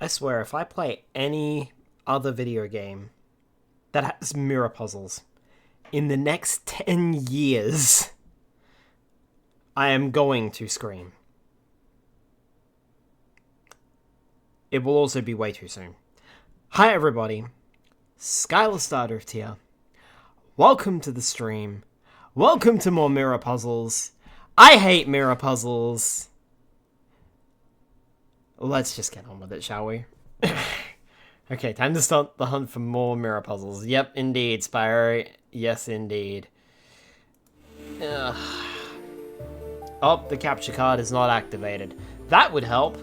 I swear, if I play any other video game that has mirror puzzles in the next 10 years, I am going to scream. It will also be way too soon. Hi everybody, Skyler Stardrift here. Welcome to the stream. Welcome to more mirror puzzles. I hate mirror puzzles. Let's just get on with it, shall we? Okay, time to start the hunt for more mirror puzzles. Yep, indeed, Spyro. Yes, indeed. Ugh. Oh, the capture card is not activated. That would help.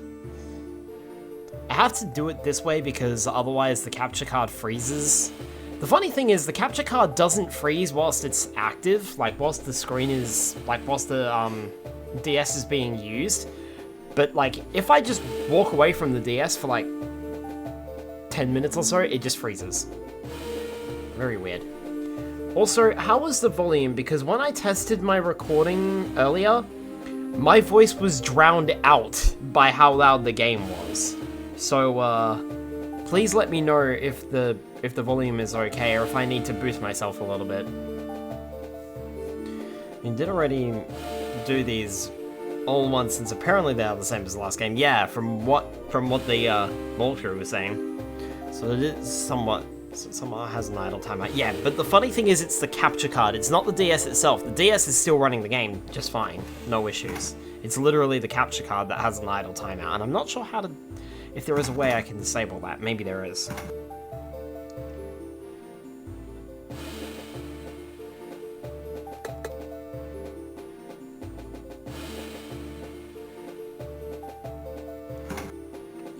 I have to do it this way because otherwise the capture card freezes. The funny thing is, the capture card doesn't freeze whilst it's active, like whilst the screen is, like whilst the DS is being used. But like, if I just walk away from the DS for like 10 minutes or so, it just freezes. Very weird. Also, how was the volume? Because when I tested my recording earlier, my voice was drowned out by how loud the game was. So, please let me know if the volume is okay, or if I need to boost myself a little bit. I did already do these all once, since apparently they are the same as the last game. Yeah, from what the walkthrough was saying. So it is somewhat has an idle timeout. Yeah, but the funny thing is, it's the capture card. It's not the DS itself. The DS is still running the game just fine, no issues. It's literally the capture card that has an idle timeout, and I'm not sure how to. If there is a way I can disable that, maybe there is.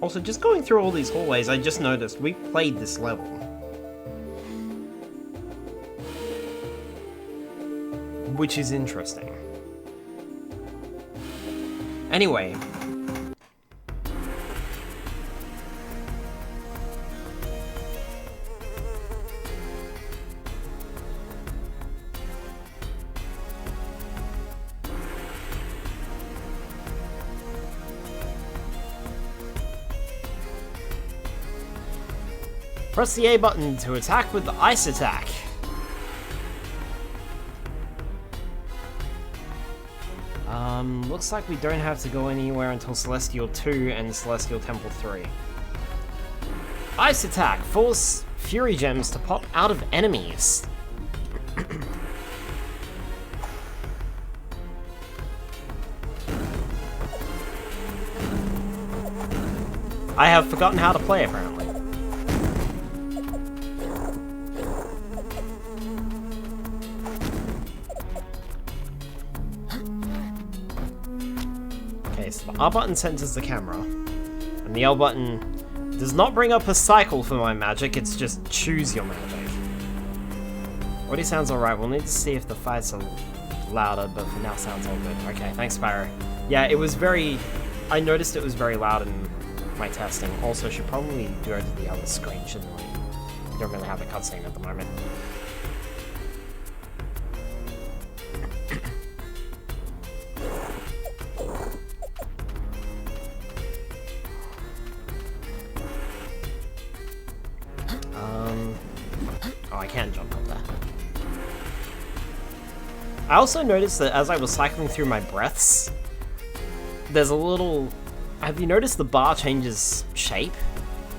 Also, just going through all these hallways, I just noticed we played this level. Which is interesting. Anyway. Press the A button to attack with the ice attack. Looks like we don't have to go anywhere until Celestial 2 and Celestial Temple 3. Ice attack. Force Fury Gems to pop out of enemies. I have forgotten how to play, apparently. So the R button centers the camera, and the L button does not bring up a cycle for my magic, it's just choose your magic. Already sounds alright, we'll need to see if the fights are louder, but for now sounds all good. Okay, thanks Spyro. Yeah, it was very... I noticed it was very loud in my testing. Also, should probably go to the other screen, shouldn't we? We don't really have a cutscene at the moment. Oh, I can't jump up there. I also noticed that as I was cycling through my breaths, there's a little... Have you noticed the bar changes shape?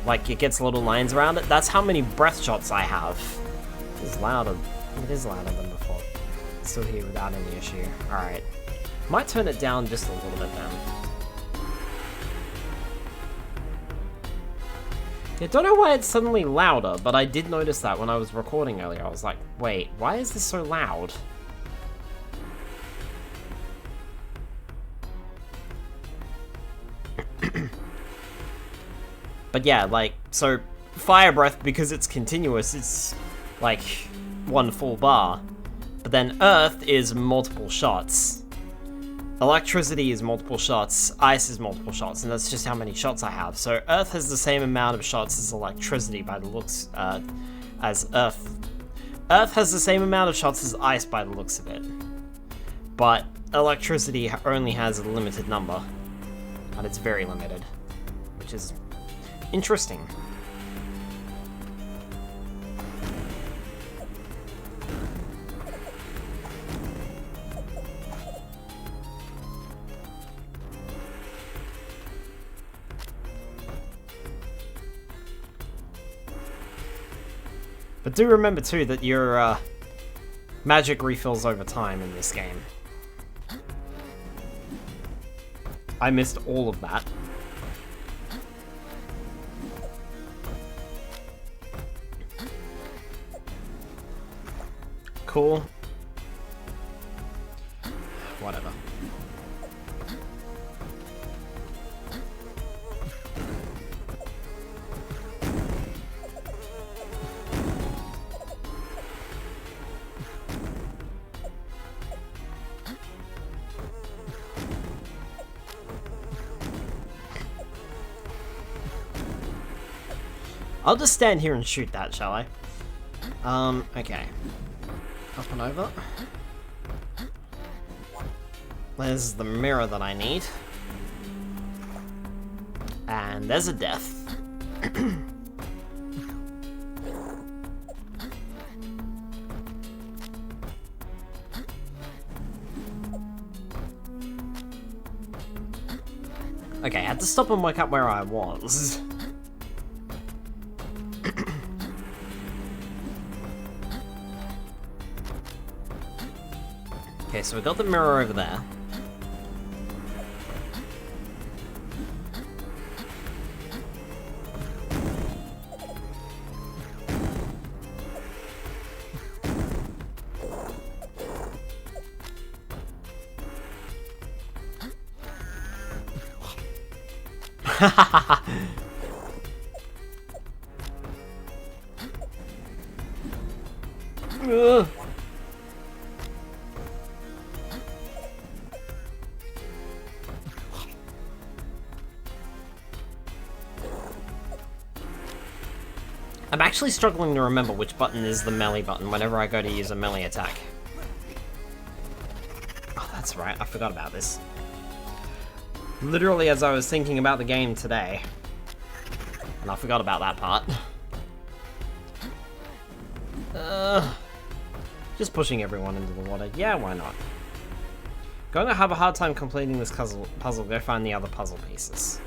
Like, it gets little lines around it? That's how many breath shots I have. It is louder. It is louder than before. Still here without any issue. Alright. Might turn it down just a little bit then. I don't know why it's suddenly louder, but I did notice that when I was recording earlier. I was like, wait, why is this so loud? But yeah, like, so fire breath, because it's continuous, it's like one full bar. But then earth is multiple shots. Electricity is multiple shots, ice is multiple shots, and that's just how many shots I have. So Earth has the same amount of shots as electricity by the looks, as Earth. Earth has the same amount of shots as ice by the looks of it. But electricity only has a limited number, and it's very limited, which is Interesting. But do remember too that your magic refills over time in this game. I missed all of that. Cool. Whatever. I'll just stand here and shoot that, shall I? Okay. Up and over. There's the mirror that I need. And there's a death. Okay, I had to stop and work out where I was. Okay, so we got the mirror over there. Ugh. I'm actually struggling to remember which button is the melee button whenever I go to use a melee attack. Oh, that's right, I forgot about this. Literally as I was thinking about the game today. And I forgot about that part. Just pushing everyone into the water. Yeah, why not? Going to have a hard time completing this puzzle. Go find the other puzzle pieces.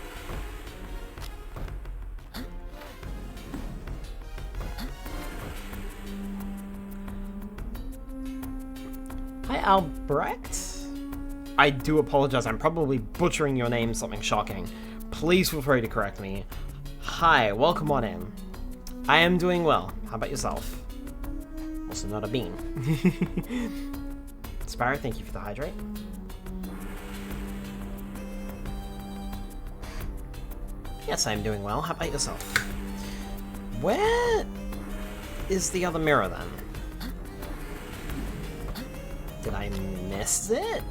Hi, Albrecht. I do apologize. I'm probably butchering your name, something shocking. Please feel free to correct me. Hi, welcome on in. I am doing well. How about yourself? Also not a bean. Sparrow, thank you for the hydrate. Yes, I am doing well. How about yourself? Where is the other mirror then? Did I miss it?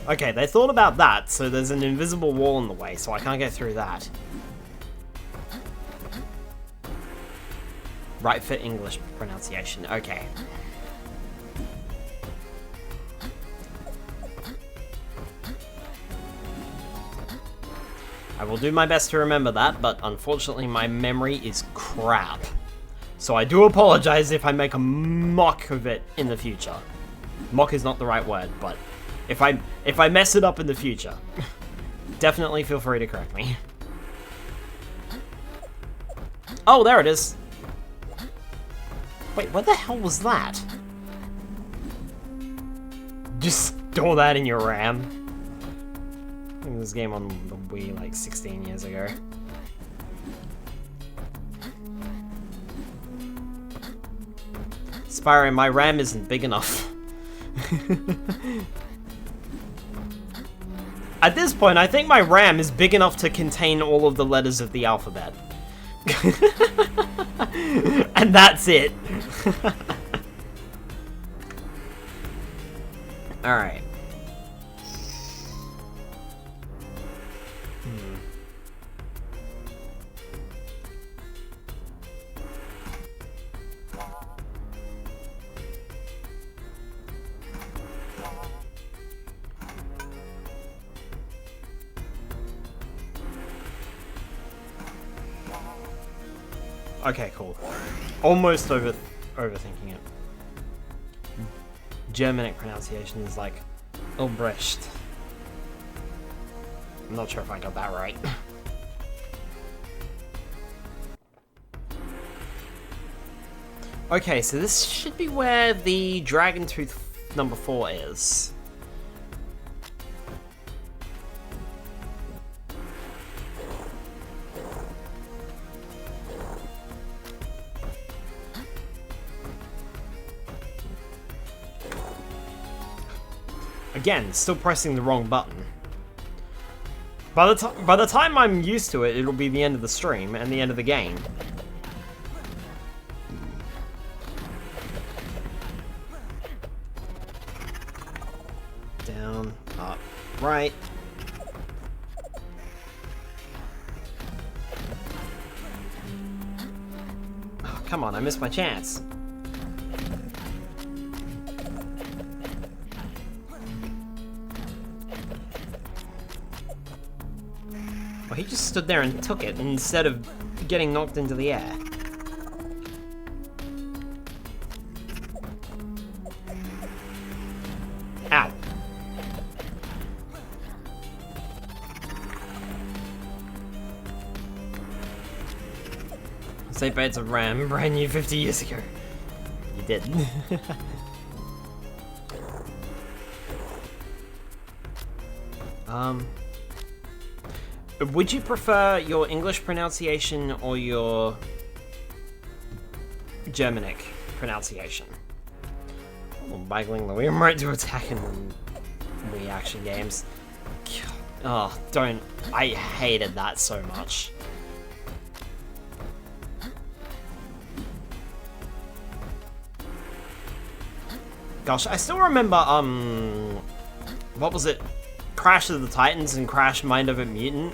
Okay, they thought about that, so there's an invisible wall in the way, so I can't get through that. Right for English pronunciation, okay. I will do my best to remember that, but unfortunately my memory is crap. So I do apologize if I make a mock of it in the future. Mock is not the right word, but if I mess it up in the future, definitely feel free to correct me. Oh, there it is. Wait, what the hell was that? Just store that in your RAM. I think this game on the Wii like 16 years ago. Spyro, my RAM isn't big enough. At this point, I think my RAM is big enough to contain all of the letters of the alphabet. And that's it. Alright. Okay, cool. Almost overthinking it. Germanic pronunciation is like Albrecht. I'm not sure if I got that right. Okay, so this should be where the Dragon Tooth number 4 is. Again, still pressing the wrong button. By the time I'm used to it, it'll be the end of the stream and the end of the game. Down, up, right. Oh, come on, I missed my chance. Well, he just stood there and took it instead of getting knocked into the air. Ow. Say Birds of Ram, brand new 50 years ago. You did. Would you prefer your English pronunciation or your Germanic pronunciation? Oh, waggling the Wii remote to attack in Wii action games. Oh, don't. I hated that so much. Gosh, I still remember, what was it? Crash of the Titans and Crash Mind of a Mutant,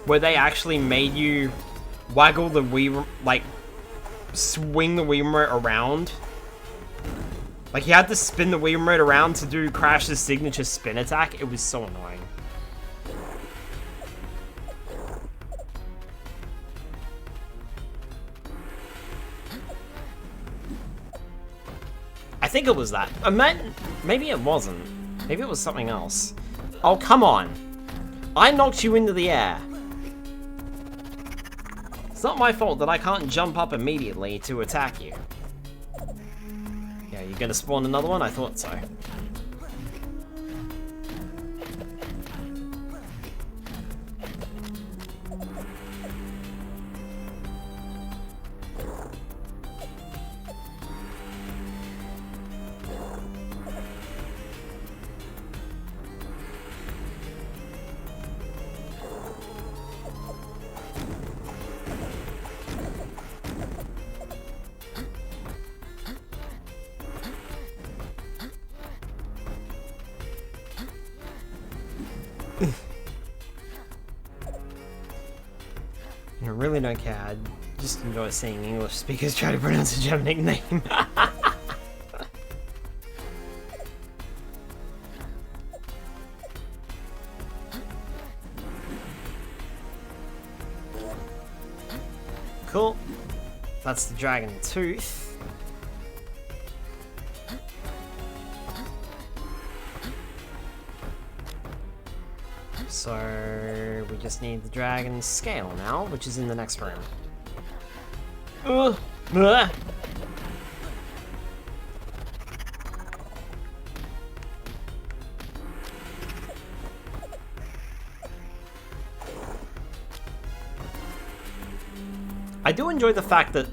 where they actually made you waggle the Wii, like, swing the Wii remote around. Like, you had to spin the Wii remote around to do Crash's signature spin attack. It was so annoying. I think it was that. Maybe it wasn't. Maybe it was something else. Oh, come on. I knocked you into the air. It's not my fault that I can't jump up immediately to attack you. Yeah, you're gonna spawn another one? I thought so. I really don't care. I just enjoy seeing English speakers try to pronounce a Germanic name. Cool. That's the Dragon Tooth. So we just need the Dragon Scale now, which is in the next room. I do enjoy the fact that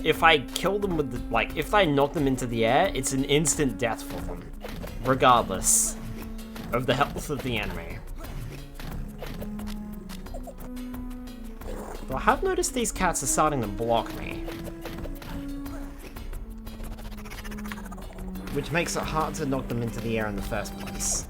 if I kill them with the, like, if I knock them into the air, it's an instant death for them, regardless of the health of the enemy. But I have noticed these cats are starting to block me, which makes it hard to knock them into the air in the first place.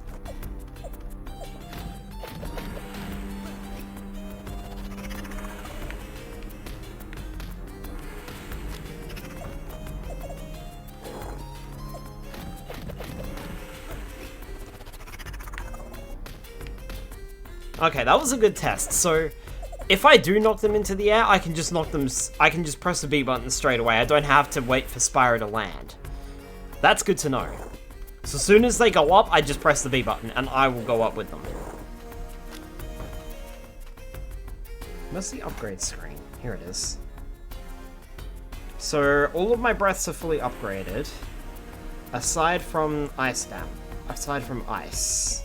Okay, that was a good test. So, if I do knock them into the air, I can just knock them, I can just press the B button straight away. I don't have to wait for Spyro to land. That's good to know. So as soon as they go up, I just press the B button and I will go up with them. Where's the upgrade screen? Here it is. So all of my breaths are fully upgraded. Aside from Ice Dam. Aside from Ice.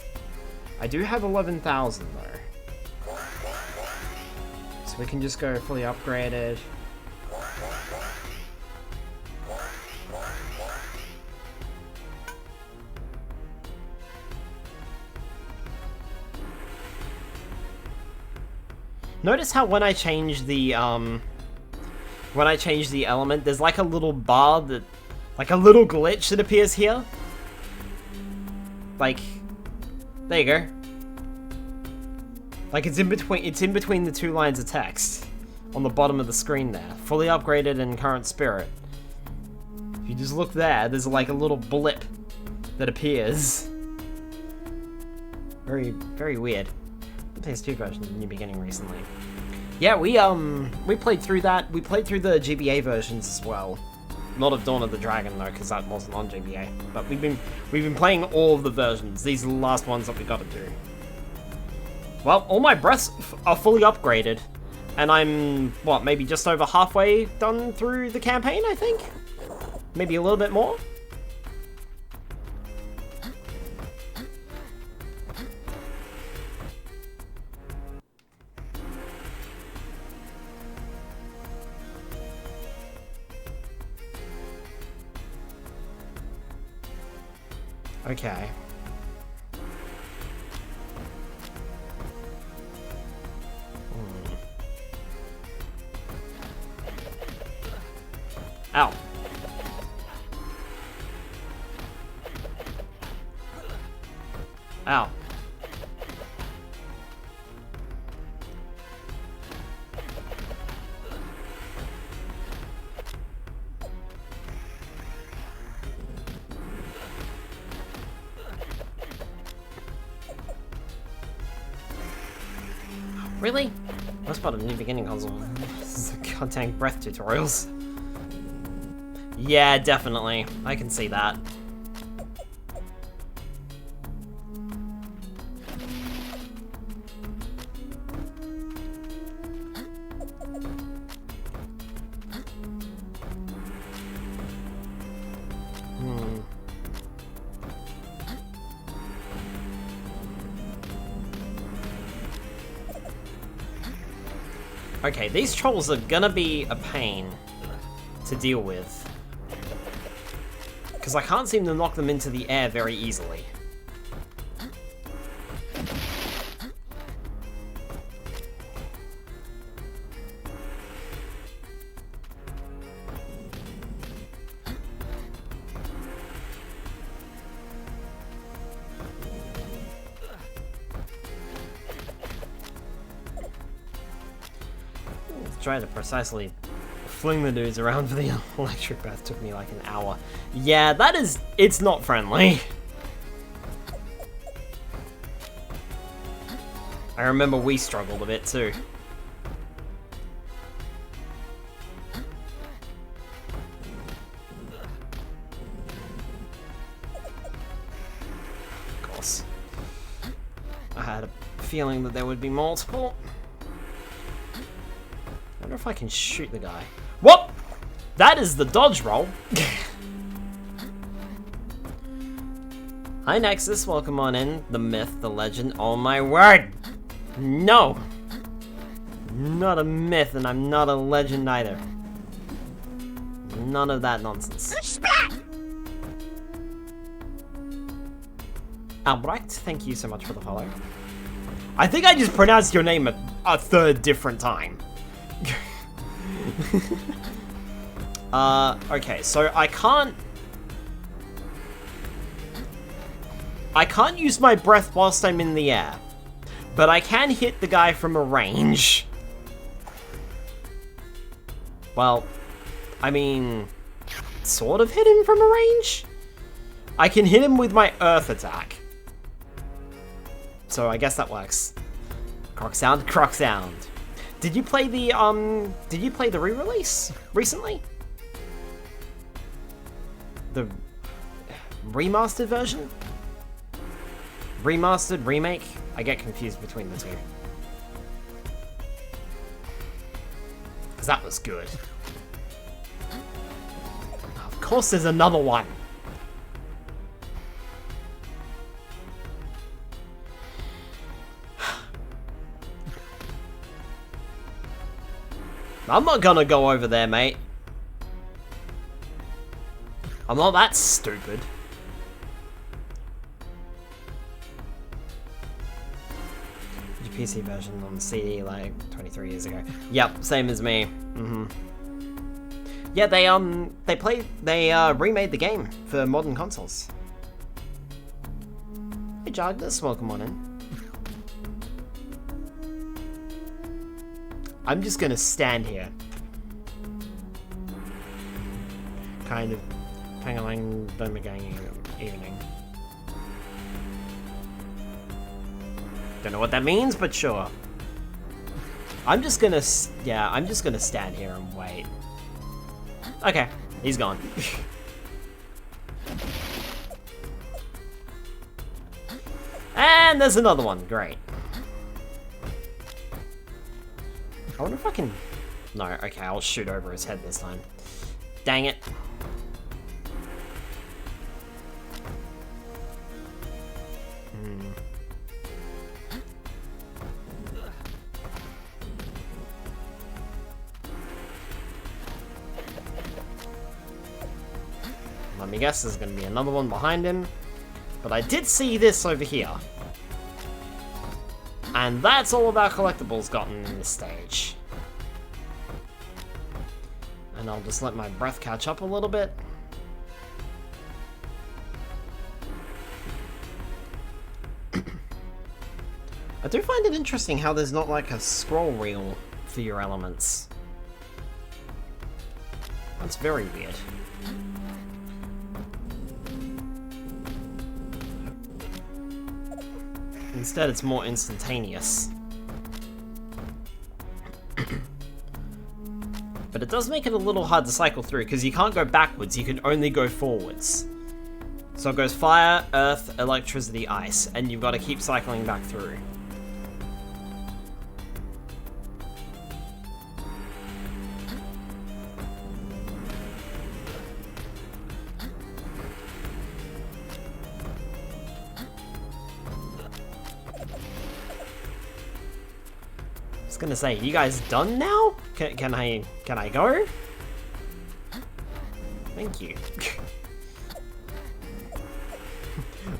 I do have 11,000 though. So we can just go fully upgraded. Notice how when I change the element, there's like a little bar that, like a little glitch that appears here. Like, there you go. Like it's in between the two lines of text on the bottom of the screen there. Fully upgraded in current spirit. If you just look there, there's like a little blip that appears. Very, very weird. PS2 version of the New Beginning recently. Yeah, we played through that. We played through the GBA versions as well. Not of Dawn of the Dragon though, because that wasn't on GBA. But we've been playing all of the versions. These are the last ones that we got to do. Well, all my breaths are fully upgraded, and I'm what, maybe just over halfway done through the campaign, I think. Maybe a little bit more. Okay. Ow. Ow. Really? That's part of the New Beginning console. This is the goddamn breath tutorials. Yeah, definitely. I can see that. Okay, these trolls are gonna be a pain to deal with. Because I can't seem to knock them into the air very easily. Try to precisely fling the dudes around for the electric breath took me like an hour. Yeah, that is, it's not friendly. I remember we struggled a bit too. Of course. I had a feeling that there would be multiple. I wonder if I can shoot the guy. What? That is the dodge roll. Hi Nexus, welcome on in. The myth, the legend, oh my word. No. Not a myth and I'm not a legend either. None of that nonsense. Albrecht, thank you so much for the follow. I think I just pronounced your name a third different time. Okay, so I can't use my breath whilst I'm in the air, but I can hit the guy from a range. Well, I mean, sort of hit him from a range? I can hit him with my earth attack. So I guess that works. Croc sound, croc sound. Did you play the re-release recently? The remastered version? Remastered, remake? I get confused between the two. Because that was good. Of course there's another one. I'm not gonna go over there, mate. I'm not that stupid. Your PC version on CD like 23 years ago. Yep, same as me. Yeah, they remade the game for modern consoles. Hey Jagdas, welcome on in. I'm just gonna stand here. Kind of pangalang domagang evening. Don't know what that means, but sure. I'm just gonna stand here and wait. Okay, he's gone. And there's another one, great. I wonder if I can... No, okay, I'll shoot over his head this time. Dang it. Let me guess, there's going to be another one behind him. But I did see this over here. And that's all of our collectibles gotten in this stage. And I'll just let my breath catch up a little bit. I do find it interesting how there's not like a scroll reel for your elements. That's very weird. Instead, it's more instantaneous. But it does make it a little hard to cycle through, because you can't go backwards, you can only go forwards. So it goes fire, earth, electricity, ice, and you've got to keep cycling back through. Gonna say, you guys done now? Can I go? Thank you.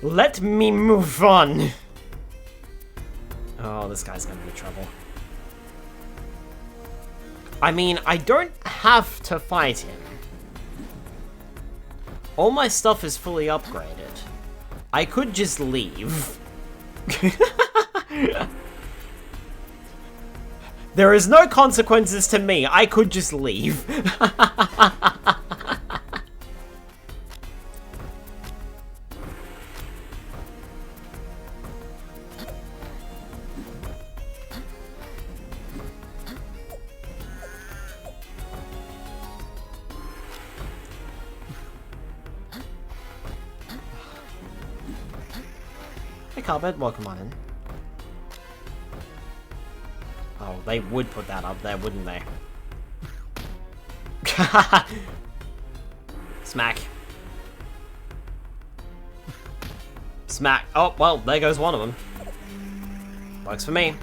Let me move on. Oh, this guy's gonna be trouble. I mean, I don't have to fight him. All my stuff is fully upgraded. I could just leave. There is no consequences to me. I could just leave. Hey, Carbed, welcome on in. Oh, they would put that up there, wouldn't they? Smack. Smack. Oh, well, there goes one of them. Works for me.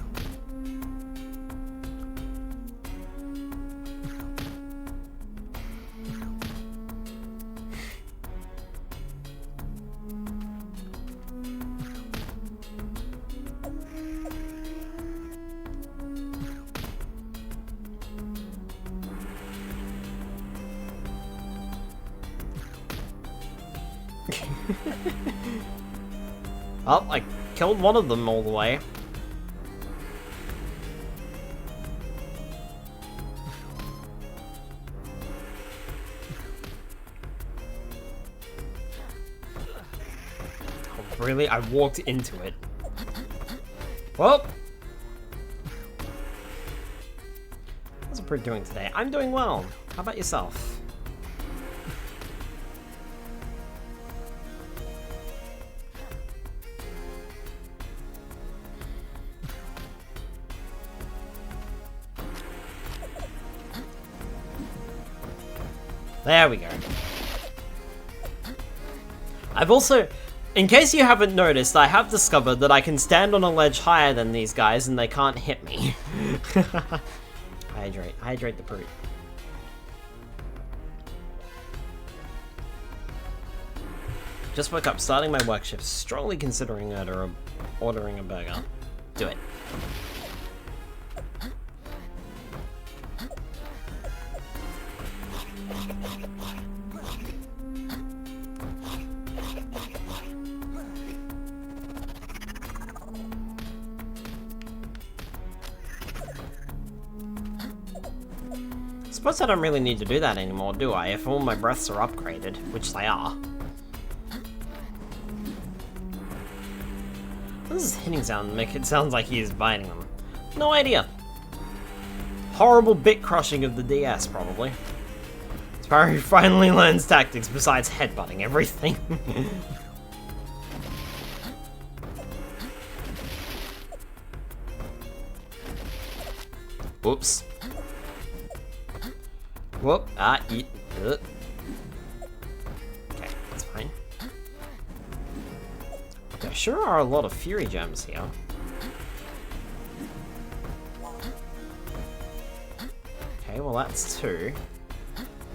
Oh, I killed one of them all the way. Oh, really? I walked into it. Well. How's Pru doing today? I'm doing well. How about yourself? There we go. I've also, in case you haven't noticed, I have discovered that I can stand on a ledge higher than these guys and they can't hit me. Hydrate the brute. Just woke up, starting my work shift, strongly considering ordering a burger. Do it. Suppose I don't really need to do that anymore, do I? If all my breaths are upgraded, which they are. What does this hitting sound make? It sounds like he is biting them. No idea. Horrible bit crushing of the DS, probably. Sparrow finally learns tactics besides headbutting everything. Whoops. Whoop, eat. Okay, that's fine. There sure are a lot of Fury Gems here. Okay, well that's 2.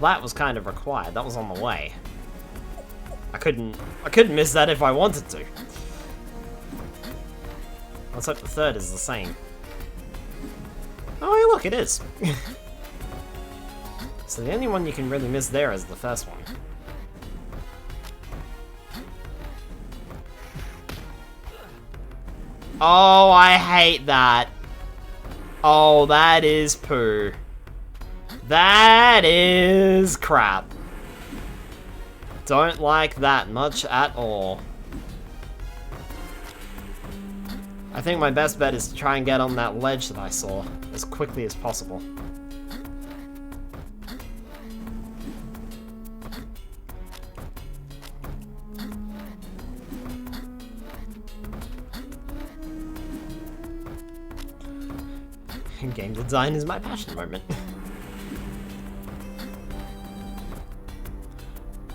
That was kind of required, that was on the way. I couldn't miss that if I wanted to. Let's hope the 3rd is the same. Oh, hey, look, it is. So the only one you can really miss there is the first one. Oh, I hate that. Oh, that is poo. That is crap. Don't like that much at all. I think my best bet is to try and get on that ledge that I saw as quickly as possible. Game design is my passion moment.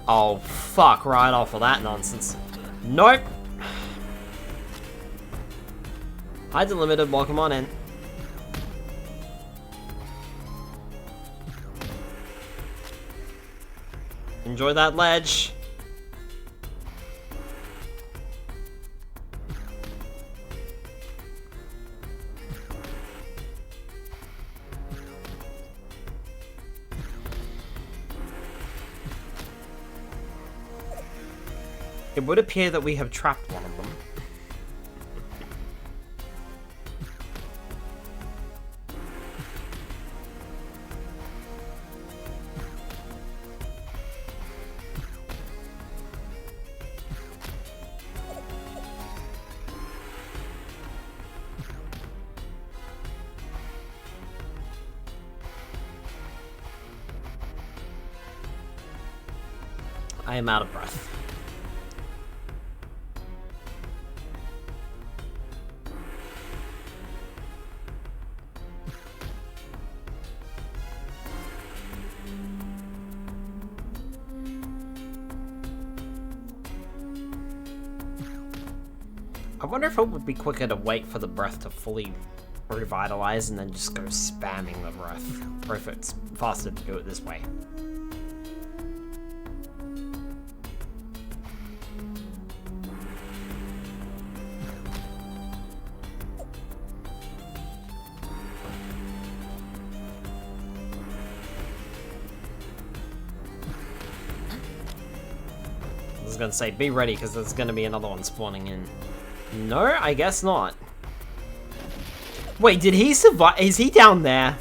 Oh, fuck right off of that nonsense. Nope. Hi, Delimited, welcome on in. Enjoy that ledge. It would appear that we have trapped one of them. I am out of breath. I wonder if it would be quicker to wait for the breath to fully revitalize and then just go spamming the breath, or if it's faster to do it this way. I was gonna say, be ready, because there's gonna be another one spawning in. No, I guess not. Wait, did he survive? Is he down there?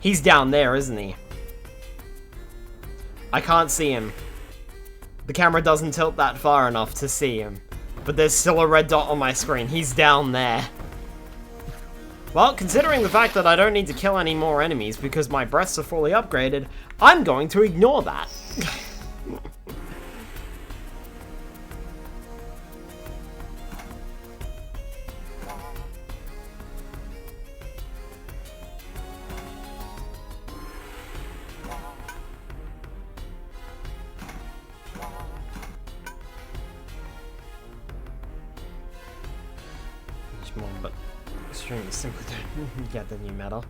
He's down there, isn't he? I can't see him. The camera doesn't tilt that far enough to see him. But there's still a red dot on my screen. He's down there. Well, considering the fact that I don't need to kill any more enemies because my breaths are fully upgraded, I'm going to ignore that. But extremely simply to get the new metal.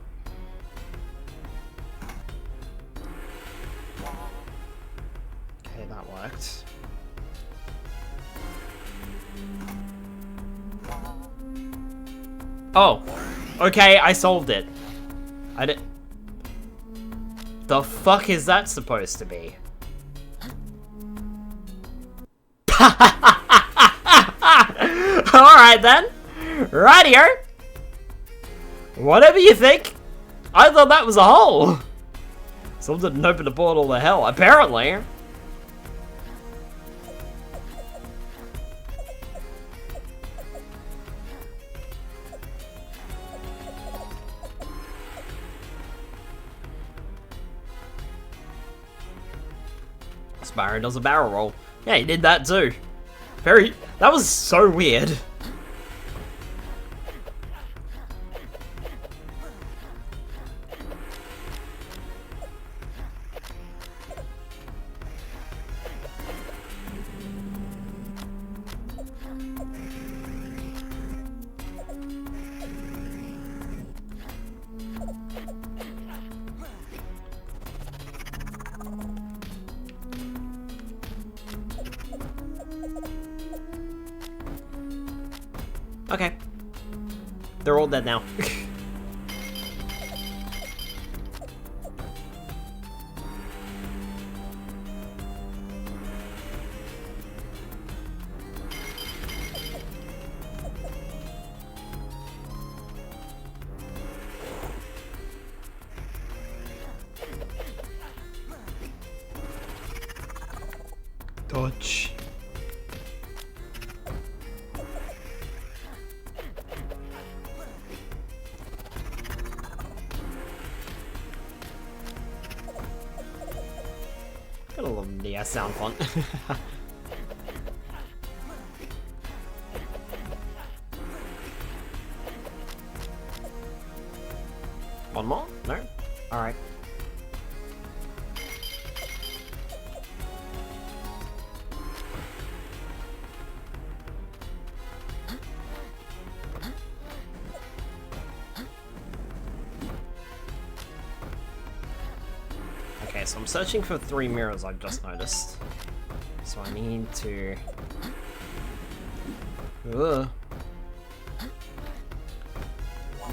Okay, that worked. Oh, okay, I solved it. I did. The fuck is that supposed to be? Alright then. Rightio. Whatever you think. I thought that was a hole. Someone didn't open a portal to hell, apparently. Spyro does a barrel roll. Yeah, he did that too. That was so weird. Okay. They're all dead now. Dodge. Gotta love the sound font. One more? No? Alright. Okay, so I'm searching for 3 mirrors I've just noticed. So I need to... Ugh.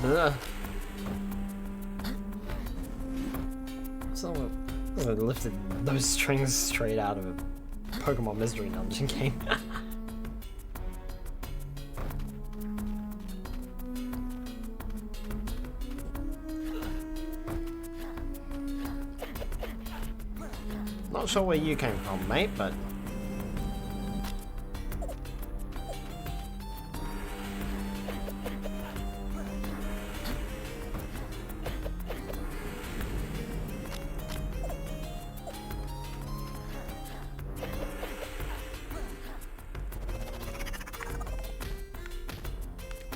Ugh. So I lifted those strings straight out of a Pokemon Mystery Dungeon game. Not sure where you came from, mate, but...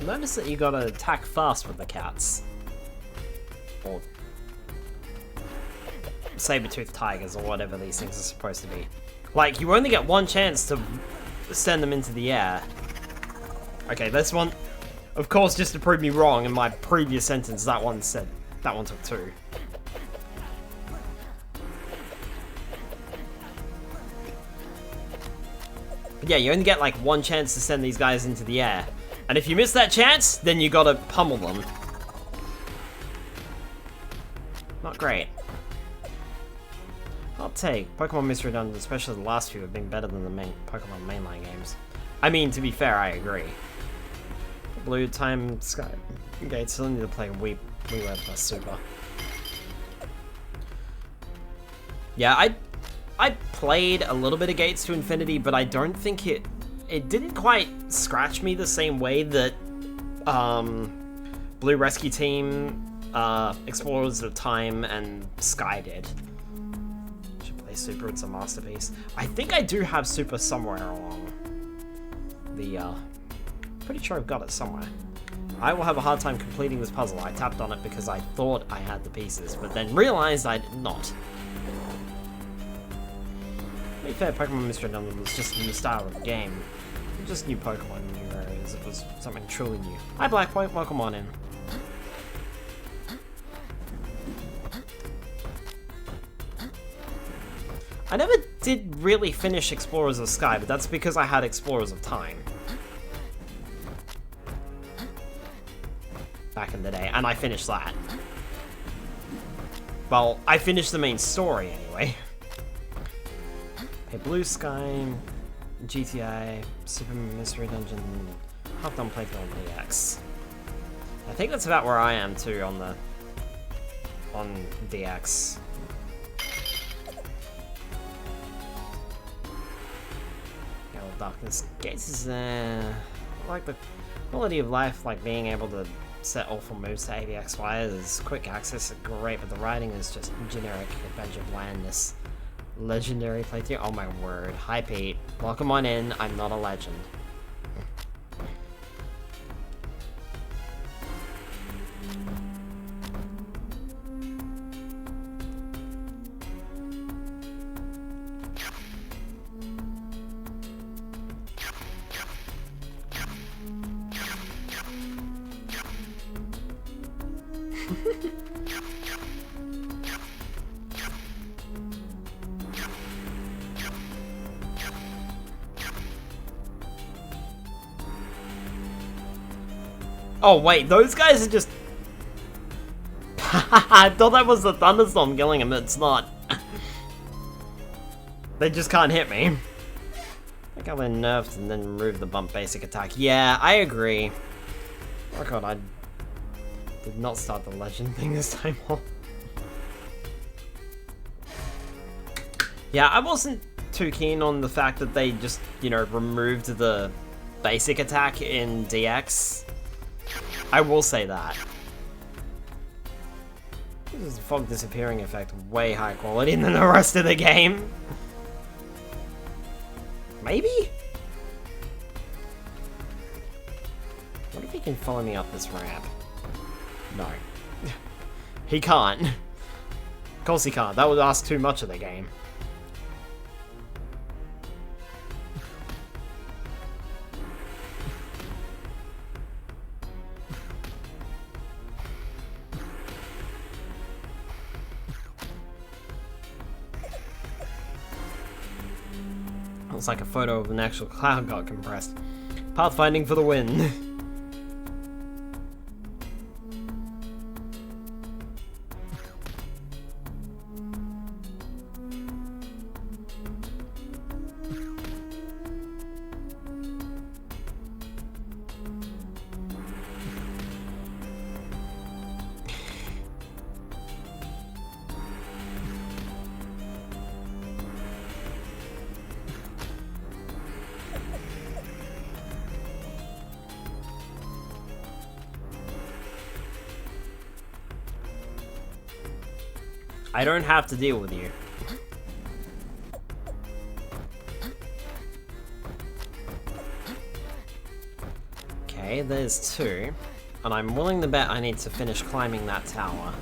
Notice that you gotta attack fast with the cats. Or saber-toothed tigers, or whatever these things are supposed to be. Like, you only get one chance to send them into the air. Okay, this one, of course, just to prove me wrong, in my previous sentence, that one took 2. But yeah, you only get like one chance to send these guys into the air. And if you miss that chance, then you gotta pummel them. Not great. I'll take. Pokemon Mystery Dungeon, especially the last few, have been better than the main Pokemon mainline games. I mean, to be fair, I agree. Blue Time Sky Gate still need to play Wii Web plus Super. Yeah, I played a little bit of Gates to Infinity, but I don't think it didn't quite scratch me the same way that Blue Rescue Team, Explorers of Time, and Sky did. Should play Super, it's a masterpiece. I think I do have Super somewhere along the, pretty sure I've got it somewhere. I will have a hard time completing this puzzle. I tapped on it because I thought I had the pieces, but then realized I did not. To be fair, Pokemon Mystery Dungeon was just a new style of game. Just new Pokemon, new areas. It was something truly new. Hi Blackpoint, welcome on in. I never did really finish Explorers of Sky, but that's because I had Explorers of Time back in the day, and I finished that. Well, I finished the main story anyway. Okay, Blue Sky, GTA, Super Mystery Dungeon, half done playthrough on DX. I think that's about where I am too on DX. Yellow Darkness Gates is like the quality of life, like being able to set awful moves to ABXY is quick access, great, but the writing is just generic adventure blandness. Legendary playthrough? Oh my word. Hi Pete. Welcome on in. I'm not a legend. Oh wait, those guys are just... I thought that was the thunderstorm killing him, it's not. They just can't hit me. I think I've been nerfed and then remove the bump basic attack. Yeah, I agree. Oh god, I did not start the legend thing this time. Yeah, I wasn't too keen on the fact that they just, you know, removed the basic attack in DX. I will say that. This is the fog disappearing effect, way high quality than the rest of the game. Maybe? What if he can follow me up this ramp? No. He can't. Of course he can't. That would ask too much of the game. Looks like a photo of an actual cloud got compressed. Pathfinding for the win. I don't have to deal with you. Okay, there's two. And I'm willing to bet I need to finish climbing that tower.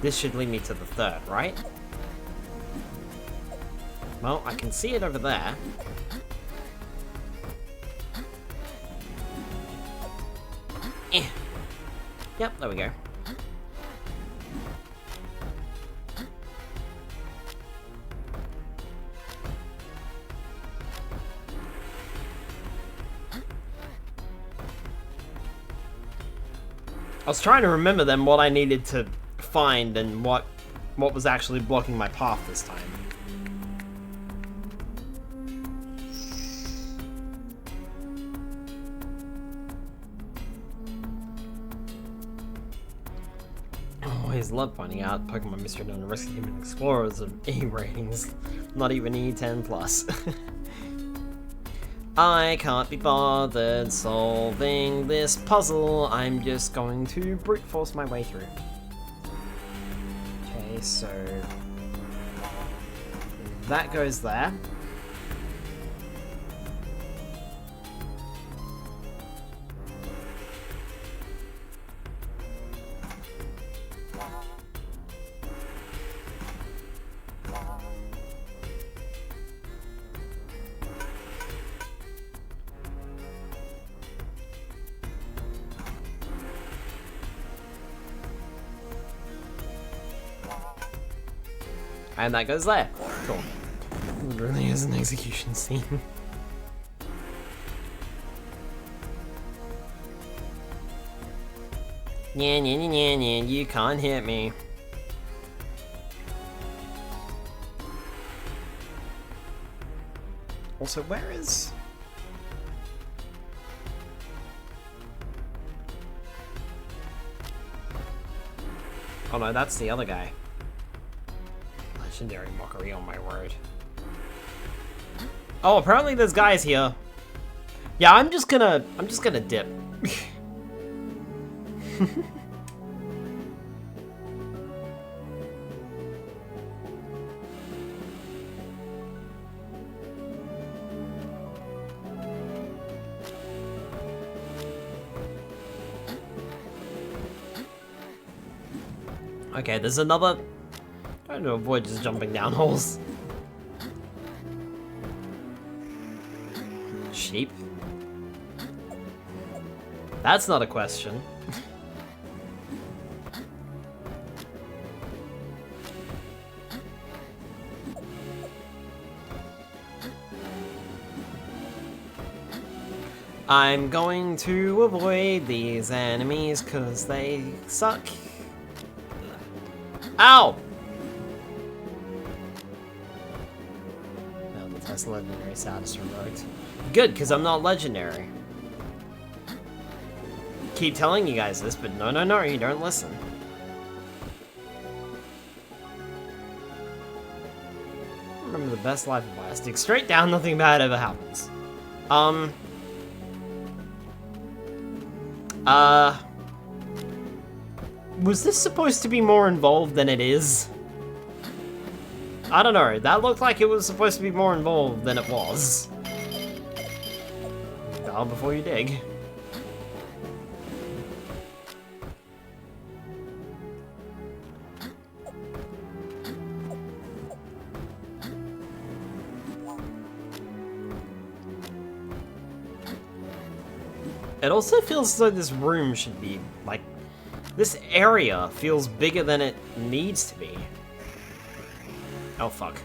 This should lead me to the third, right? Well, I can see it over there. Yep, there we go. I was trying to remember then what I needed to find and what was actually blocking my path this time. always love finding out Pokemon Mystery Known to Rescue Human Explorers of E ratings, not even E10 plus. I can't be bothered solving this puzzle. I'm just going to brute force my way through. Okay, so that goes there. And that goes there. Cool. It really is an execution scene. Yeah, you can't hit me. Also, where is... Oh no, that's the other guy. Legendary mockery, on my word. Oh, apparently there's guys here. Yeah, I'm just gonna dip. Okay, there's another... Trying to avoid just jumping down holes. Sheep? That's not a question. I'm going to avoid these enemies because they suck. Ow! No, the test legendary status revoked. Good, because I'm not legendary. Keep telling you guys this, but no, you don't listen. Remember the best life advice. Dig straight down, nothing bad ever happens. Was this supposed to be more involved than it is? I don't know, that looked like it was supposed to be more involved than it was. Dial before you dig. It also feels as though this room should be, like, this area feels bigger than it needs to be. Oh, fuck.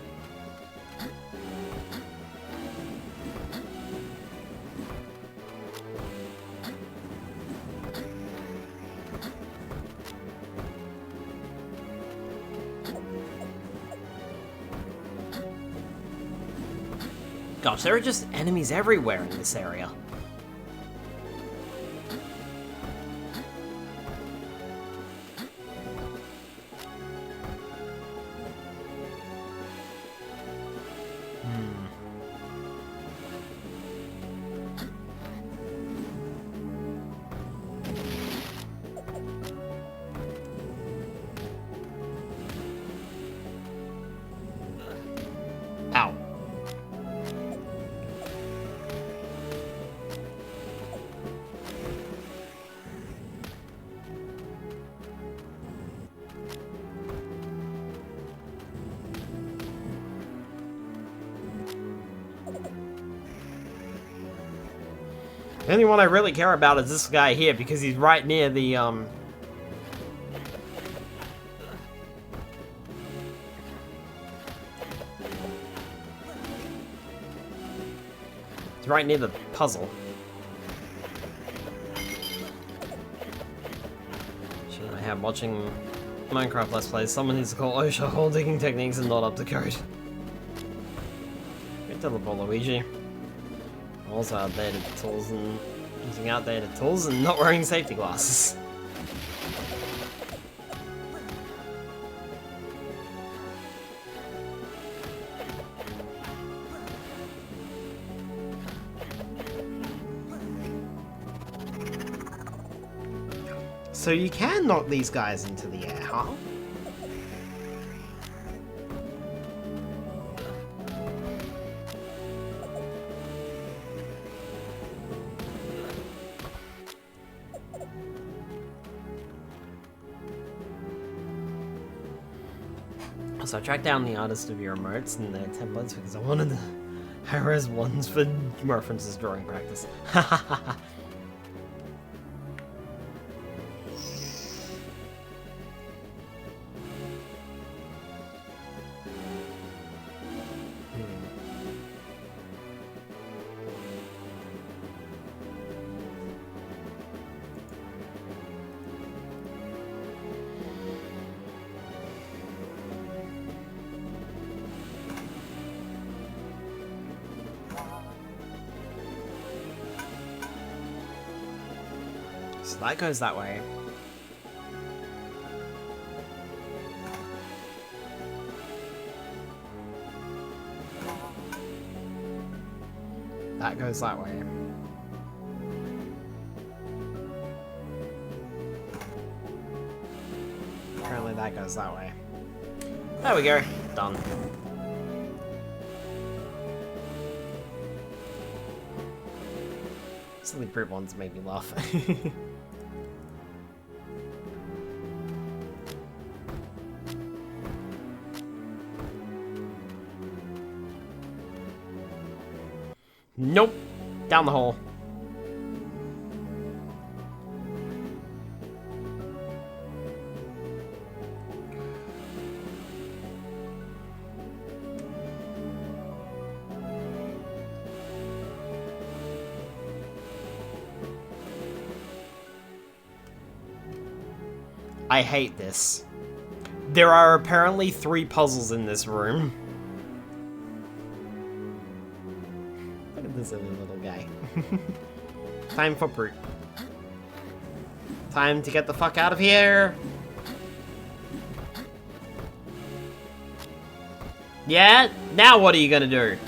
Gosh, there are just enemies everywhere in this area. Ow. The only one I really care about is this guy here because he's right near the It's right near the puzzle. Shouldn't I have watching Minecraft Let's Plays? Someone needs to call OSHA hole digging techniques and not up to code. Great teleport, Luigi. Also outdated tools and using outdated tools and not wearing safety glasses. So you can knock these guys into the air, huh? So I tracked down the artist of your emotes and their templates because I wanted the high-res ones for references drawing practice. So that goes that way. That goes that way. Apparently that goes that way. There we go. Done. Silly brute ones made me laugh. Nope. Down the hole. I hate this. There are apparently 3 puzzles in this room. Look at this silly little guy. Time for brute. Time to get the fuck out of here. Yeah? Now what are you gonna do?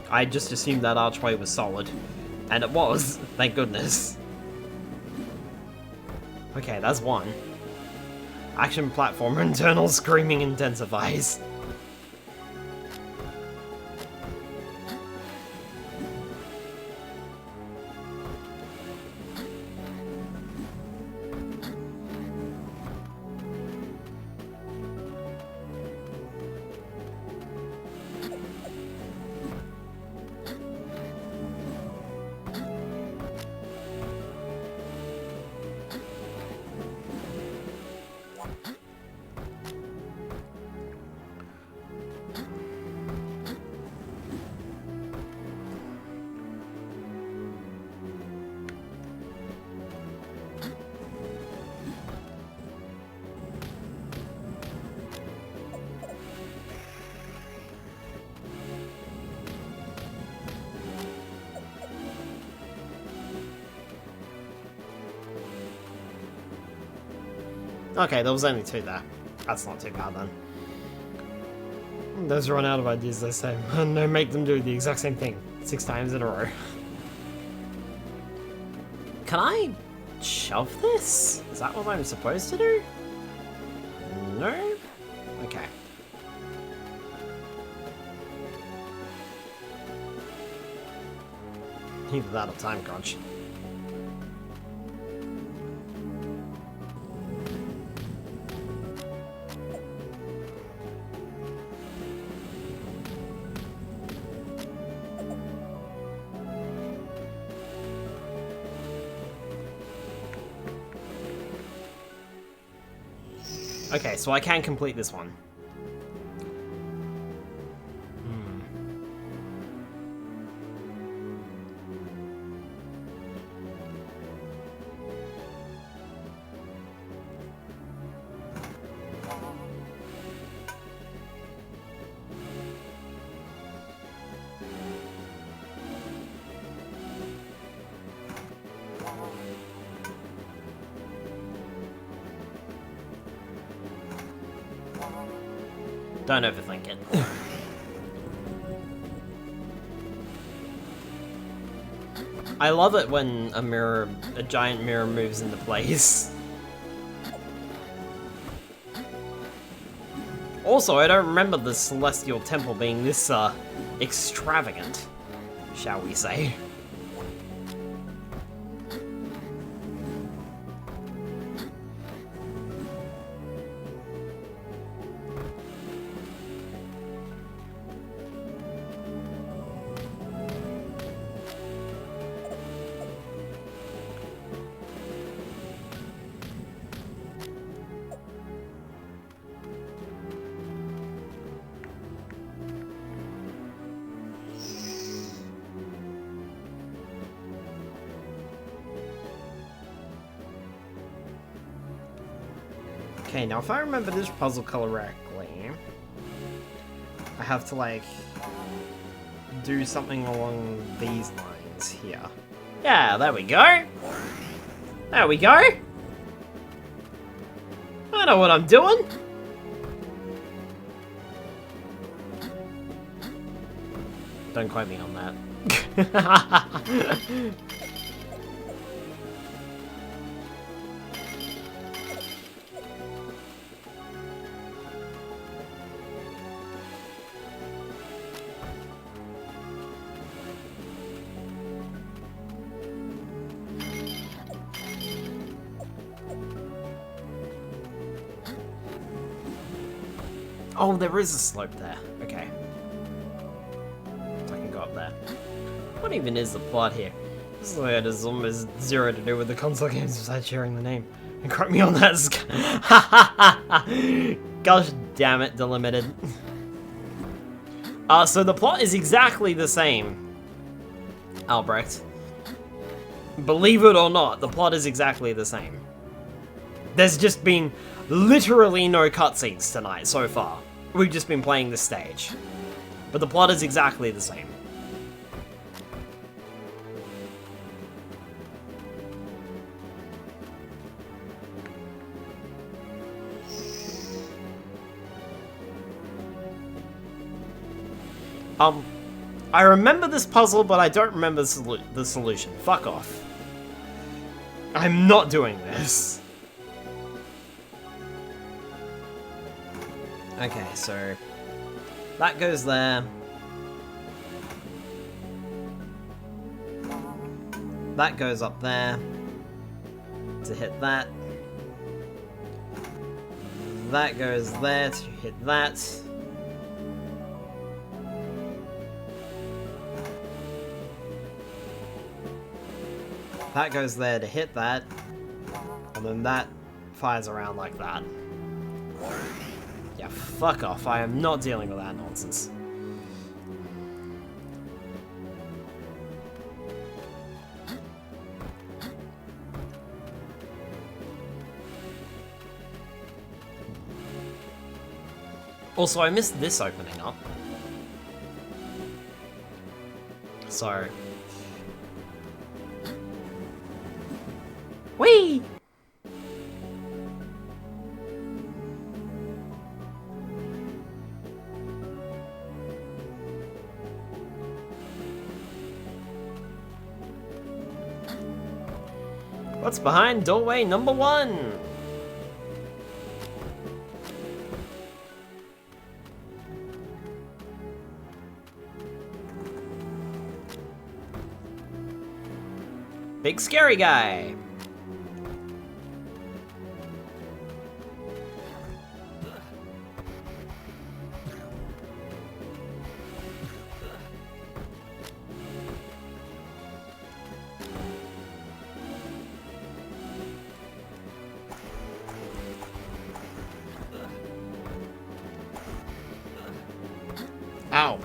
I just assumed that archway was solid. And it was, thank goodness. Okay, that's one. Action platformer, internal screaming intensifies. Okay, there was only 2 there. That's not too bad then. Those run out of ideas, they say. No, make them do the exact same thing 6 times in a row. Can I shove this? Is that what I'm supposed to do? No? Okay. Either that or time crunch. Okay, so I can complete this one. Don't overthink it. I love it when a giant mirror moves into place. Also, I don't remember the Celestial Temple being this, extravagant, shall we say. Okay, now if I remember this puzzle correctly, I have to, like, do something along these lines here. Yeah, there we go! There we go! I know what I'm doing! Don't quote me on that. Oh, there is a slope there. Okay. So I can go up there. What even is the plot here? This layout has almost zero to do with the console games besides sharing the name. And correct me on that. Gosh damn it, Delimited. So the plot is exactly the same, Albrecht. Believe it or not, the plot is exactly the same. There's just been literally no cutscenes tonight so far. We've just been playing this stage. But the plot is exactly the same. I remember this puzzle, but I don't remember the solution. Fuck off. I'm not doing this. Okay, so that goes there. That goes up there to hit that. That goes there to hit that. That goes there to hit that. And then that fires around like that. Yeah, fuck off. I am not dealing with that nonsense. Also, I missed this opening up. So... Whee! What's behind doorway number 1? Big scary guy. Ow.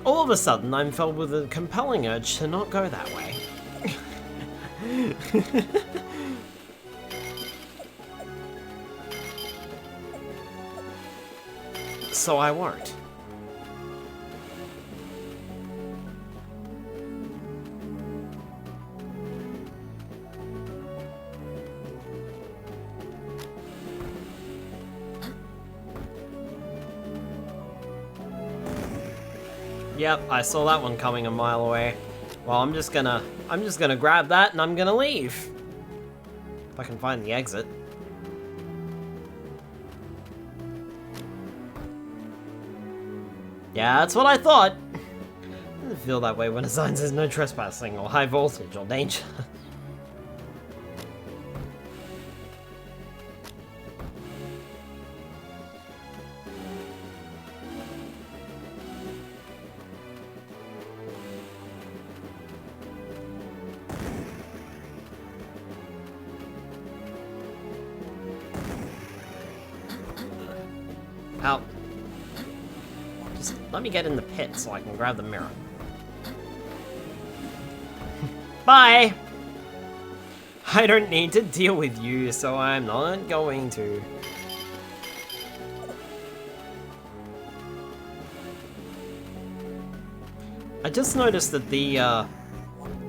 All of a sudden, I'm filled with a compelling urge to not go that way. So I won't. Yep, I saw that one coming a mile away. Well, I'm just gonna grab that and I'm gonna leave. If I can find the exit. Yeah, that's what I thought. It doesn't feel that way when a sign says no trespassing or high voltage or danger. Out. Just let me get in the pit so I can grab the mirror. Bye! I don't need to deal with you, so I'm not going to. I just noticed that the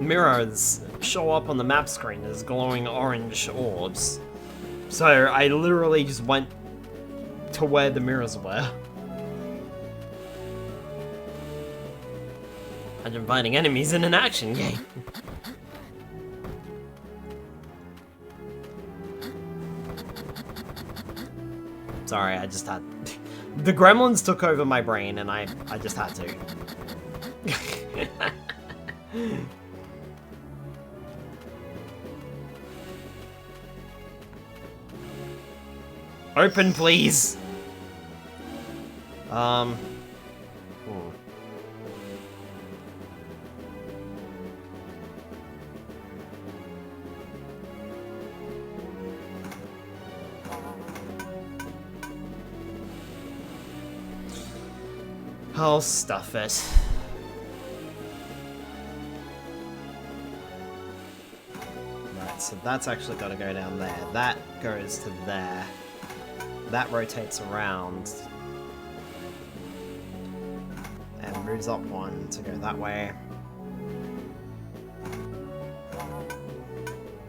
mirrors show up on the map screen as glowing orange orbs. So I literally just went to where the mirrors were. Imagine fighting enemies in an action game. Sorry, I just had... The gremlins took over my brain and I just had to. Open, please! I'll stuff it. Right, so that's actually got to go down there. That goes to there. That rotates around. And moves up one to go that way.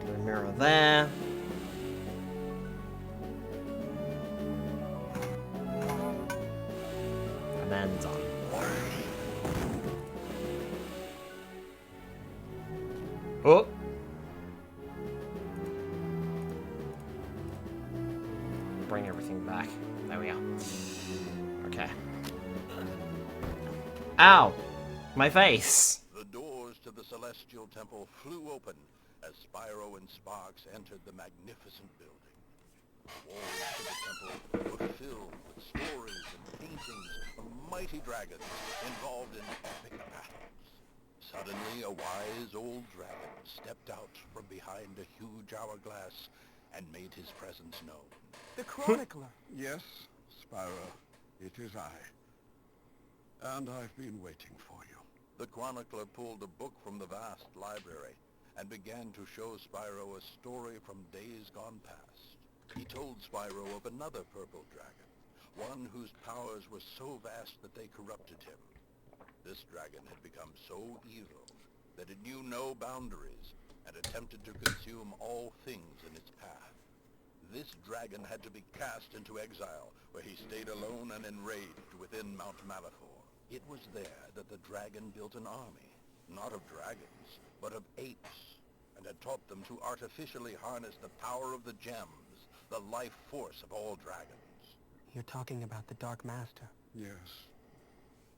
Do a mirror there. And then done. Oh! Bring everything back. There we go. Okay. Ow! My face! The doors to the Celestial Temple flew open as Spyro and Sparks entered the magnificent building. The walls of the temple were filled with stories and paintings of mighty dragons involved in epic battles. Suddenly, a wise old dragon stepped out from behind a huge hourglass and made his presence known. The Chronicler. Yes, Spyro, it is I. And I've been waiting for you. The Chronicler pulled a book from the vast library and began to show Spyro a story from days gone past. He told Spyro of another purple dragon, one whose powers were so vast that they corrupted him. This dragon had become so evil that it knew no boundaries and attempted to consume all things in its path. This dragon had to be cast into exile, where he stayed alone and enraged within Mount Malachor. It was there that the dragon built an army, not of dragons, but of apes, and had taught them to artificially harness the power of the gems, the life force of all dragons. You're talking about the Dark Master. Yes.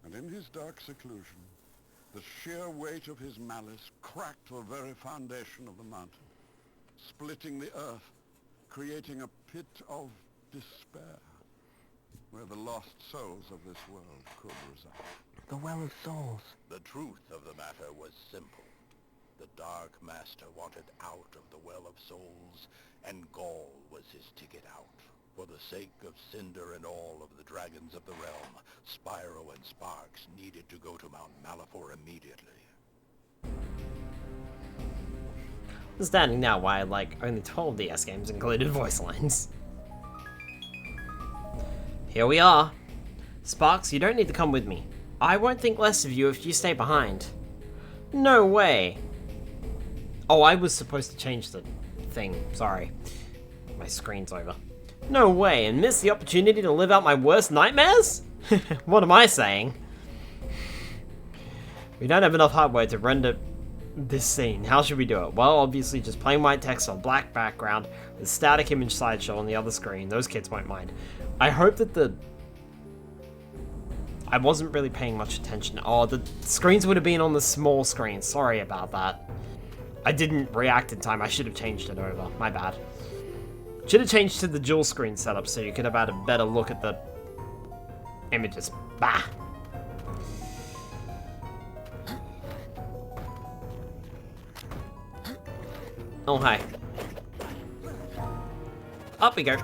And in his dark seclusion, the sheer weight of his malice cracked the very foundation of the mountain, splitting the earth, creating a pit of despair, where the lost souls of this world could reside. The Well of Souls. The truth of the matter was simple. The Dark Master wanted out of the Well of Souls, and Gaul was his ticket out. For the sake of Cinder and all of the dragons of the realm, Spyro and Sparks needed to go to Mount Malachor immediately. Understanding now why, like, only 12 DS games included voice lines. Here we are. Sparks, you don't need to come with me. I won't think less of you if you stay behind. No way. Oh, I was supposed to change the thing. Sorry. My screen's over. No way, and miss the opportunity to live out my worst nightmares? What am I saying? We don't have enough hardware to render this scene. How should we do it? Well, obviously just plain white text on black background with static image slideshow on the other screen. Those kids won't mind. I hope that I wasn't really paying much attention. Oh, the screens would have been on the small screen. Sorry about that. I didn't react in time. I should have changed it over. My bad. Should have changed to the dual screen setup so you could have had a better look at the images. Bah! Oh, hi. Up we go.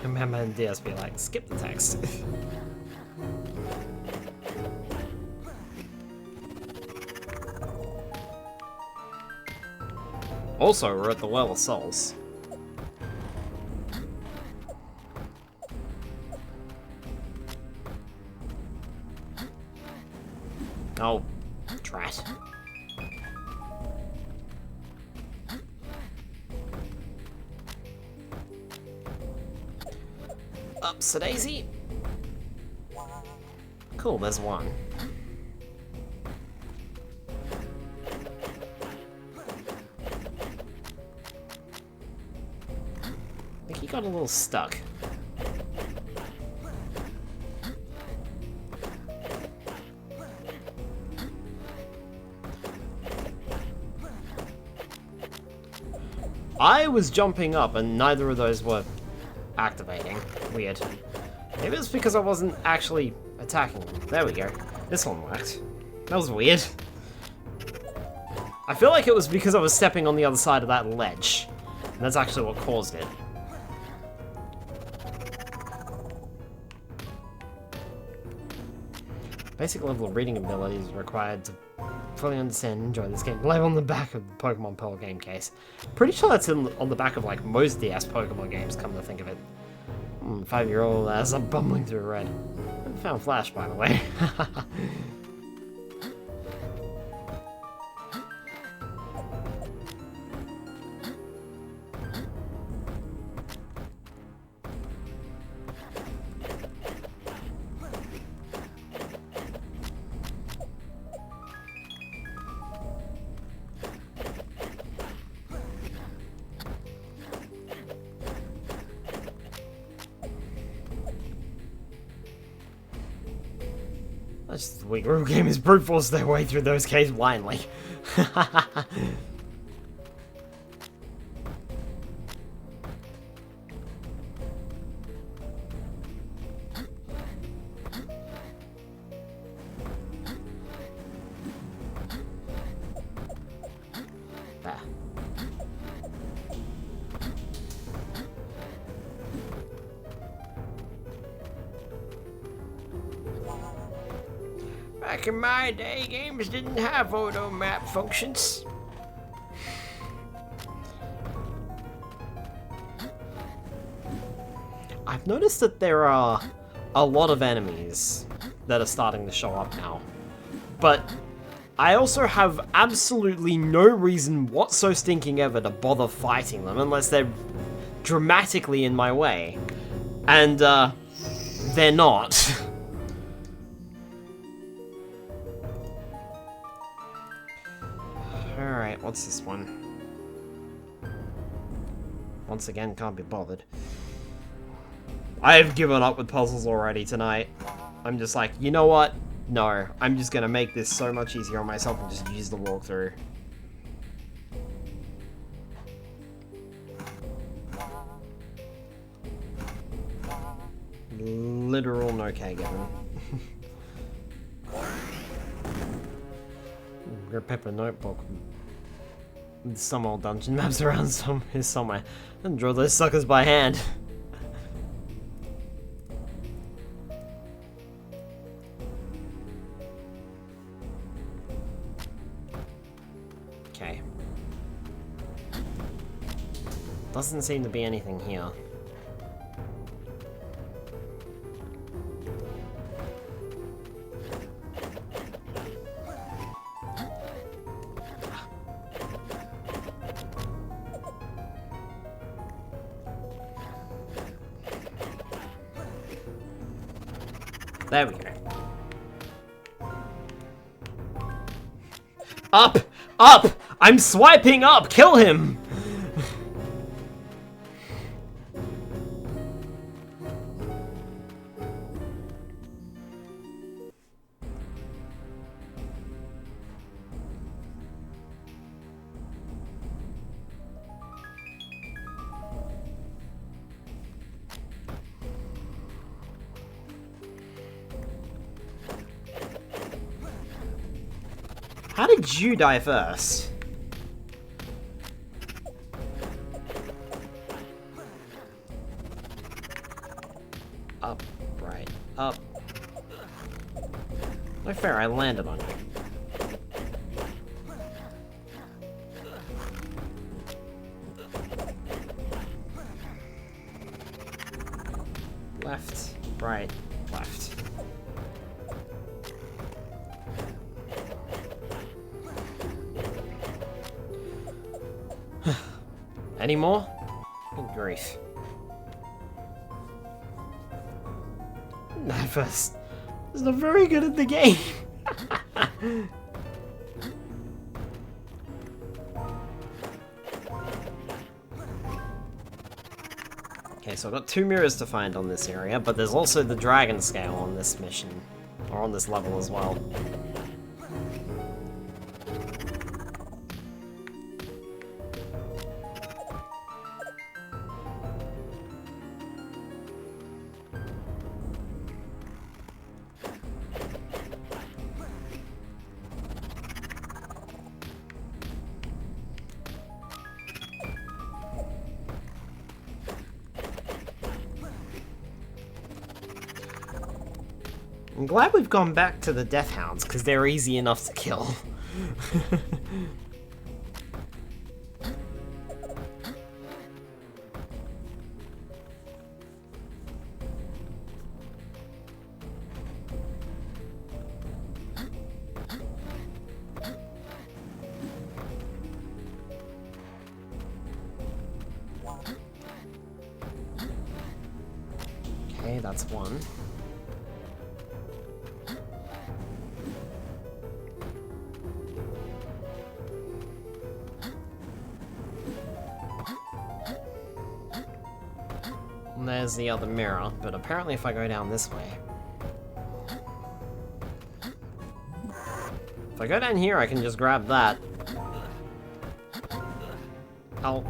I remember DS be like, skip the text. Also, we're at the Well of Souls. Oh, drat. Ups a daisy. Cool, there's one. I think he got a little stuck. I was jumping up and neither of those were activating. Weird. Maybe it's because I wasn't actually attacking them. There we go. This one worked. That was weird. I feel like it was because I was stepping on the other side of that ledge. And that's actually what caused it. Basic level of reading ability is required to fully understand and enjoy this game. Live on the back of the Pokemon Pearl game case. Pretty sure that's on the back of like most DS Pokemon games, come to think of it. 5-year-old as I'm bumbling through red. I found Flash, by the way. That's just the weak rule game is brute force their way through those caves blindly. There. Back in my day, games didn't have auto map functions. I've noticed that there are a lot of enemies that are starting to show up now. But I also have absolutely no reason whatso stinking ever to bother fighting them unless they're dramatically in my way. And, they're not. Alright, what's this one? Once again, can't be bothered. I've given up with puzzles already tonight. I'm just like, you know what? No, I'm just gonna make this so much easier on myself and just use the walkthrough. Literal no K given. Grab Pepper notebook. Some old dungeon maps around somewhere. And draw those suckers by hand. Okay. Doesn't seem to be anything here. There we go. Up! Up! I'm swiping up! Kill him! How did you die first? Up, right, up. No fair, I landed on you. Left, right, left. Any more? Good grief. Nefus is not very good at the game. Okay, so I've got 2 mirrors to find on this area, but there's also the dragon scale on this mission, or on this level as well. I'm glad we've gone back to the Death Hounds, because they're easy enough to kill. Okay, that's one. And there's the other mirror, but apparently if I go down this way... If I go down here, I can just grab that. I'll...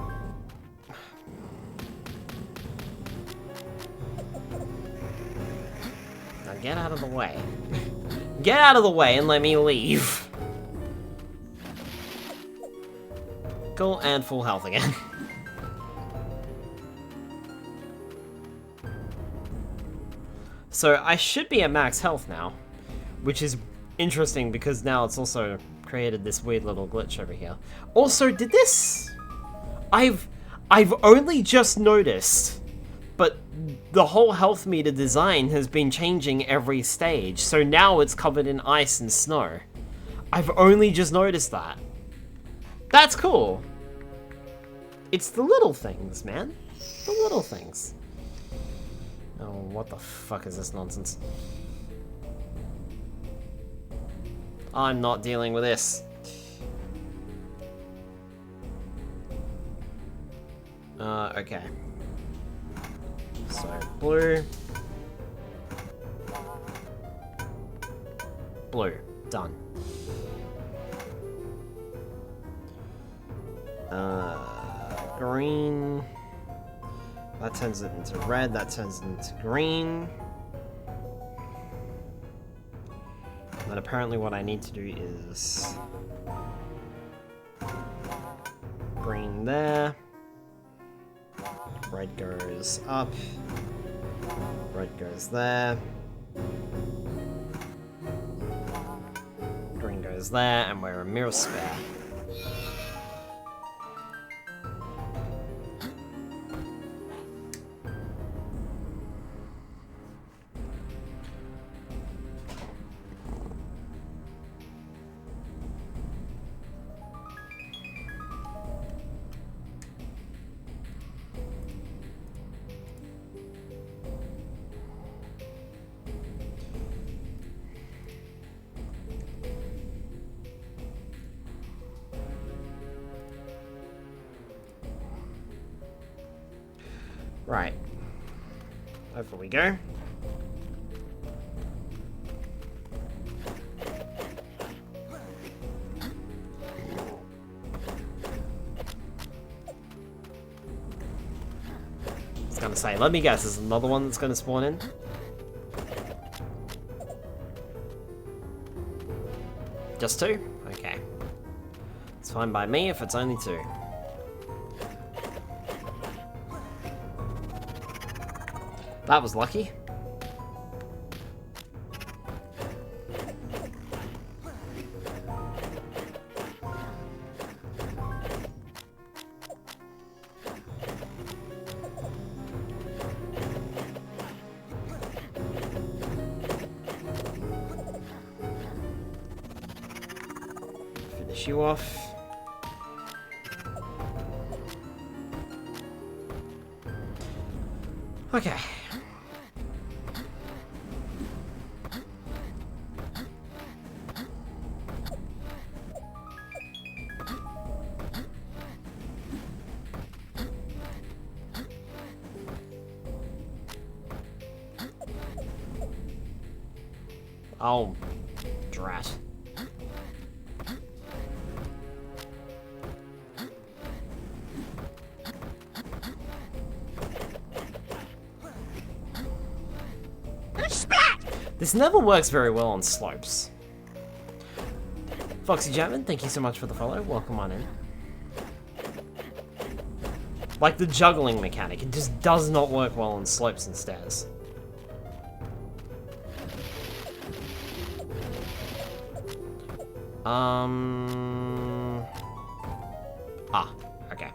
Now get out of the way. Get out of the way and let me leave. Cool, and full health again. So I should be at max health now, which is interesting because now it's also created this weird little glitch over here. Also, did this... I've only just noticed, but the whole health meter design has been changing every stage, so now it's covered in ice and snow. I've only just noticed that. That's cool. It's the little things, man. The little things. Oh, what the fuck is this nonsense? I'm not dealing with this. Okay. So, blue. Blue. Done. Green. That turns it into red, that turns it into green. And then apparently what I need to do is... green there. Red goes up. Red goes there. Green goes there, and we're a mirror spare. Right. Over we go. I was gonna say, let me guess, there's another one that's gonna spawn in. Just two? Okay. It's fine by me if it's only two. That was lucky. Finish you off. Okay. Oh, drat. This never works very well on slopes. Foxy Chapman, thank you so much for the follow. Welcome on in. Like the juggling mechanic, it just does not work well on slopes and stairs. Okay.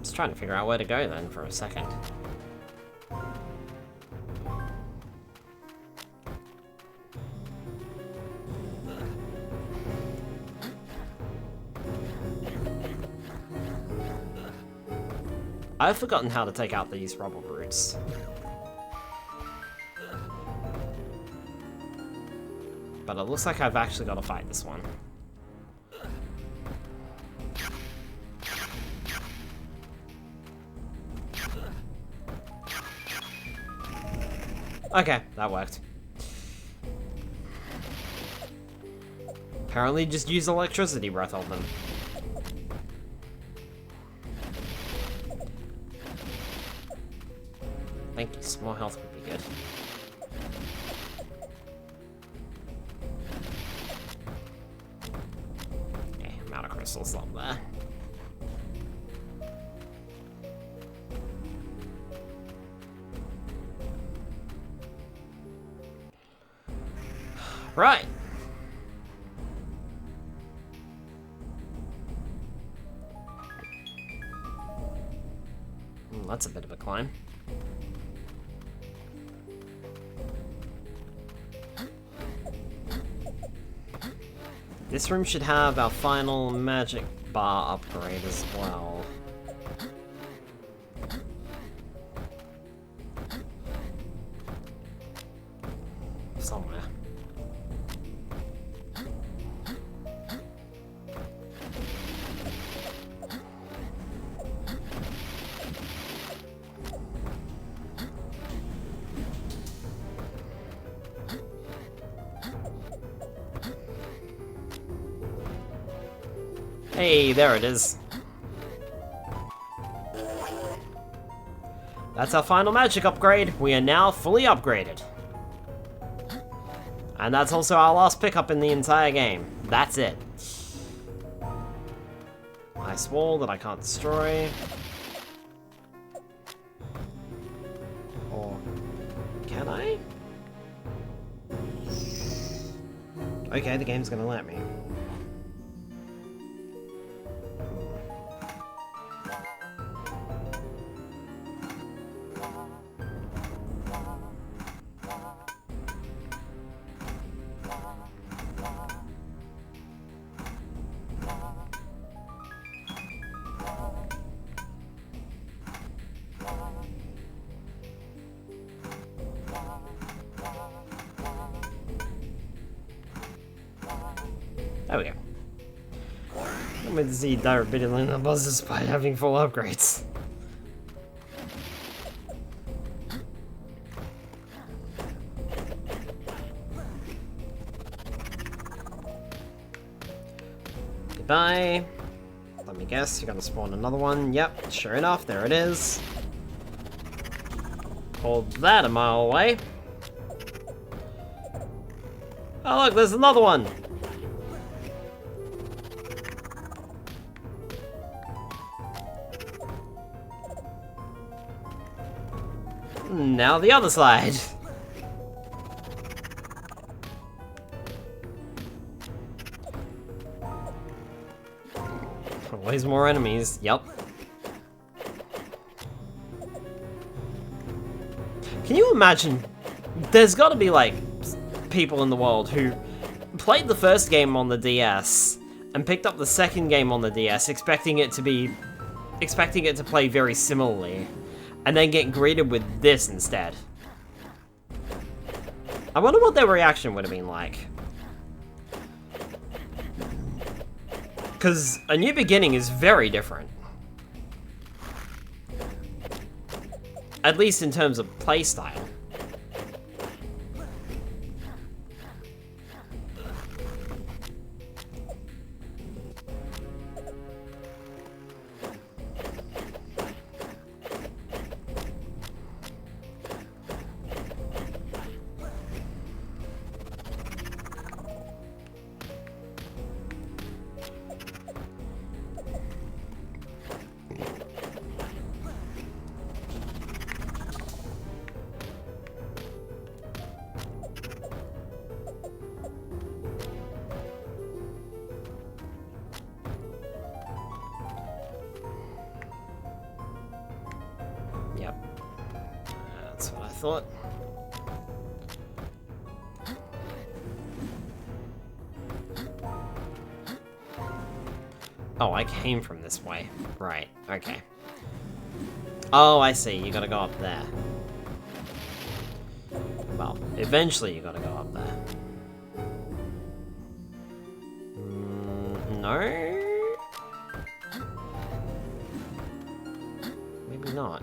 Just trying to figure out where to go then for a second. I've forgotten how to take out these rubble brutes. But it looks like I've actually got to fight this one. Okay, that worked. Apparently just use electricity breath on them. Thank you, some more health would be good. Okay, I'm out of crystals up there. Right. That's a bit of a climb. This room should have our final magic bar upgrade as well. Somewhere. Hey, there it is. That's our final magic upgrade. We are now fully upgraded. And that's also our last pickup in the entire game. That's it. Ice wall that I can't destroy. Or can I? Okay, the game's gonna let me. There we go. I'm going to see direct bidding in the buzzers by having full upgrades. Goodbye. Let me guess, you're gonna spawn another one. Yep, sure enough, there it is. Hold that a mile away. Oh look, there's another one! Now the other side. Always more enemies, yep. Can you imagine? There's gotta be like people in the world who played the first game on the DS and picked up the second game on the DS expecting it to play very similarly, and then get greeted with this instead. I wonder what their reaction would have been like. Because A New Beginning is very different. At least in terms of playstyle. Yep. That's what I thought. Oh, I came from this way. Right, okay. Oh, I see. You gotta go up there. Well, eventually you gotta go up there. No? Maybe not.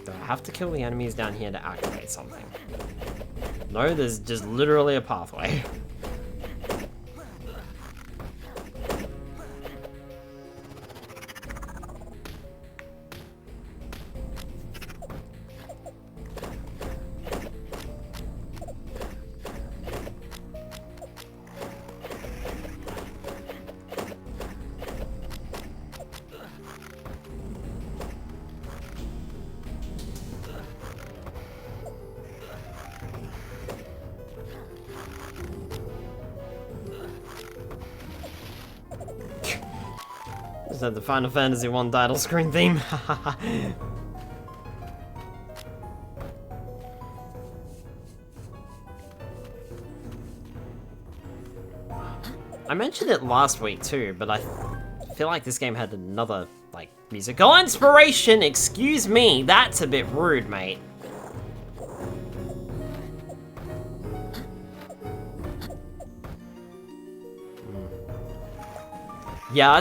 Do I have to kill the enemies down here to activate something? No, there's just literally a pathway. Is that the Final Fantasy 1 title screen theme? I mentioned it last week too, but I feel like this game had another, like, musical inspiration. Excuse me, that's a bit rude, mate. Yeah,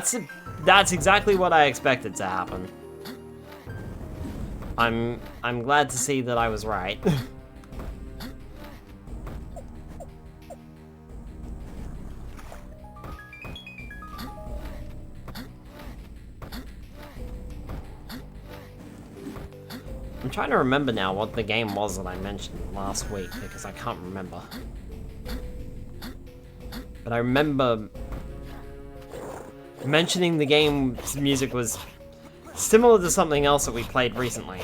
that's exactly what I expected to happen. I'm glad to see that I was right. I'm trying to remember now what the game was that I mentioned last week, because I can't remember. But I remember mentioning the game's music was similar to something else that we played recently.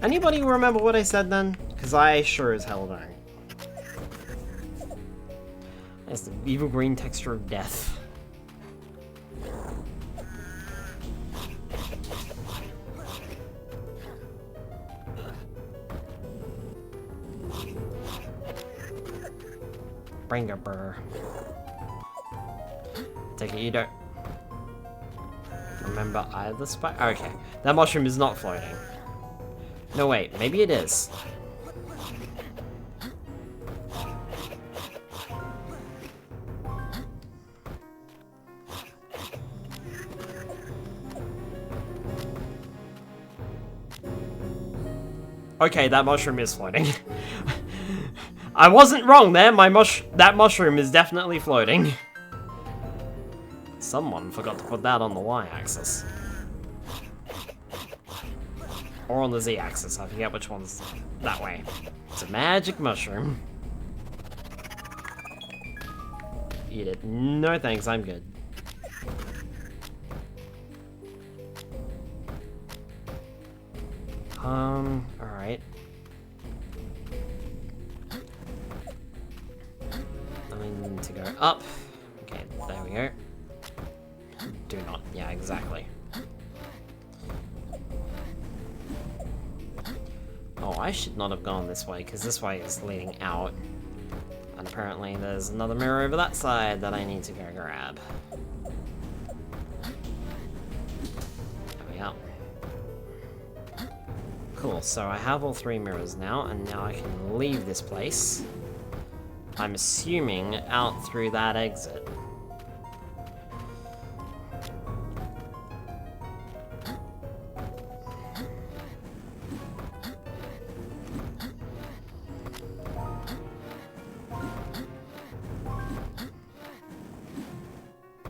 Anybody remember what I said then? Because I sure as hell don't. That's the evil green texture of death. Bring a burr. Take it you don't remember either spot. Okay, that mushroom is not floating. No, wait, maybe it is. Okay, that mushroom is floating. I wasn't wrong there. That mushroom is definitely floating. Someone forgot to put that on the y-axis. Or on the z-axis. I forget which one's that way. It's a magic mushroom. Eat it. No thanks, I'm good. Alright. I need to go up. Okay, there we go. Do not. Yeah, exactly. Oh, I should not have gone this way, because this way is leading out. And apparently there's another mirror over that side that I need to go grab. There we go. Cool, so I have all 3 mirrors now, and now I can leave this place. I'm assuming out through that exit.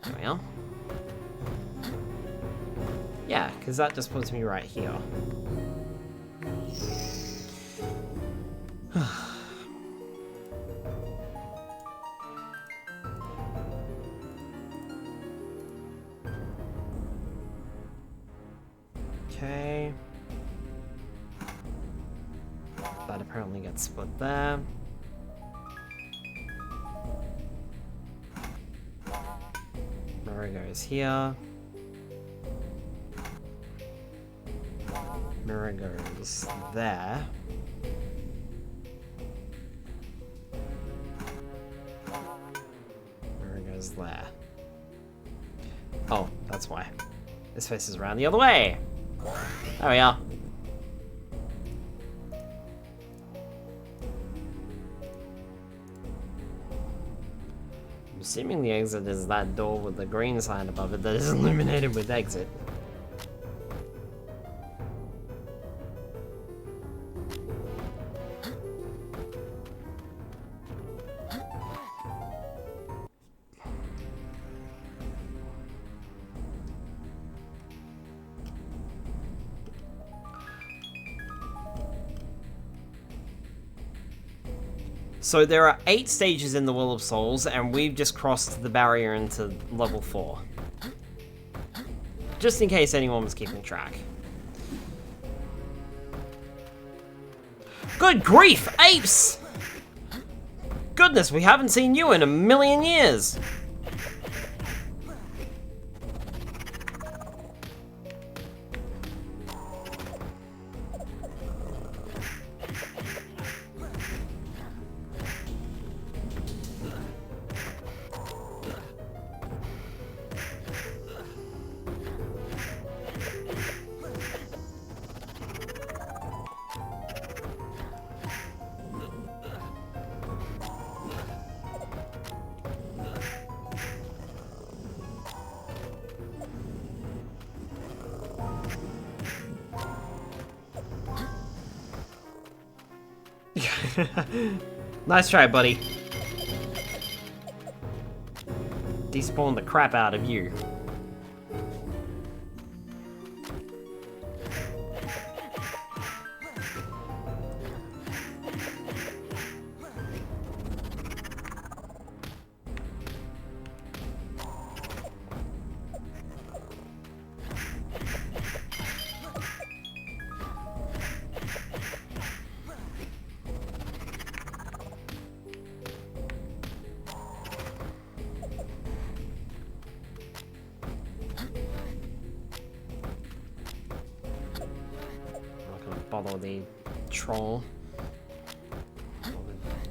There we are. Yeah, because that just puts me right here. Okay. That apparently gets split there. Mirror goes here. Mirror goes there. Mirror goes there. Oh, that's why. This faces around the other way! There we are. I'm assuming the exit is that door with the green sign above it that is illuminated with exit. So there are 8 stages in the Well of Souls, and we've just crossed the barrier into level 4. Just in case anyone was keeping track. Good grief, apes! Goodness, we haven't seen you in a million years! Nice try, buddy. Despawn the crap out of you. Bother the troll.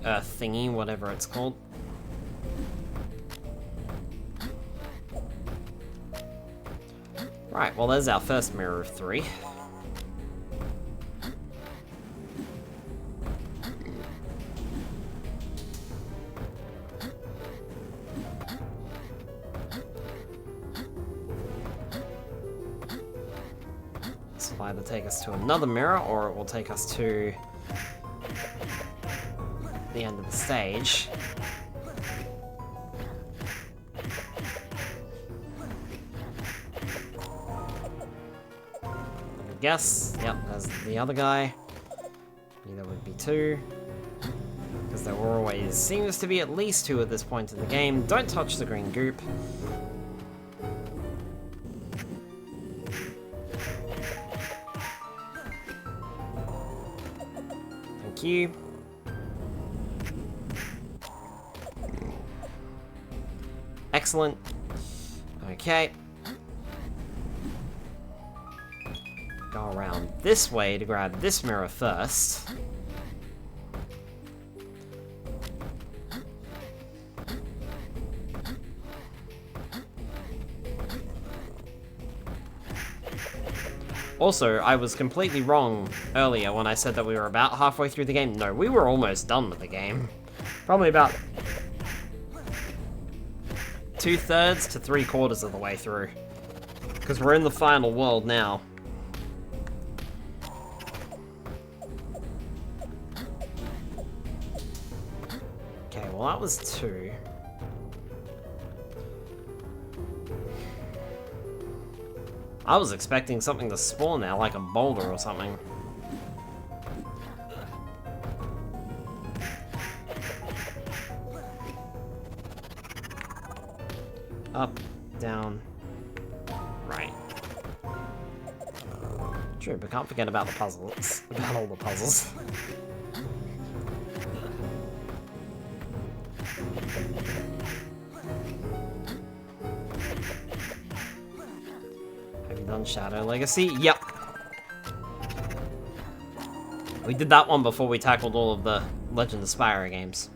Earth thingy, whatever it's called. Right, well there's our first mirror of 3. This will either take us to another mirror, or it will take us to the end of the stage. Guess. Yep, there's the other guy. There would be 2. Because there were always seems to be at least 2 at this point in the game. Don't touch the green goop. Thank you. Excellent. Okay. Go around this way to grab this mirror first. Also, I was completely wrong earlier when I said that we were about halfway through the game. No, we were almost done with the game. Probably about 2/3 to 3/4 of the way through. Because we're in the final world now. Okay, well that was 2. I was expecting something to spawn there, like a boulder or something. Up, down, right. True, but can't forget about the puzzles. About all the puzzles. Have you done Shadow Legacy? Yep. We did that one before we tackled all of the Legend of Spyro games.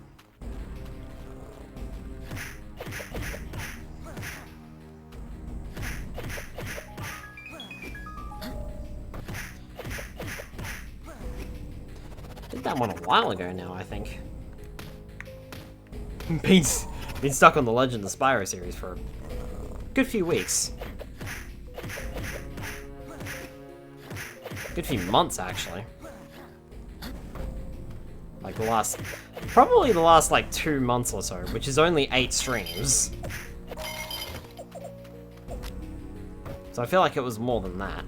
Did that one a while ago now, I think. been stuck on the Legend of Spyro series for a good few weeks. Good few months, actually. Like probably the last like 2 months or so, which is only 8 streams. So I feel like it was more than that.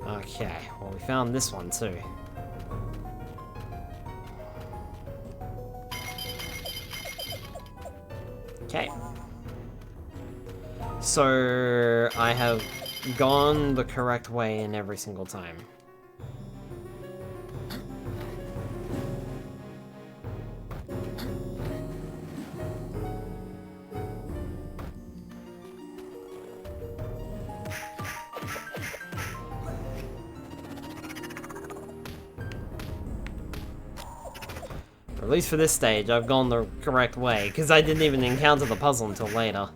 Okay, well we found this one too. Okay. So I have gone the correct way in every single time. Or at least for this stage, I've gone the correct way, because I didn't even encounter the puzzle until later.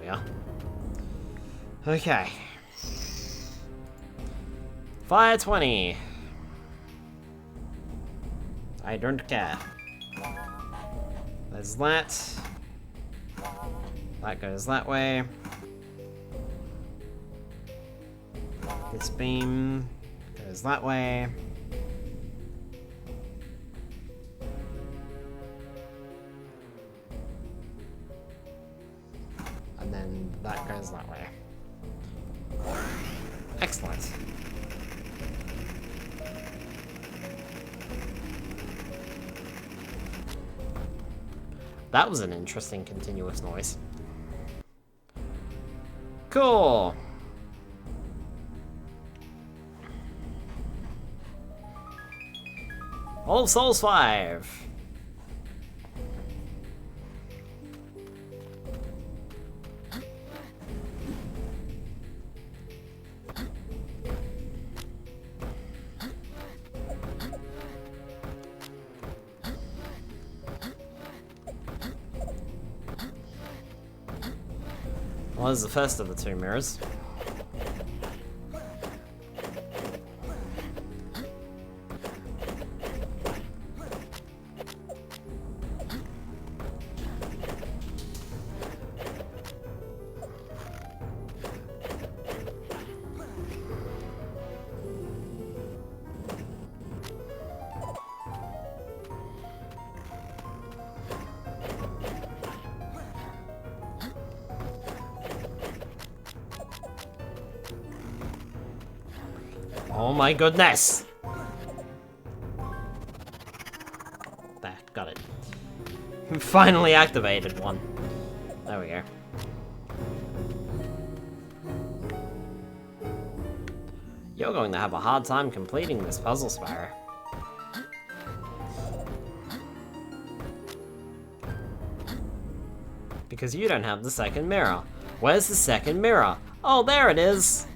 we are. Okay. Fire 20. I don't care. There's that. That goes that way. This beam goes that way. And then that goes that way. Excellent. That was an interesting continuous noise. Cool. All of Souls 5. Well, this is the first of the two mirrors. Oh my goodness! There, got it. Finally activated one. There we go. You're going to have a hard time completing this puzzle, Spyro. Because you don't have the second mirror. Where's the second mirror? Oh, there it is!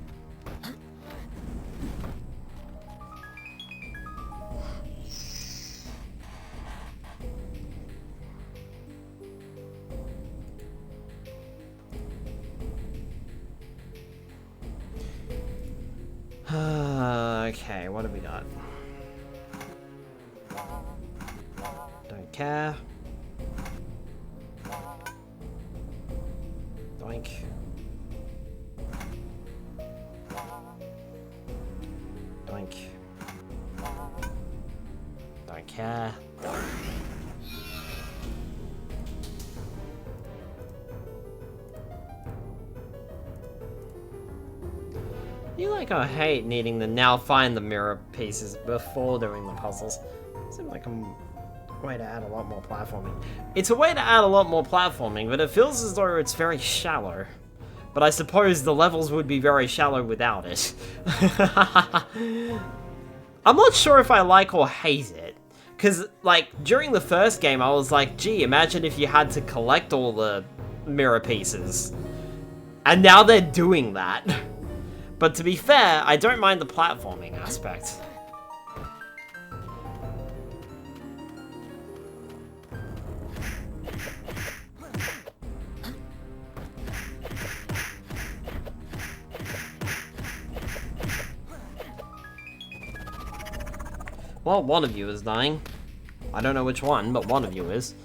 Okay, what have we got? Don't care. Doink. Doink. Don't care. You like or hate needing to now find the mirror pieces before doing the puzzles. Seems like a way to add a lot more platforming. It's a way to add a lot more platforming, but it feels as though it's very shallow. But I suppose the levels would be very shallow without it. I'm not sure if I like or hate it. Because, like, during the first game, I was like, gee, imagine if you had to collect all the mirror pieces. And now they're doing that. But to be fair, I don't mind the platforming aspect. Well, one of you is dying. I don't know which one, but one of you is.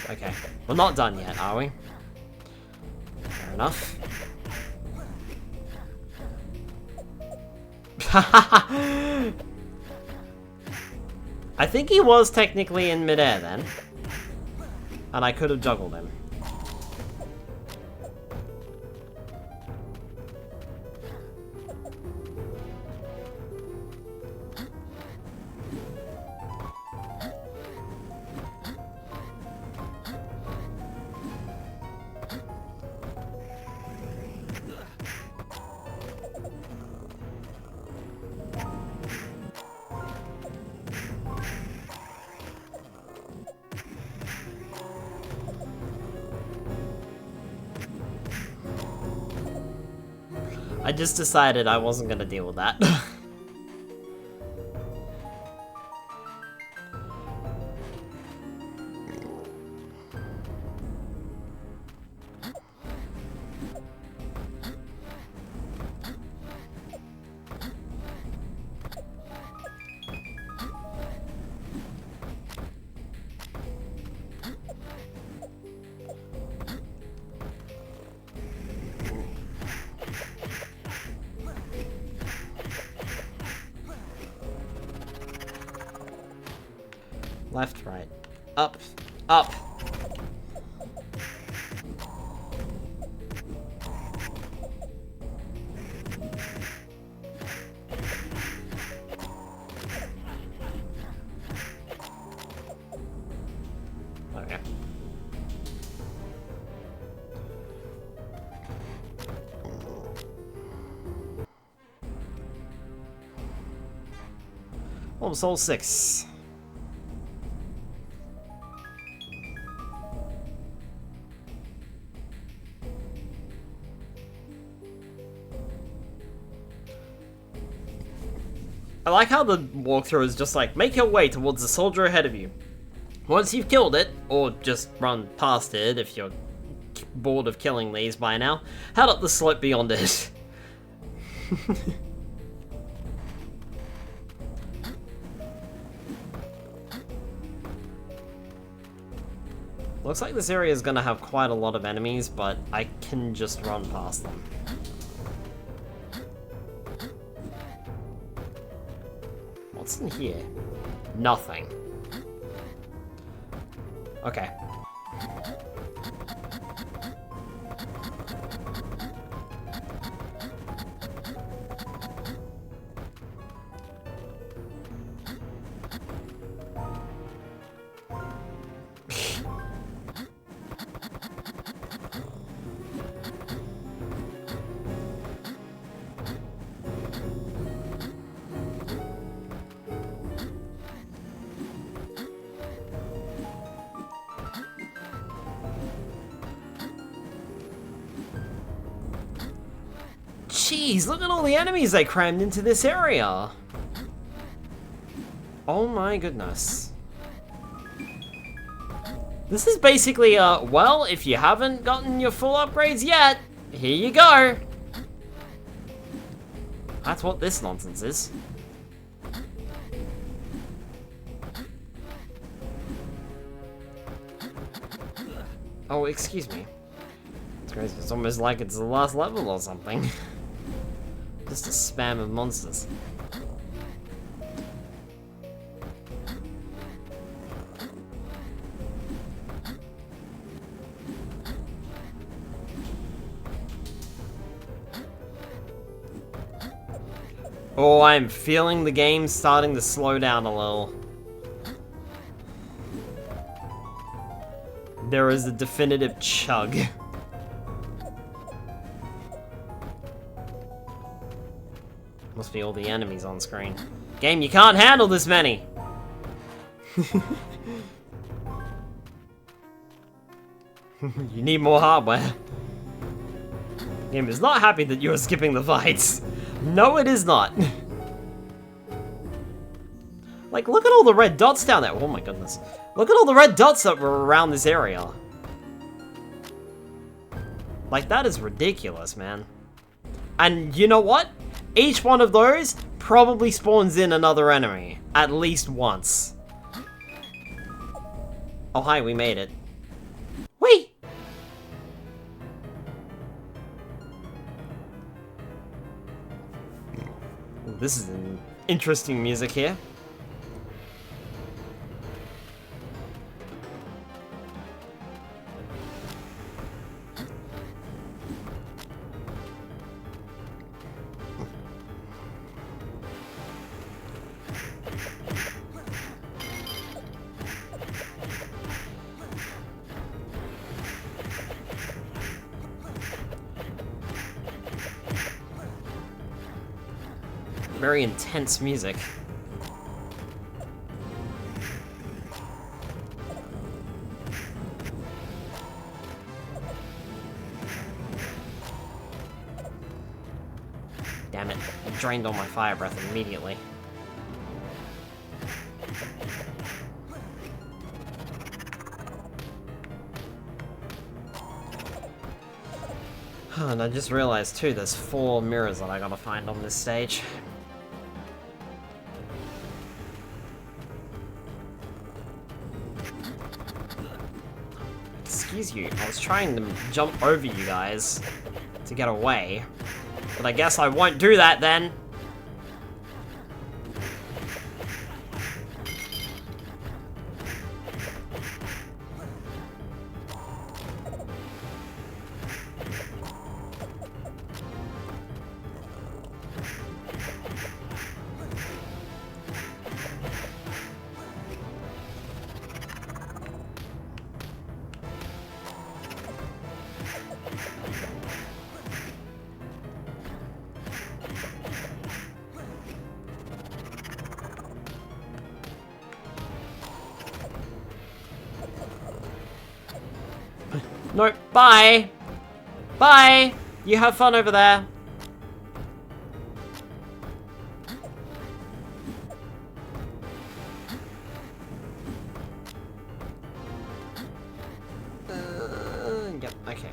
Okay, we're not done yet, are we? Fair enough. I think he was technically in midair then. And I could have juggled him. I just decided I wasn't gonna deal with that. Left, right. Up. Up. Okay. Oh, Soul 6. I like how the walkthrough is just like, make your way towards the soldier ahead of you. Once you've killed it, or just run past it if you're bored of killing these by now, head up the slope beyond it. Looks like this area is gonna have quite a lot of enemies, but I can just run past them. What's in here? Nothing. Okay. Jeez, look at all the enemies they crammed into this area. Oh my goodness. This is basically, well, if you haven't gotten your full upgrades yet, here you go. That's what this nonsense is. Oh, excuse me. It's crazy. It's almost like it's the last level or something. Just a spam of monsters. Oh, I'm feeling the game starting to slow down a little. There is a definitive chug. Must be all the enemies on screen. Game, you can't handle this many! You need more hardware. Game is not happy that you are skipping the fights. No, it is not. Like, look at all the red dots down there. Oh my goodness. Look at all the red dots that were around this area. Like, that is ridiculous, man. And you know what? Each one of those probably spawns in another enemy. At least once. Oh, hi, we made it. Wait! Ooh, this is an interesting music here. Very intense music. drained all my fire breath immediately. And I just realized too, there's 4 mirrors that I gotta find on this stage. Excuse you, I was trying to jump over you guys to get away, but I guess I won't do that then. No, bye! Bye! You have fun over there. Yep, okay.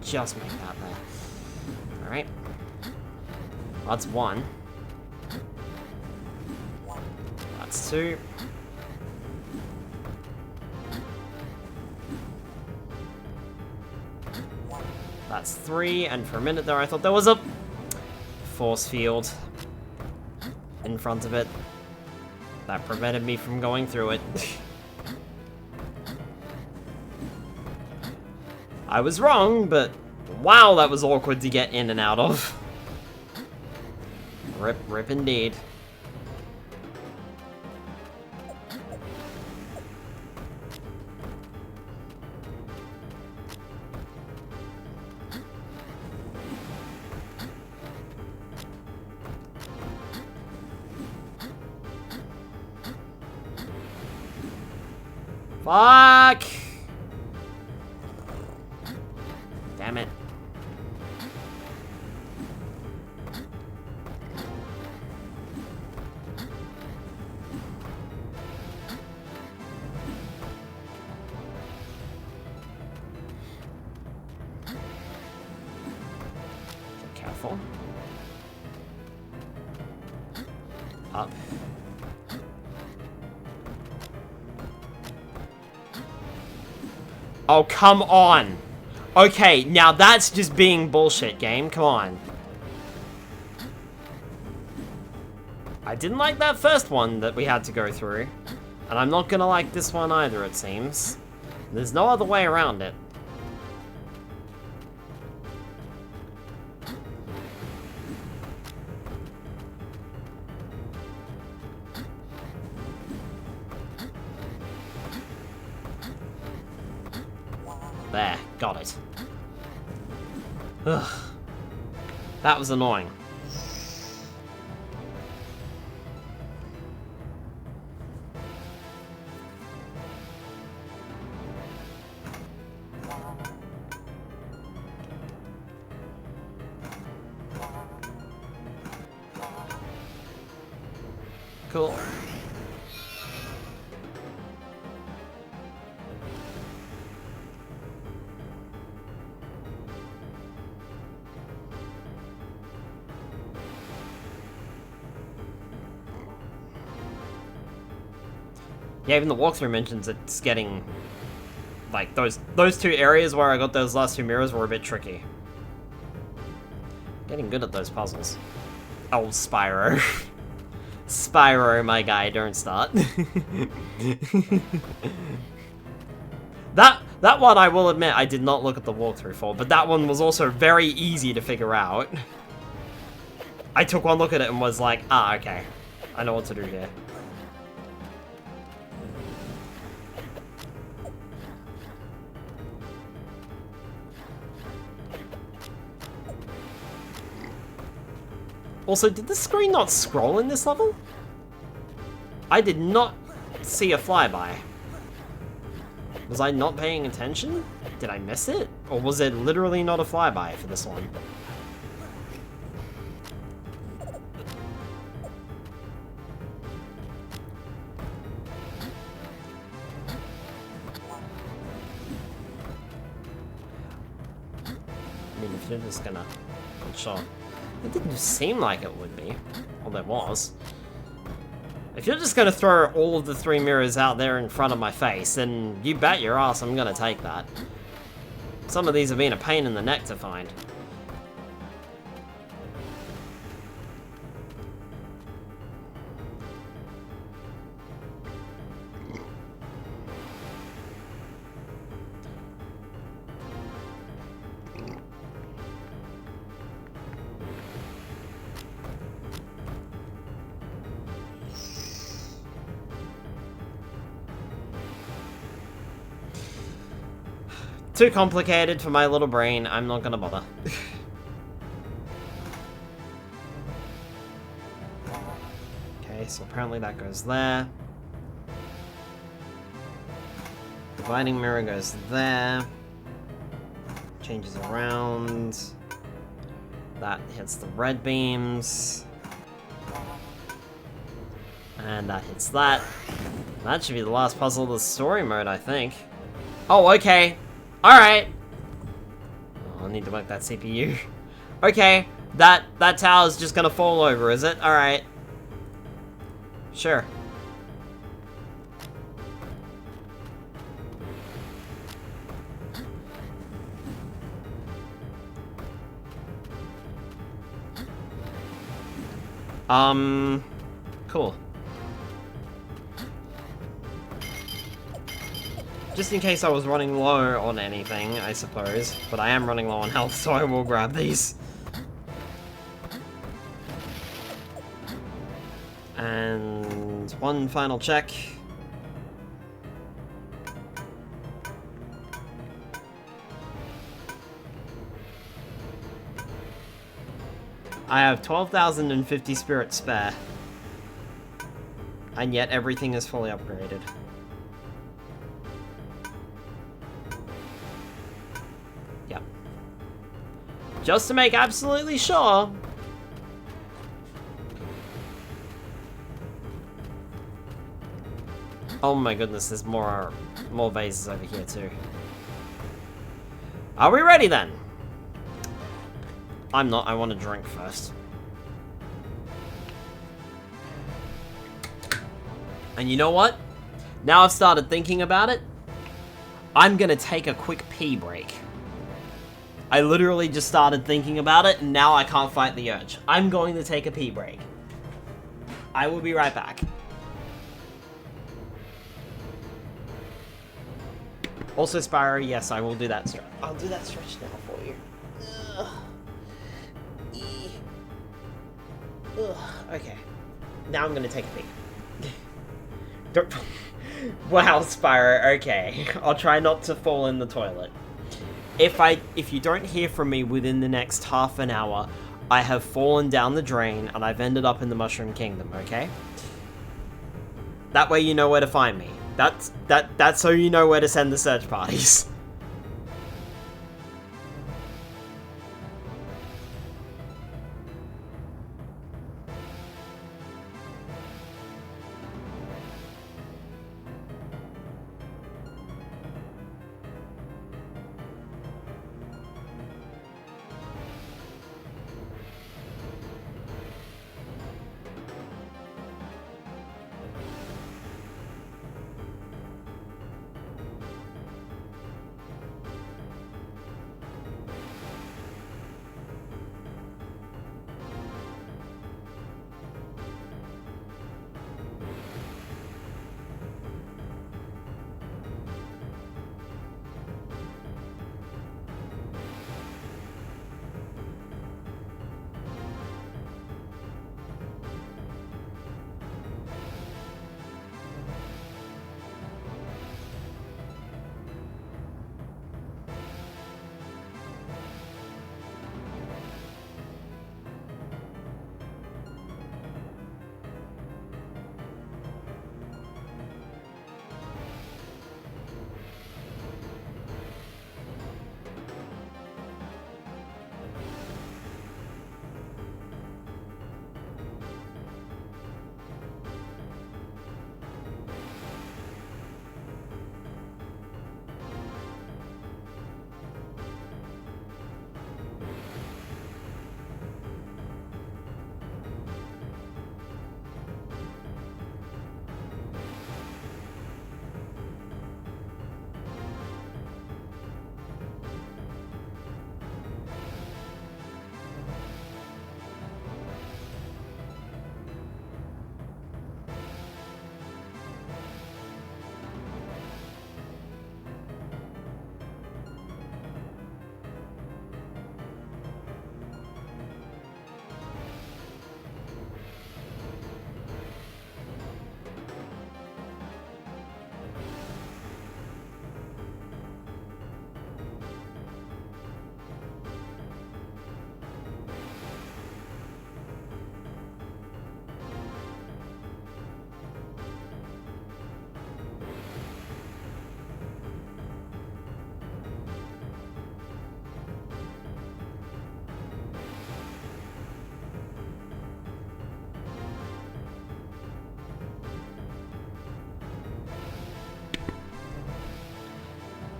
Just make that there. Alright. That's 1. That's 2. That's 3, and for a minute there I thought there was a force field in front of it. That prevented me from going through it. I was wrong, but wow, that was awkward to get in and out of. Rip indeed. Fuck! Damn it. Careful. Up. Oh, come on! Okay, now that's just being bullshit, game. Come on. I didn't like that first one that we had to go through. And I'm not gonna like this one either, it seems. There's no other way around it. There, got it. Ugh. That was annoying. Cool. Yeah, even the walkthrough mentions it's getting, like, those 2 areas where I got those last 2 mirrors were a bit tricky. Getting good at those puzzles. Oh, Spyro. Spyro, my guy, don't start. That one, I will admit, I did not look at the walkthrough for, but that one was also very easy to figure out. I took one look at it and was like, ah, okay. I know what to do here. Also, did the screen not scroll in this level? I did not see a flyby. Was I not paying attention? Did I miss it? Or was it literally not a flyby for this one? you're just gonna... I'm sure. It didn't seem like it would be. Well, there was. If you're just gonna throw all of the 3 mirrors out there in front of my face, then you bet your ass I'm gonna take that. Some of these have been a pain in the neck to find. Too complicated for my little brain. I'm not gonna bother. Okay, so apparently that goes there. Dividing mirror goes there. Changes around. That hits the red beams. And that hits that. That should be the last puzzle of the story mode, I think. Oh, okay. Alright. Oh, I need to work that CPU. Okay, that tower's just gonna fall over, is it? Alright. Sure. Cool. Just in case I was running low on anything, I suppose. But I am running low on health, so I will grab these. And one final check. I have 12,050 spirit spare. And yet everything is fully upgraded. Yep. Just to make absolutely sure. Oh my goodness, there's more vases over here too. Are we ready then? I'm not, I want to drink first. And you know what? Now I've started thinking about it, I'm gonna take a quick pee break. I literally just started thinking about it, and now I can't fight the urge. I'm going to take a pee break. I will be right back. Also, Spyro, yes, I will do that stretch. I'll do that stretch now for you. Ugh. Ugh. Okay. Now I'm gonna take a pee. Don't... Wow, Spyro, okay. I'll try not to fall in the toilet. If you don't hear from me within the next half an hour, I have fallen down the drain and I've ended up in the Mushroom Kingdom, okay? That way you know where to find me. That's so you know where to send the search parties.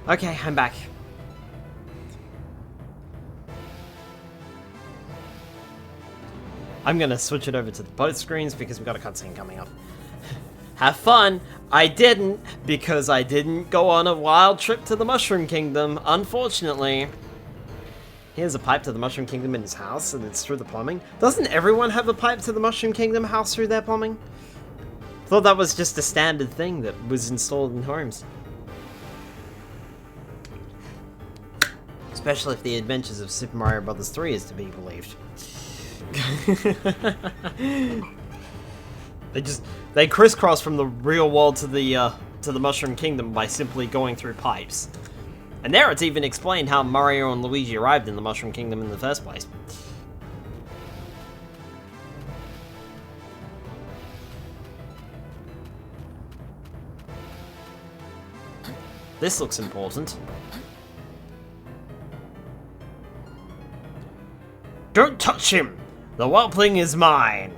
Okay, I'm back. I'm gonna switch it over to both screens because we've got a cutscene coming up. Have fun! I didn't, because I didn't go on a wild trip to the Mushroom Kingdom, unfortunately. He has a pipe to the Mushroom Kingdom in his house, and it's through the plumbing. Doesn't everyone have a pipe to the Mushroom Kingdom house through their plumbing? Thought that was just a standard thing that was installed in homes. Especially if the Adventures of Super Mario Bros. 3 is to be believed. They crisscross from the real world to the Mushroom Kingdom by simply going through pipes. And there it's even explained how Mario and Luigi arrived in the Mushroom Kingdom in the first place. This looks important. Don't touch him! The whelpling is mine!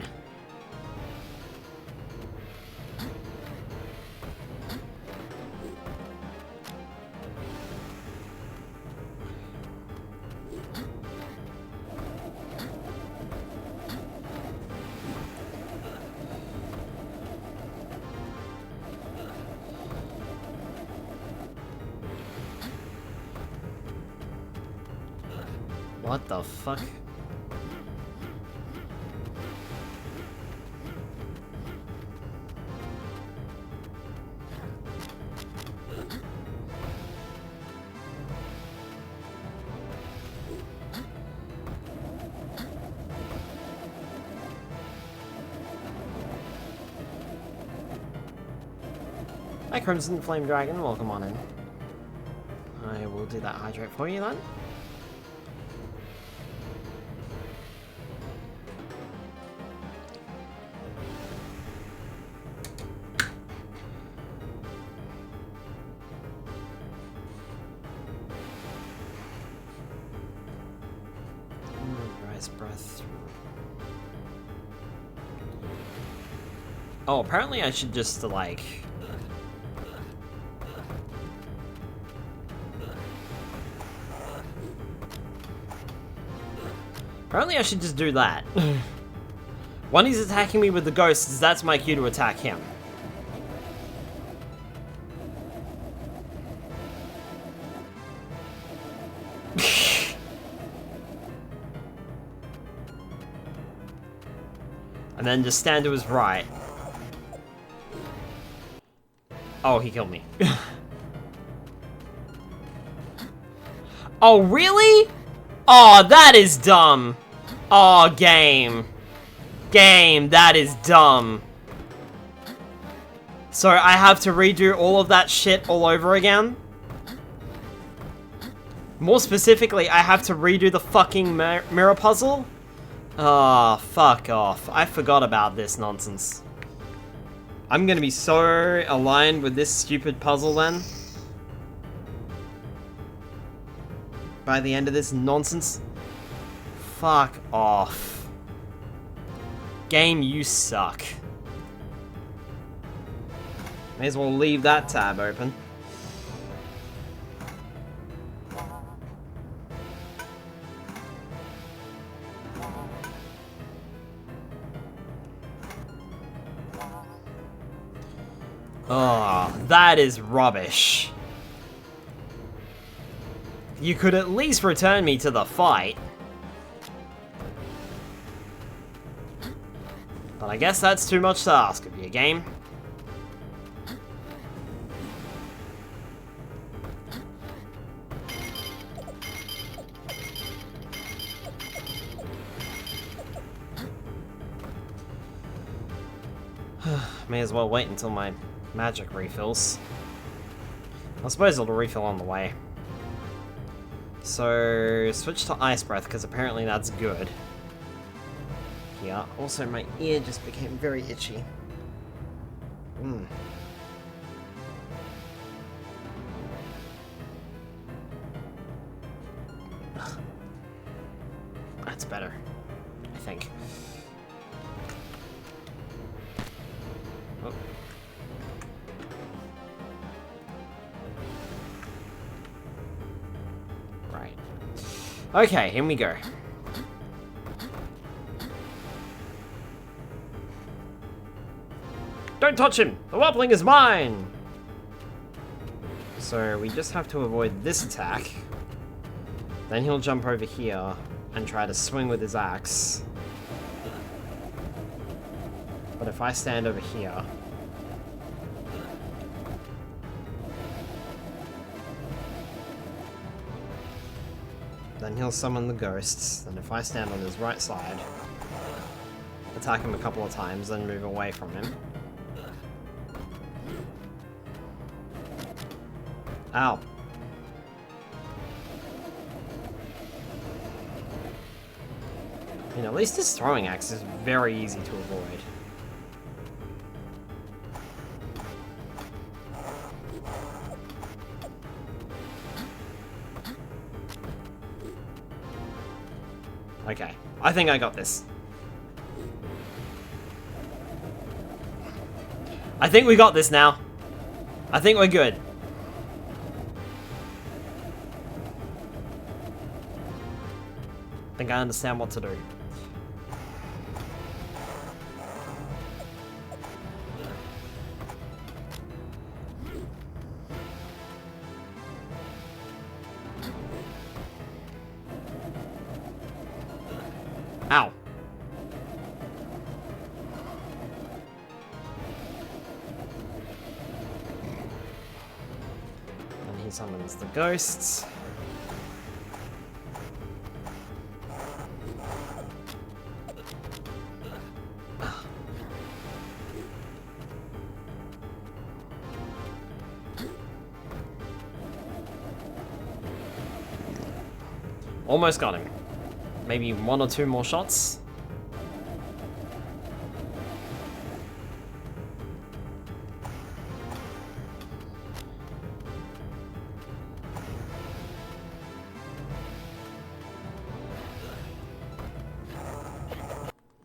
What the fuck? Hi Crimson Flame Dragon, welcome on in. I will do that hydrate for you then. Rise breath. Oh, apparently I should just like... Apparently I should just do that. When he's attacking me with the ghosts, that's my cue to attack him. And then just stand to his right. Oh, he killed me. Oh, really? Oh, that is dumb. Oh, game. Game, that is dumb. So I have to redo all of that shit all over again? More specifically, I have to redo the fucking mirror puzzle? Oh, fuck off. I forgot about this nonsense. I'm gonna be so aligned with this stupid puzzle then. By the end of this nonsense. Fuck off. Game, you suck. May as well leave that tab open. Oh, that is rubbish. You could at least return me to the fight. But I guess that's too much to ask of you, game. May as well wait until my magic refills. I suppose it'll refill on the way. So, switch to Ice Breath, because apparently that's good. Yeah, also my ear just became very itchy. That's better, I think. Oh. Okay, here we go. Don't touch him! The Whelpling is mine! So we just have to avoid this attack. Then he'll jump over here and try to swing with his axe. But if I stand over here... then he'll summon the ghosts, and if I stand on his right side, attack him a couple of times, then move away from him. Ow. I mean, at least his throwing axe is very easy to avoid. Okay, I think I got this. I think we got this now. I think we're good. I think I understand what to do. Ow. And he summons the ghosts. Almost got him. Maybe one or two more shots.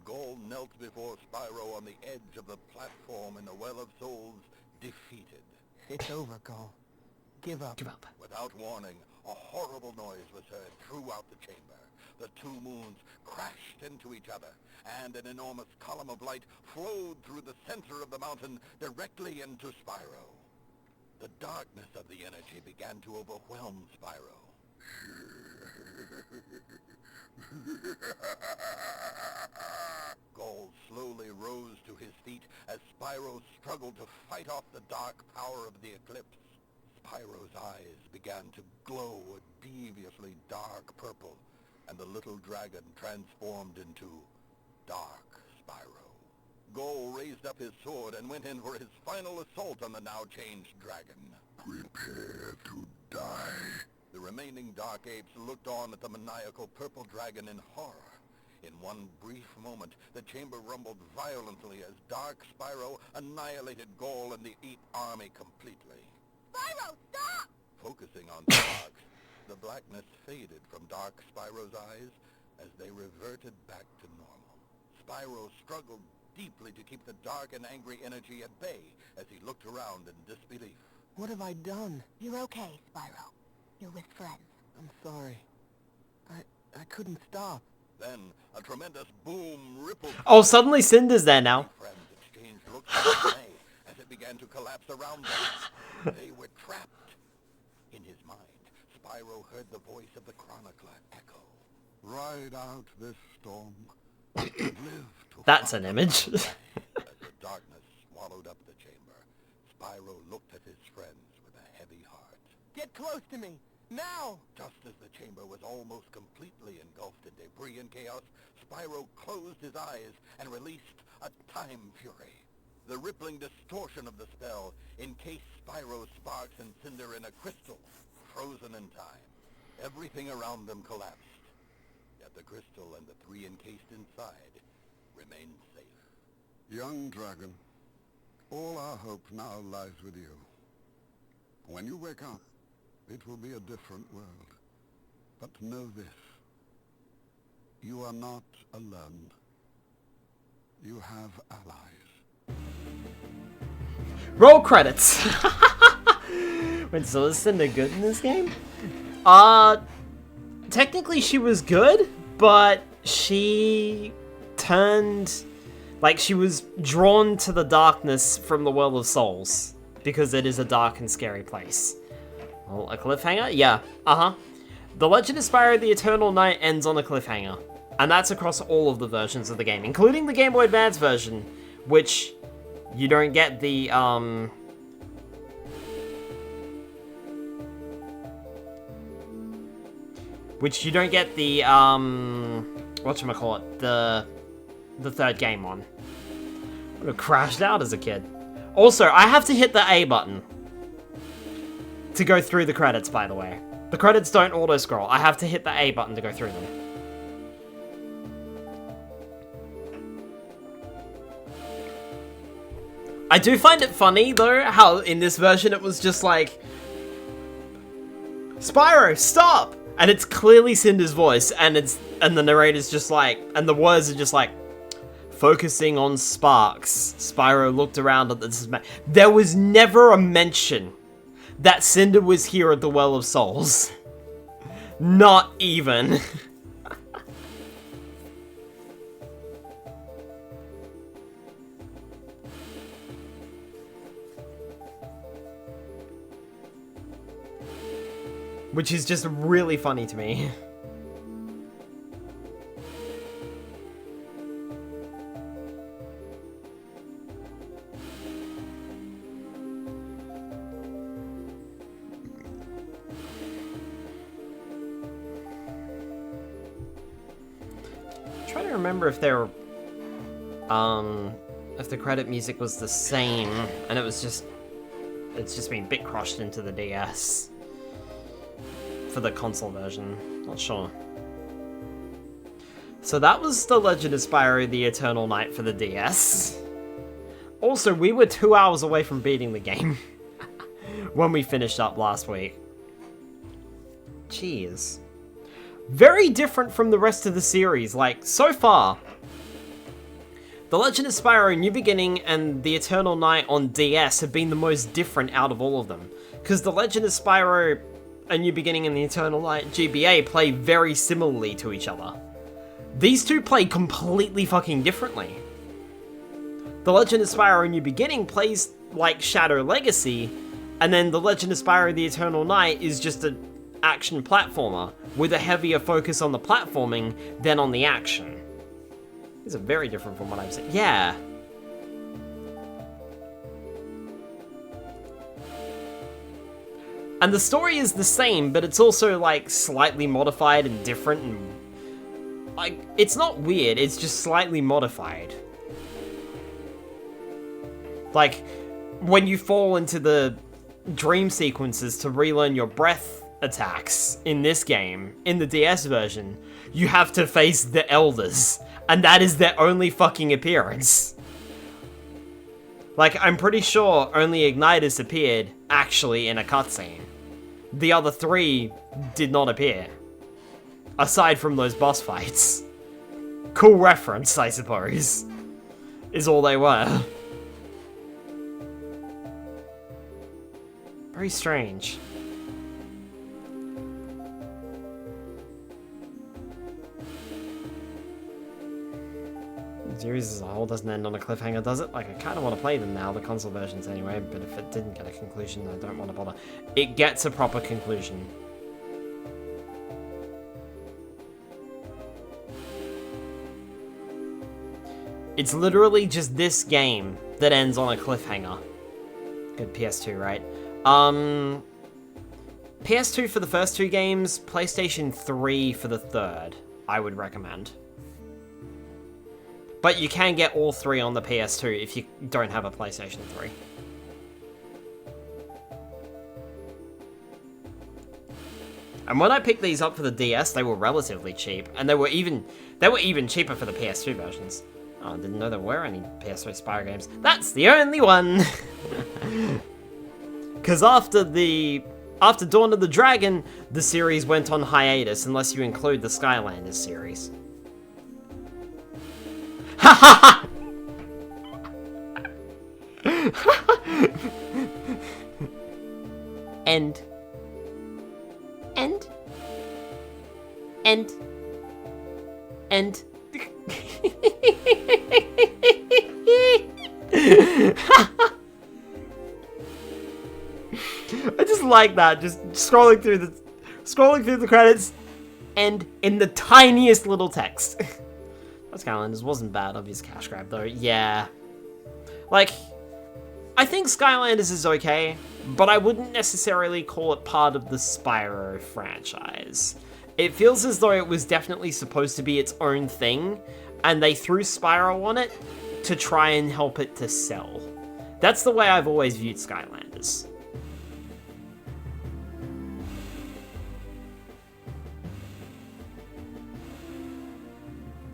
Gaul knelt before Spyro on the edge of the platform in the Well of Souls, defeated. It's over, Gaul. Give up. Give up. Without warning, a horrible noise was heard throughout the chamber. The two moons crashed into each other, and an enormous column of light flowed through the center of the mountain directly into Spyro. The darkness of the energy began to overwhelm Spyro. Gaul slowly rose to his feet as Spyro struggled to fight off the dark power of the eclipse. Spyro's eyes began to glow a deviously dark purple, and the little dragon transformed into Dark Spyro. Gaul raised up his sword and went in for his final assault on the now-changed dragon. Prepare to die. The remaining Dark Apes looked on at the maniacal purple dragon in horror. In one brief moment, the chamber rumbled violently as Dark Spyro annihilated Gaul and the Ape army completely. Spyro, stop! Focusing on Sparks, the blackness faded from Dark Spyro's eyes as they reverted back to normal. Spyro struggled deeply to keep the dark and angry energy at bay as he looked around in disbelief. What have I done? You're okay, Spyro. You're with friends. I'm sorry. I couldn't stop. Then, a tremendous boom rippled... Oh, suddenly Cinder's there now. Friends exchanged looks of dismay as it began to collapse around them. They were trapped. In his mind, Spyro heard the voice of the chronicler echo. Ride out this storm. Live to That's fight an image. As the darkness swallowed up the chamber, Spyro looked at his friends with a heavy heart. Get close to me! Now! Just as the chamber was almost completely engulfed in debris and chaos, Spyro closed his eyes and released a time fury. The rippling distortion of the spell encased Spyro, Sparks, and Cinder in a crystal, frozen in time. Everything around them collapsed, yet the crystal and the three encased inside remained safe. Young dragon, all our hope now lies with you. When you wake up, it will be a different world. But know this. You are not alone. You have allies. Roll credits. Wait, so is Cinder good in this game? technically she was good, but she turned, like, she was drawn to the darkness from the world of souls, because it is a dark and scary place. Well, a cliffhanger? Yeah, The Legend of Spyro the Eternal Night ends on a cliffhanger, and that's across all of the versions of the game, including the Game Boy Advance version, which you don't get the, whatchamacallit, the third game on. I would have crashed out as a kid. Also, I have to hit the A button to go through the credits, by the way. The credits don't auto-scroll. I have to hit the A button to go through them. I do find it funny, though, how in this version it was just like, Spyro, stop! And it's clearly Cinder's voice, and the narrator's just like, and the words are just like, focusing on sparks. Spyro looked around at the... There was never a mention that Cinder was here at the Well of Souls. Not even. Which is just really funny to me. Trying to remember if there, if the credit music was the same, and it's just been bit crushed into the DS for the console version. Not sure. So that was The Legend of Spyro the Eternal Night for the DS. Also, we were 2 hours away from beating the game when we finished up last week. Jeez. Very different from the rest of the series, like, so far. The Legend of Spyro New Beginning and The Eternal Night on DS have been the most different out of all of them. Because The Legend of Spyro A New Beginning and The Eternal Night GBA play very similarly to each other. These two play completely fucking differently. The Legend of Spyro A New Beginning plays like Shadow Legacy, and then The Legend of Spyro The Eternal Night is just an action platformer with a heavier focus on the platforming than on the action. These are very different from what I'm saying. Yeah. And the story is the same, but it's also like slightly modified and different, and like, it's not weird, it's just slightly modified. Like, when you fall into the dream sequences to relearn your breath attacks in this game, in the DS version, you have to face the Elders, and that is their only fucking appearance. Like, I'm pretty sure only Ignitus appeared, actually, in a cutscene. The other three did not appear. Aside from those boss fights. Cool reference, I suppose. Is all they were. Very strange. The series as a whole doesn't end on a cliffhanger, does it? Like, I kind of want to play them now, the console versions anyway, but if it didn't get a conclusion, I don't want to bother. It gets a proper conclusion. It's literally just this game that ends on a cliffhanger. Good PS2, right? PS2 for the first two games, PlayStation 3 for the third, I would recommend. But you can get all three on the PS2 if you don't have a PlayStation 3. And when I picked these up for the DS, they were relatively cheap, and they were even cheaper for the PS2 versions. Oh, I didn't know there were any PS3 Spyro games. That's the only one! Because after Dawn of the Dragon, the series went on hiatus, unless you include the Skylanders series. Ha ha ha! End. And... I just like that, just scrolling through the credits, and in the tiniest little text. That Skylanders wasn't bad, obvious cash grab though. Yeah. Like, I think Skylanders is okay, but I wouldn't necessarily call it part of the Spyro franchise. It feels as though it was definitely supposed to be its own thing, and they threw Spyro on it to try and help it to sell. That's the way I've always viewed Skylanders.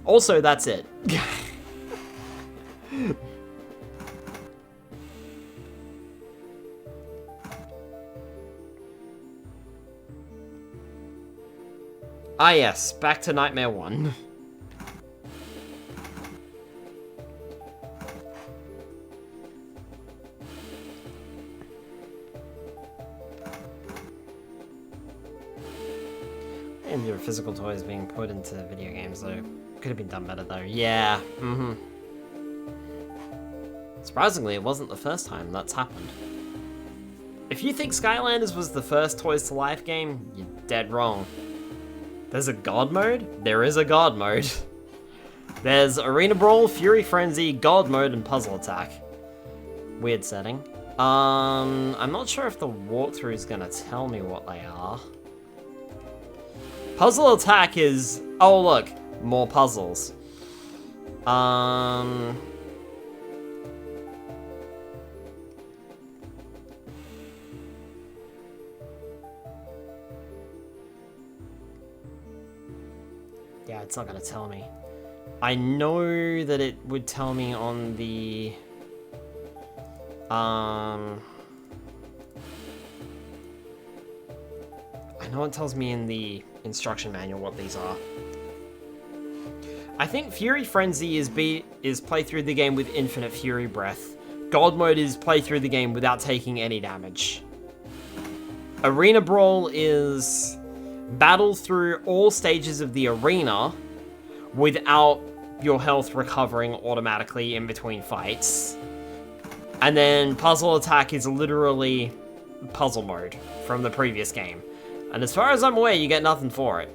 Also, that's it. Ah yes, back to Nightmare 1. And your physical toys being put into video games though. Could have been done better though. Yeah, Surprisingly, it wasn't the first time that's happened. If you think Skylanders was the first Toys to Life game, you're dead wrong. There's a God mode? There is a God mode. There's Arena Brawl, Fury Frenzy, God mode, and Puzzle Attack. Weird setting. I'm not sure if the walkthrough is gonna tell me what they are. Puzzle Attack is... Oh look, more puzzles. Yeah, it's not gonna tell me. I know that it would tell me on the... I know it tells me in the instruction manual what these are. I think Fury Frenzy is play through the game with infinite Fury Breath. God mode is play through the game without taking any damage. Arena Brawl is battle through all stages of the arena without your health recovering automatically in between fights. And then Puzzle Attack is literally puzzle mode from the previous game. And as far as I'm aware, you get nothing for it.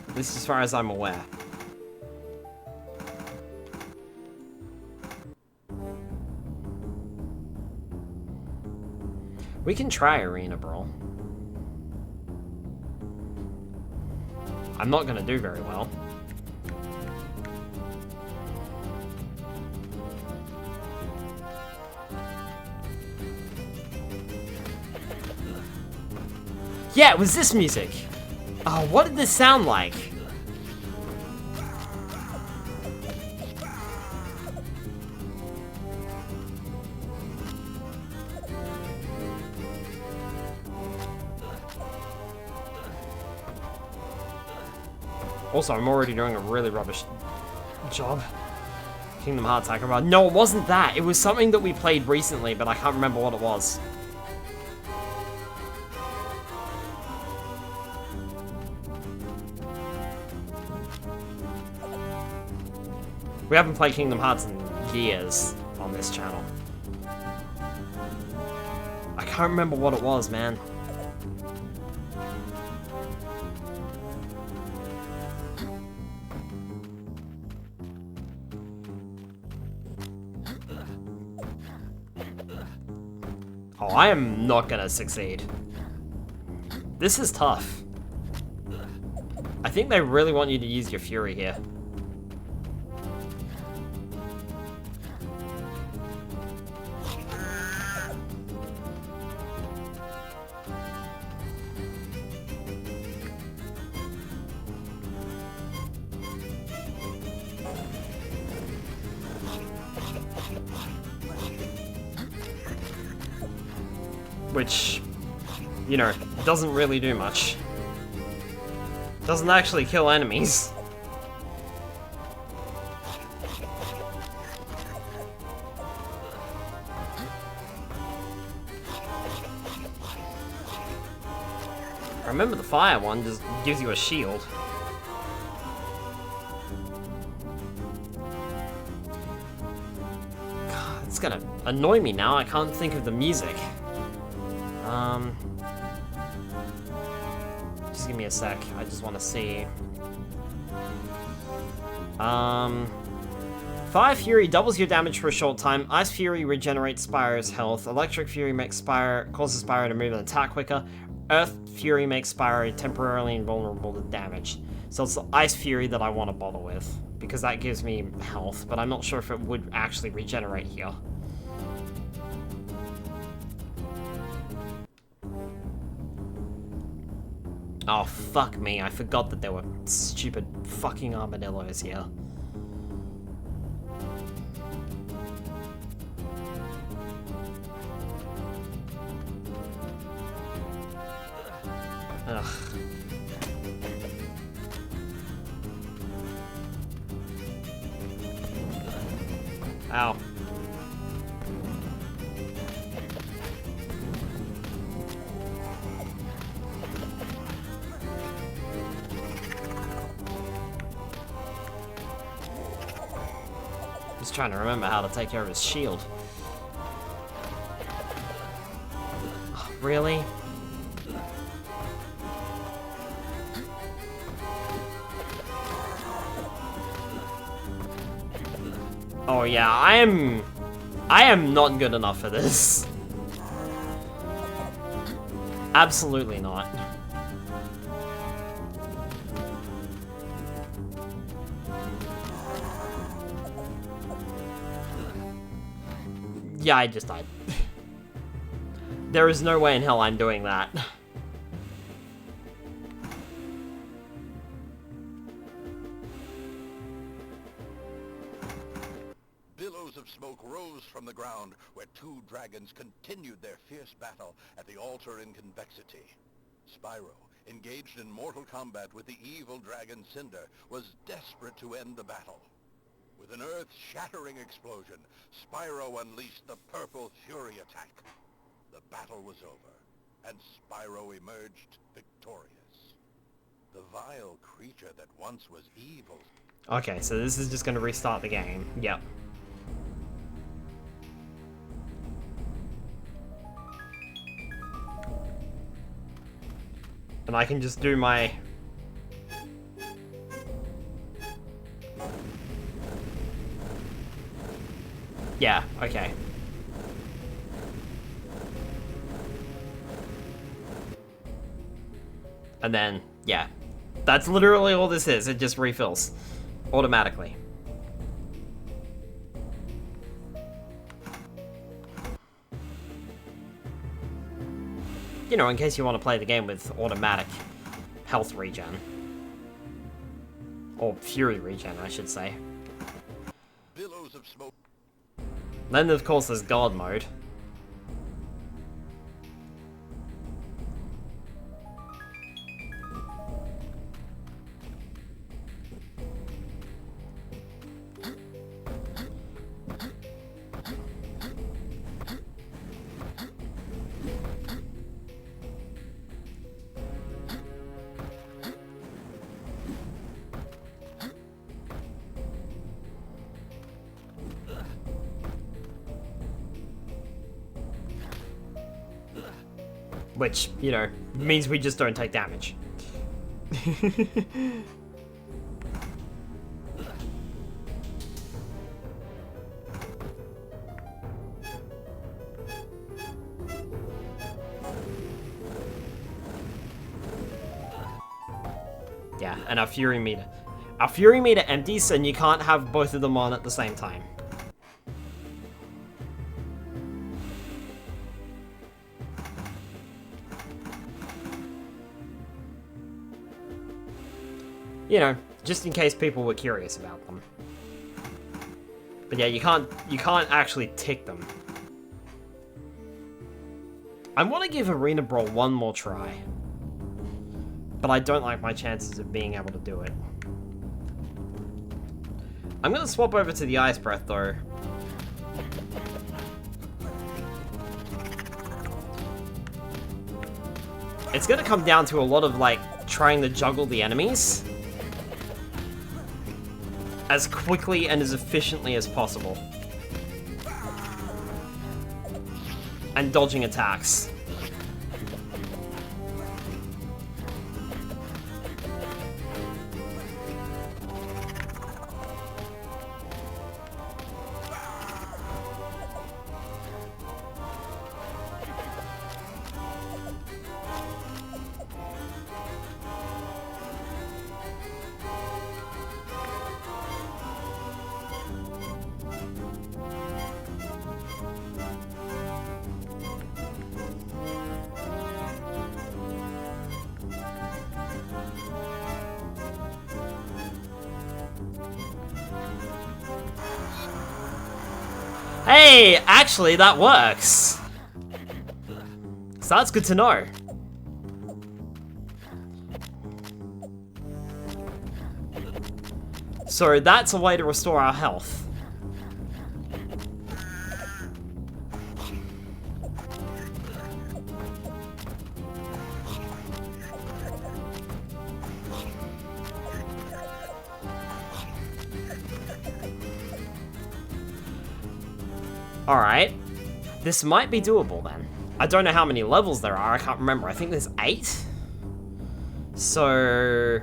At least as far as I'm aware. We can try Arena Brawl. I'm not gonna do very well. Yeah, it was this music. Oh, what did this sound like? Also, I'm already doing a really rubbish job. Kingdom Hearts Acrobat. No, it wasn't that. It was something that we played recently, but I can't remember what it was. We haven't played Kingdom Hearts in years on this channel. I can't remember what it was, man. Oh, I am not gonna succeed. This is tough. I think they really want you to use your Fury here. Which, you know, doesn't really do much. Doesn't actually kill enemies. remember the fire one just gives you a shield. God, it's gonna annoy me now. I can't think of the music. Just give me a sec. I just want to see. Fire Fury doubles your damage for a short time. Ice Fury regenerates Spyro's health. Electric Fury makes causes Spyro to move and attack quicker. Earth Fury makes Spyro temporarily invulnerable to damage. So it's the Ice Fury that I want to bother with, because that gives me health, but I'm not sure if it would actually regenerate here. Oh, fuck me, I forgot that there were stupid fucking armadillos here. Ugh. Ow. Just trying to remember how to take care of his shield. Oh, really? Oh yeah, I am not good enough for this. Absolutely not. Yeah, I just died. There is no way in hell I'm doing that. Billows of smoke rose from the ground, where two dragons continued their fierce battle at the altar in convexity. Spyro, engaged in mortal combat with the evil dragon Cinder, was desperate to end the battle. With an earth-shattering explosion, Spyro unleashed the Purple Fury attack. The battle was over, and Spyro emerged victorious. The vile creature that once was evil. Okay, so this is just going to restart the game. Yep. And I can just do my... Yeah, okay. And then, yeah. That's literally all this is. It just refills automatically. You know, in case you want to play the game with automatic health regen. Or fury regen, I should say. Billows of smoke. Then, of course, there's God mode. Which, you know, means we just don't take damage. Yeah, and our Fury meter. Our Fury meter empties, and you can't have both of them on at the same time. You know, just in case people were curious about them. But yeah, you can't actually tick them. I want to give Arena Brawl one more try. But I don't like my chances of being able to do it. I'm gonna swap over to the Ice Breath though. it's gonna come down to a lot of, like, trying to juggle the enemies as quickly and as efficiently as possible. And dodging attacks. Hey, actually, that works. So that's good to know. So that's a way to restore our health. Alright. This might be doable then. I don't know how many levels there are, I can't remember. I think there's 8? So...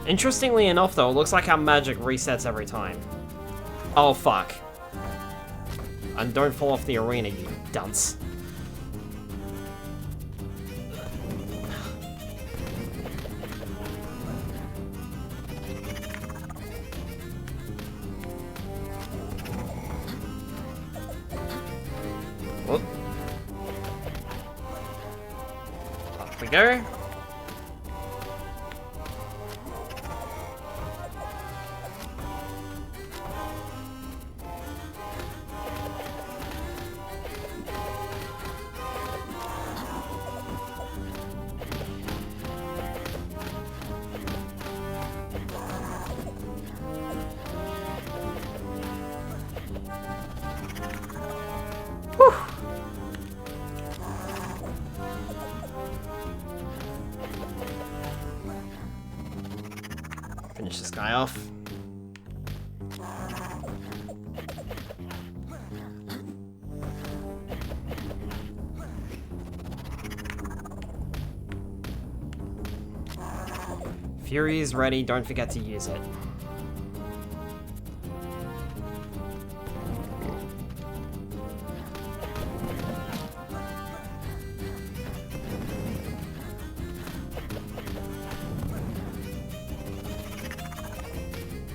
Interestingly enough though, it looks like our magic resets every time. Oh fuck. And don't fall off the arena, you dunce. Whoop. Off we go. Finish this guy off. Fury is ready, don't forget to use it.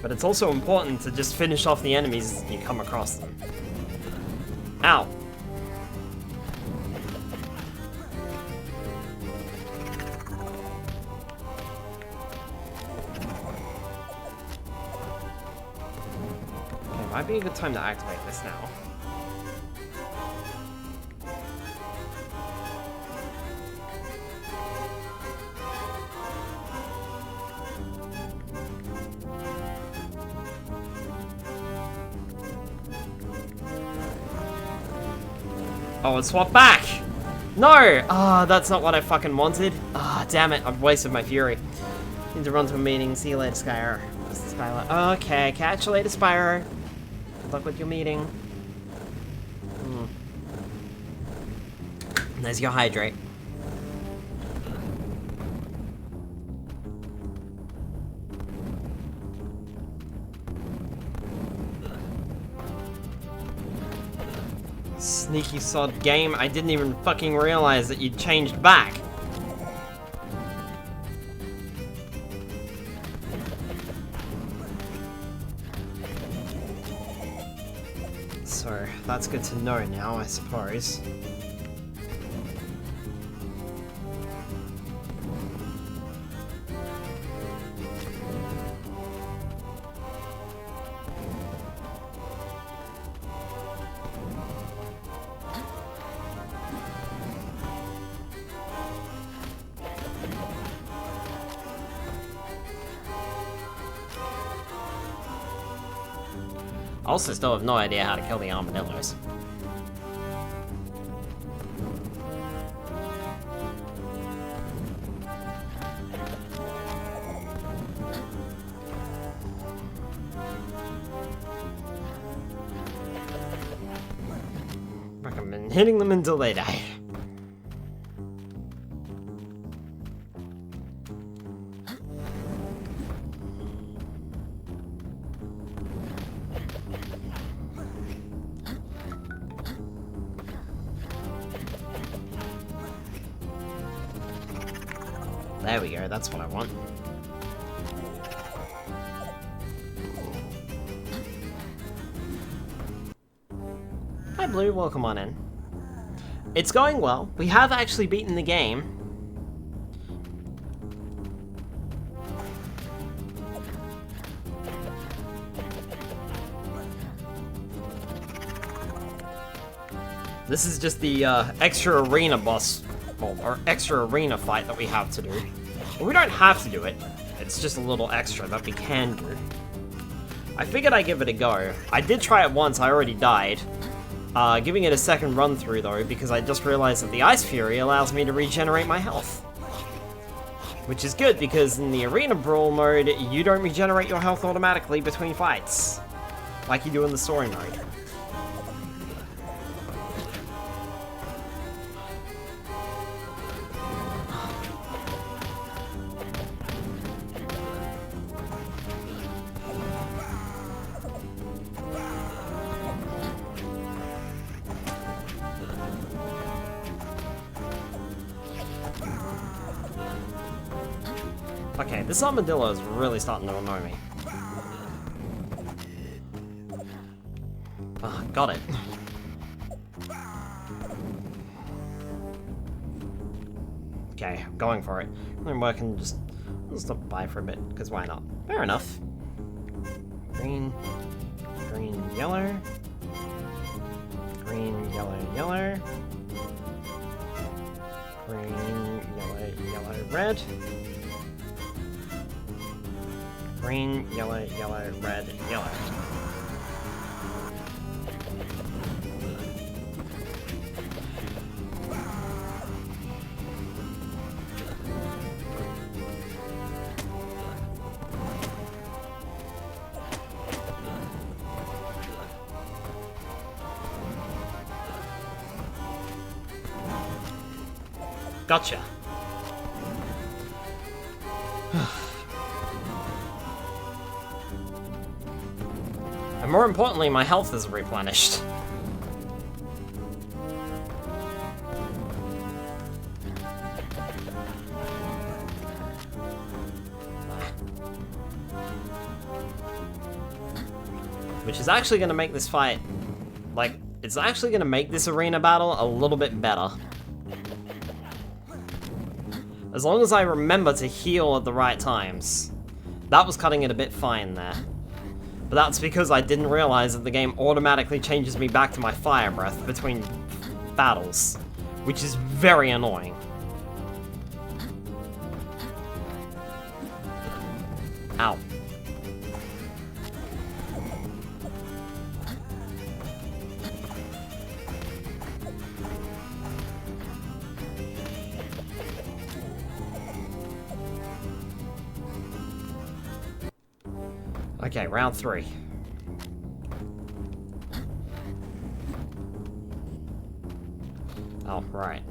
But it's also important to just finish off the enemies as you come across them. Ow! Okay, might be a good time to activate this now. Oh, it swapped back! No! Ah, oh, that's not what I fucking wanted. Ah, oh, damn it, I've wasted my fury. Need to run to a meeting. See you later, Skyler. Skyler. Okay, catch you later, Spyro. Good luck with your meeting. There's your hydrate. Sneaky sod game, I didn't even fucking realize that you'd changed back. So, that's good to know now, I suppose. I also still have no idea how to kill the armadillos. hitting them until they die. There we go, that's what I want. Hi Blue, welcome on in. It's going well. We have actually beaten the game. This is just the extra arena boss, or extra arena fight that we have to do. Well, we don't have to do it. It's just a little extra that we can do. I figured I'd give it a go. I did try it once, I already died. Giving it a second run through though, because I just realized that the Ice Fury allows me to regenerate my health. Which is good, because in the Arena Brawl mode, you don't regenerate your health automatically between fights. Like you do in the story mode. Okay, this armadillo is really starting to annoy me. Ah, got it. Okay, I'm going for it. I'm working just... I'll stop by for a bit, because why not? Fair enough. Green, green, yellow. Green, yellow, yellow. Green, yellow, yellow, red. Green, yellow, yellow, red, yellow. Gotcha. And more importantly, my health is replenished. Which is actually going to make this fight, like, it's actually going to make this arena battle a little bit better. As long as I remember to heal at the right times. That was cutting it a bit fine there. But that's because I didn't realize that the game automatically changes me back to my fire breath between battles, which is very annoying. Ow. Okay, round 3. Oh, right.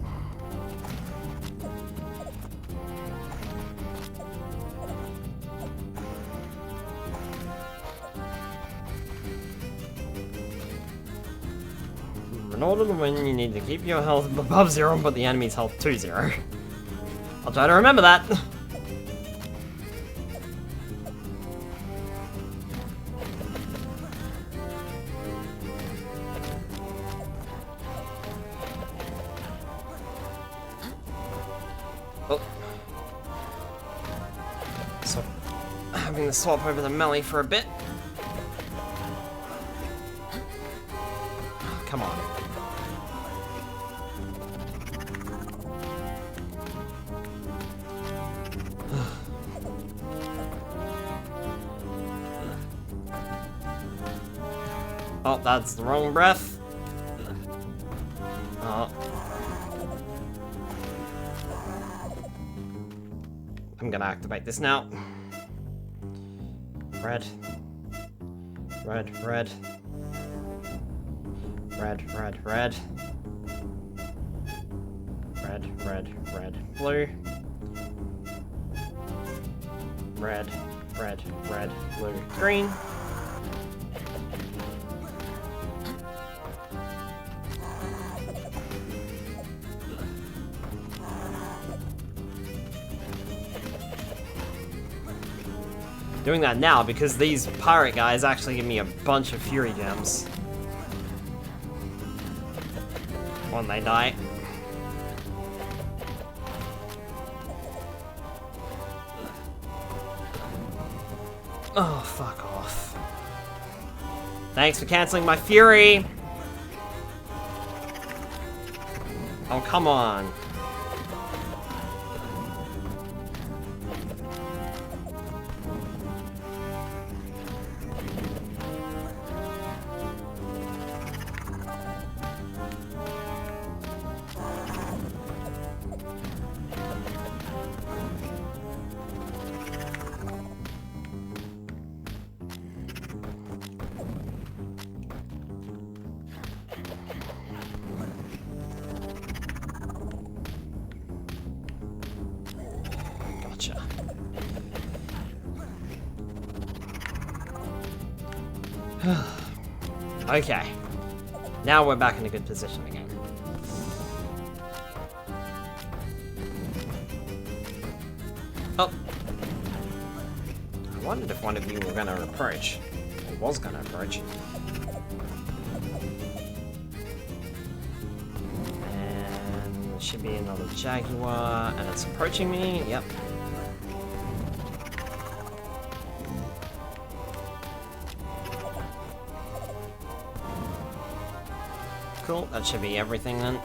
In order to win, you need to keep your health above 0 and put the enemy's health to 0. I'll try to remember that. Oh. So, having to swap over the melee for a bit. Come on. Oh, that's the wrong breath. Oh. I'm gonna activate this now. Red. Red, red. Red, red, red. Red, blue. Red, blue, green. Doing that now because these pirate guys actually give me a bunch of Fury Gems when they die. Oh, fuck off. Thanks for canceling my Fury! Oh, come on. Gotcha. Okay. Now we're back in a good position again. Oh. I wondered if one of you were gonna approach. Or was gonna approach. And there should be another Jaguar, and it's approaching me. Yep. Cool, that should be everything then.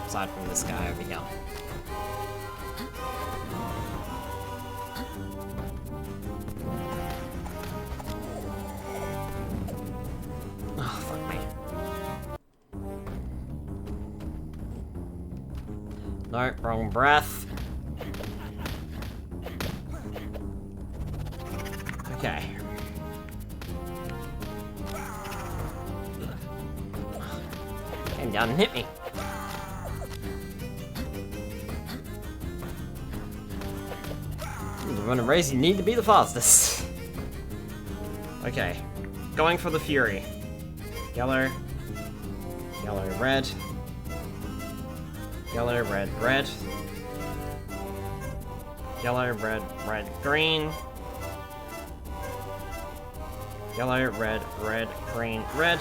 Aside from this guy over here. Oh, fuck me. No, wrong breath. Okay. Came down and hit me. To run a race, you need to be the fastest. Okay. Going for the Fury. Yellow. Yellow, red. Yellow, red, red. Yellow, red, green. Yellow, red, green, red.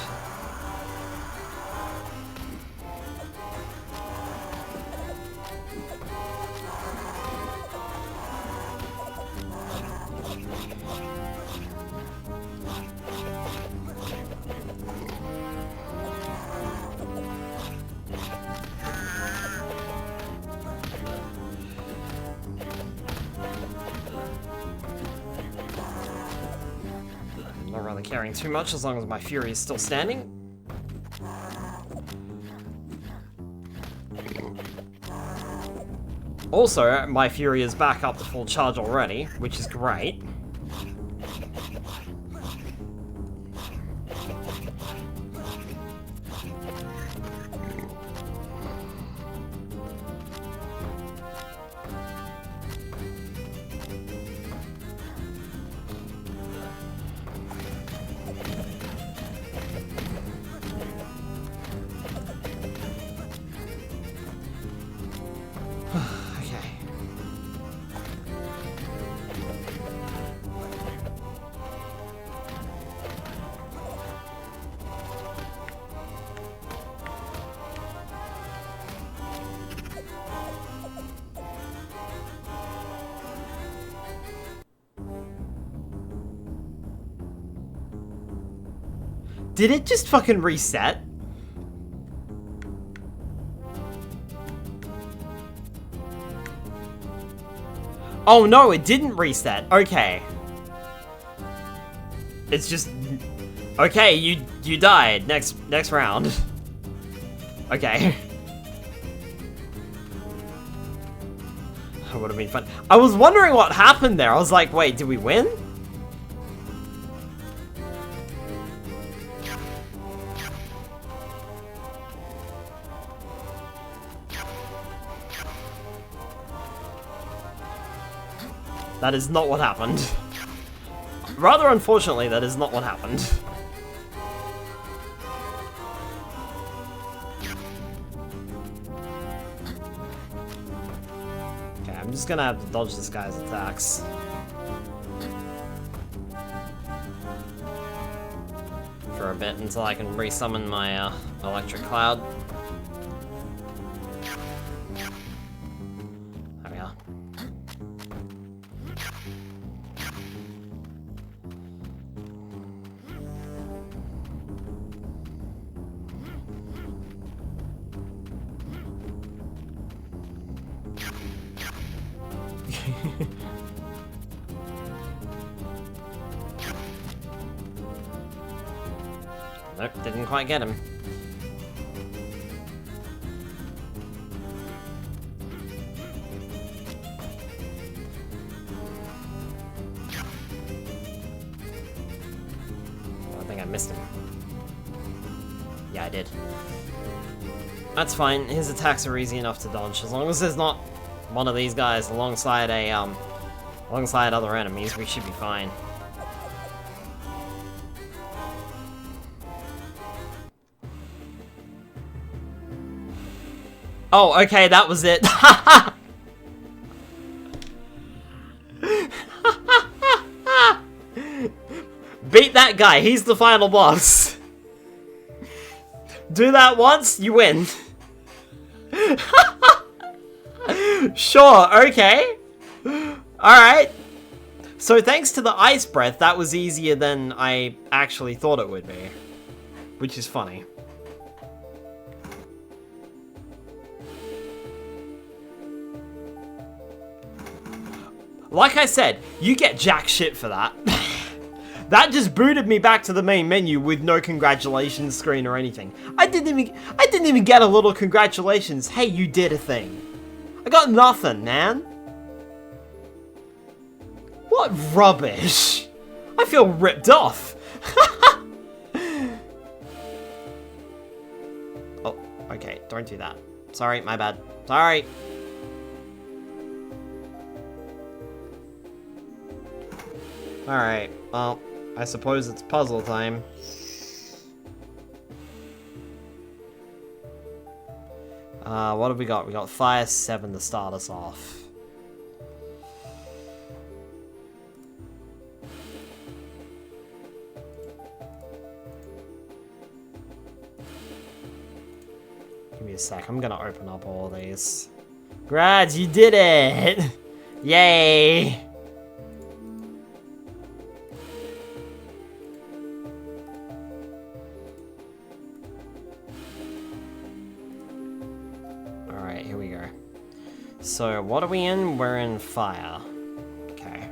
Not really caring too much as long as my Fury is still standing. Also, my Fury is back up to full charge already, which is great. Did it just fucking reset? Oh no, it didn't reset. Okay. It's just... Okay, you died. Next round. Okay. That would have been fun. I was wondering what happened there. I was like, wait, did we win? That is not what happened. Rather unfortunately, that is not what happened. Okay, I'm just gonna have to dodge this guy's attacks. For a bit until I can resummon my electric cloud. There we are. Nope, didn't quite get him. I think I missed him. Yeah, I did. That's fine. His attacks are easy enough to dodge. As long as there's not one of these guys alongside alongside other enemies, we should be fine. Oh, okay, that was it. Beat that guy, he's the final boss. Do that once, you win. Sure, okay. Alright. So thanks to the ice breath, that was easier than I actually thought it would be. Which is funny. Like I said, you get jack shit for that. That just booted me back to the main menu with no congratulations screen or anything. I didn't even get a little congratulations. Hey, you did a thing. I got nothing, man. What rubbish. I feel ripped off. Oh, okay, don't do that. Sorry, my bad. Sorry. Alright, well, I suppose it's puzzle time. What have we got? We got Fire 7 to start us off. Give me a sec, I'm gonna open up all these. Grads, you did it! Yay! Alright, here we go. So, what are we in? We're in Fire. Okay.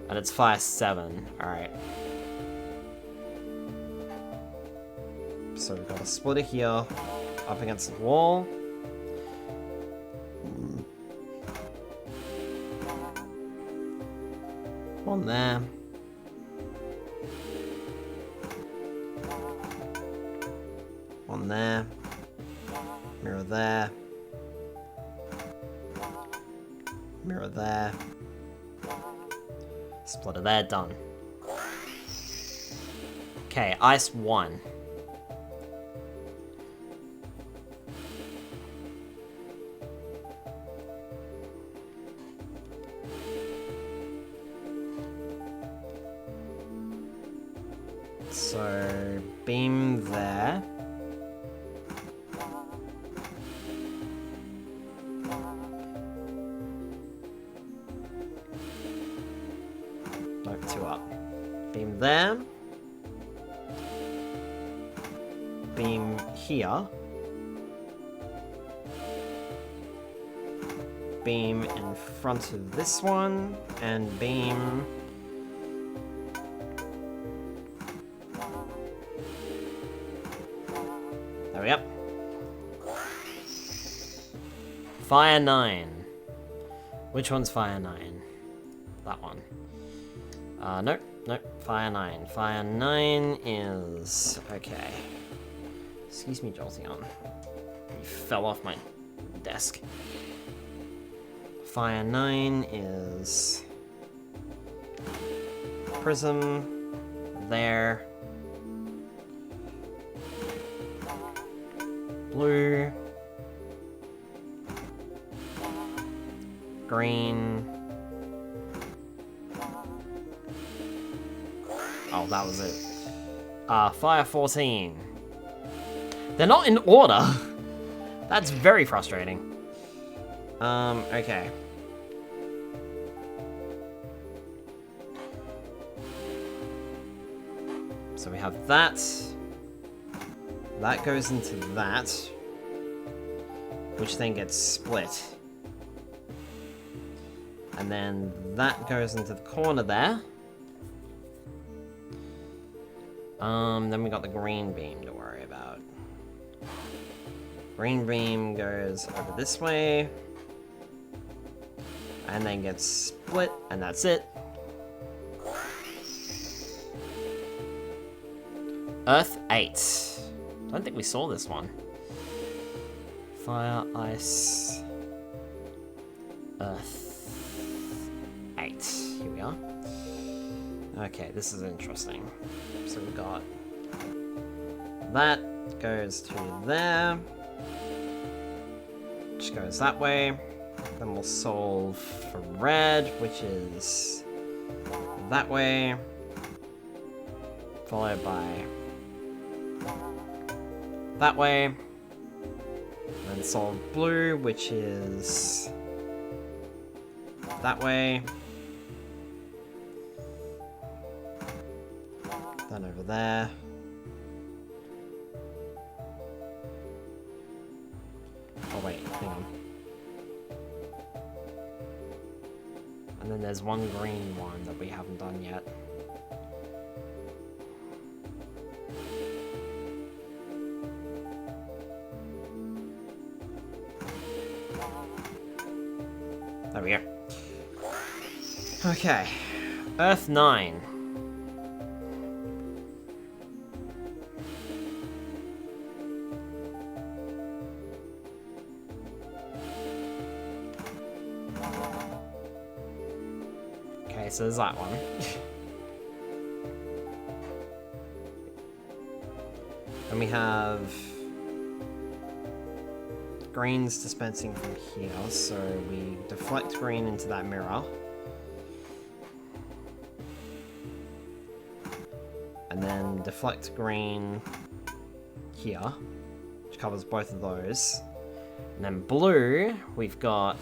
And it's Fire 7. Alright. So we've got a splitter here, up against the wall. One there. One there. Mirror there. Mirror there. Splitter there, done. Okay, ice 1. So, beam there. Nope, 2 up. Beam there. Beam here. Beam in front of this one, and beam... There we go. Fire 9. Which one's Fire 9? That one. Nope, nope, Fire 9. Fire 9 is... okay. Excuse me, Jolteon. You fell off my desk. Fire 9 is... prism there. Blue. Green. Oh, that was it. Fire 14. They're not in order. That's very frustrating. Okay. So we have that. That goes into that. Which then gets split. And then that goes into the corner there. Then we got the green beam to worry about. Green beam goes over this way. And then gets split, and that's it. Earth 8. Don't think we saw this one. Fire, ice, Earth 8. Here we are. Okay, this is interesting. So we got that goes to there, which goes that way. Then we'll solve for red, which is that way, followed by that way. Then solve blue, which is that way. Then over there. Oh wait, hang on. And then there's one green one that we haven't done yet. There we go. Okay. Earth 9. Okay, so there's that one. And we have green's dispensing from here, so we deflect green into that mirror. And then deflect green here, which covers both of those. And then blue, we've got...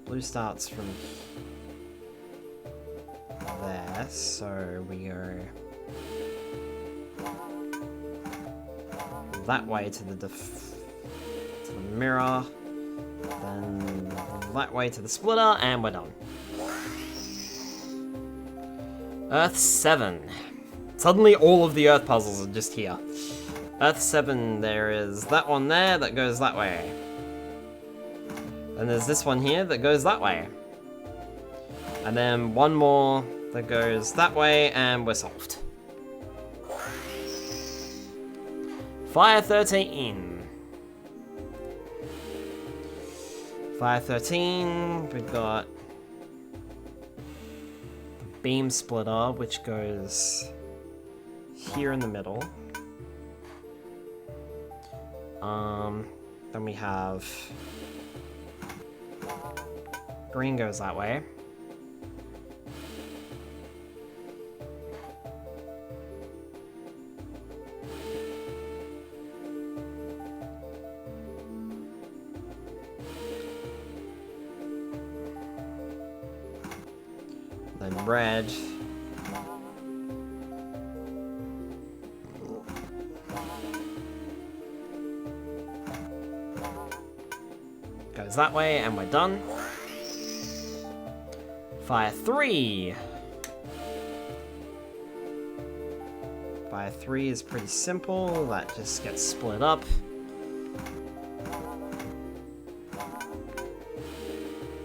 Blue starts from there, so we go that way to the mirror, then that way to the splitter, and we're done. Earth 7. Suddenly all of the Earth puzzles are just here. Earth 7, there is that one there that goes that way. And there's this one here that goes that way. And then one more that goes that way, and we're solved. Fire 13. Fire 13, we've got the beam splitter, which goes here in the middle. Then we have green goes that way. Then red. Goes that way, and we're done. Fire 3. Fire 3 is pretty simple. That just gets split up.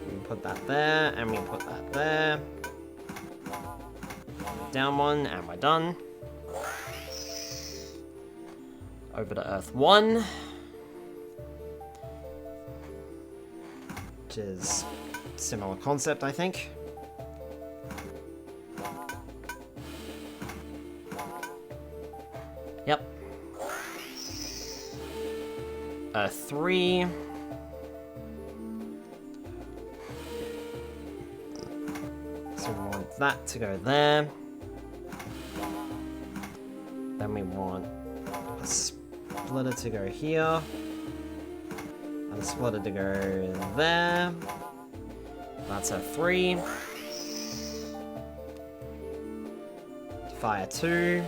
We put that there, and we put that there. Down one, and we're done. Over to Earth 1. Which is Similar concept, I think. Yep. 3. So we want that to go there. Then we want a splitter to go here. And a splitter to go there. That's a 3. Fire 2.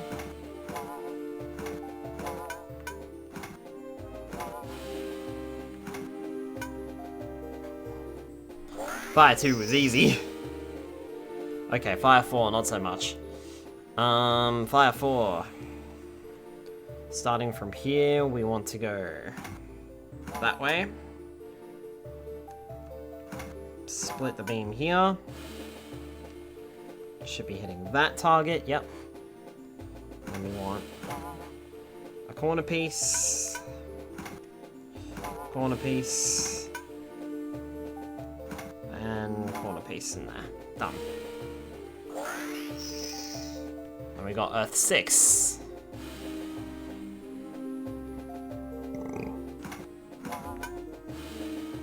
Fire 2 was easy. Okay, Fire 4, not so much. Fire 4. Starting from here, we want to go that way. Split the beam here. Should be hitting that target, yep. Then we want a corner piece. Corner piece. And corner piece in there. Done. And we got Earth 6.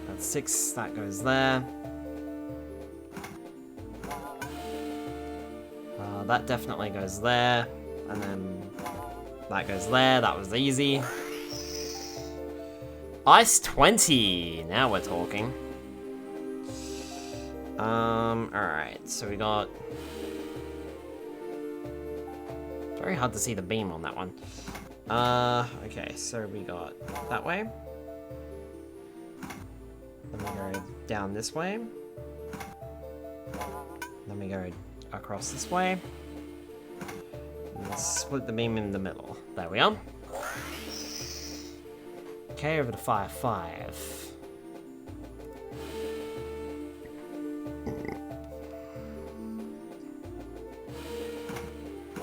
That's 6, that goes there. That definitely goes there. And then that goes there, that was easy. Ice 20, now we're talking. Alright, so we got... Very hard to see the beam on that one. Okay, so we got that way. Then we go down this way. Then we go across this way. And split the beam in the middle. There we are. Okay, over to Fire 5.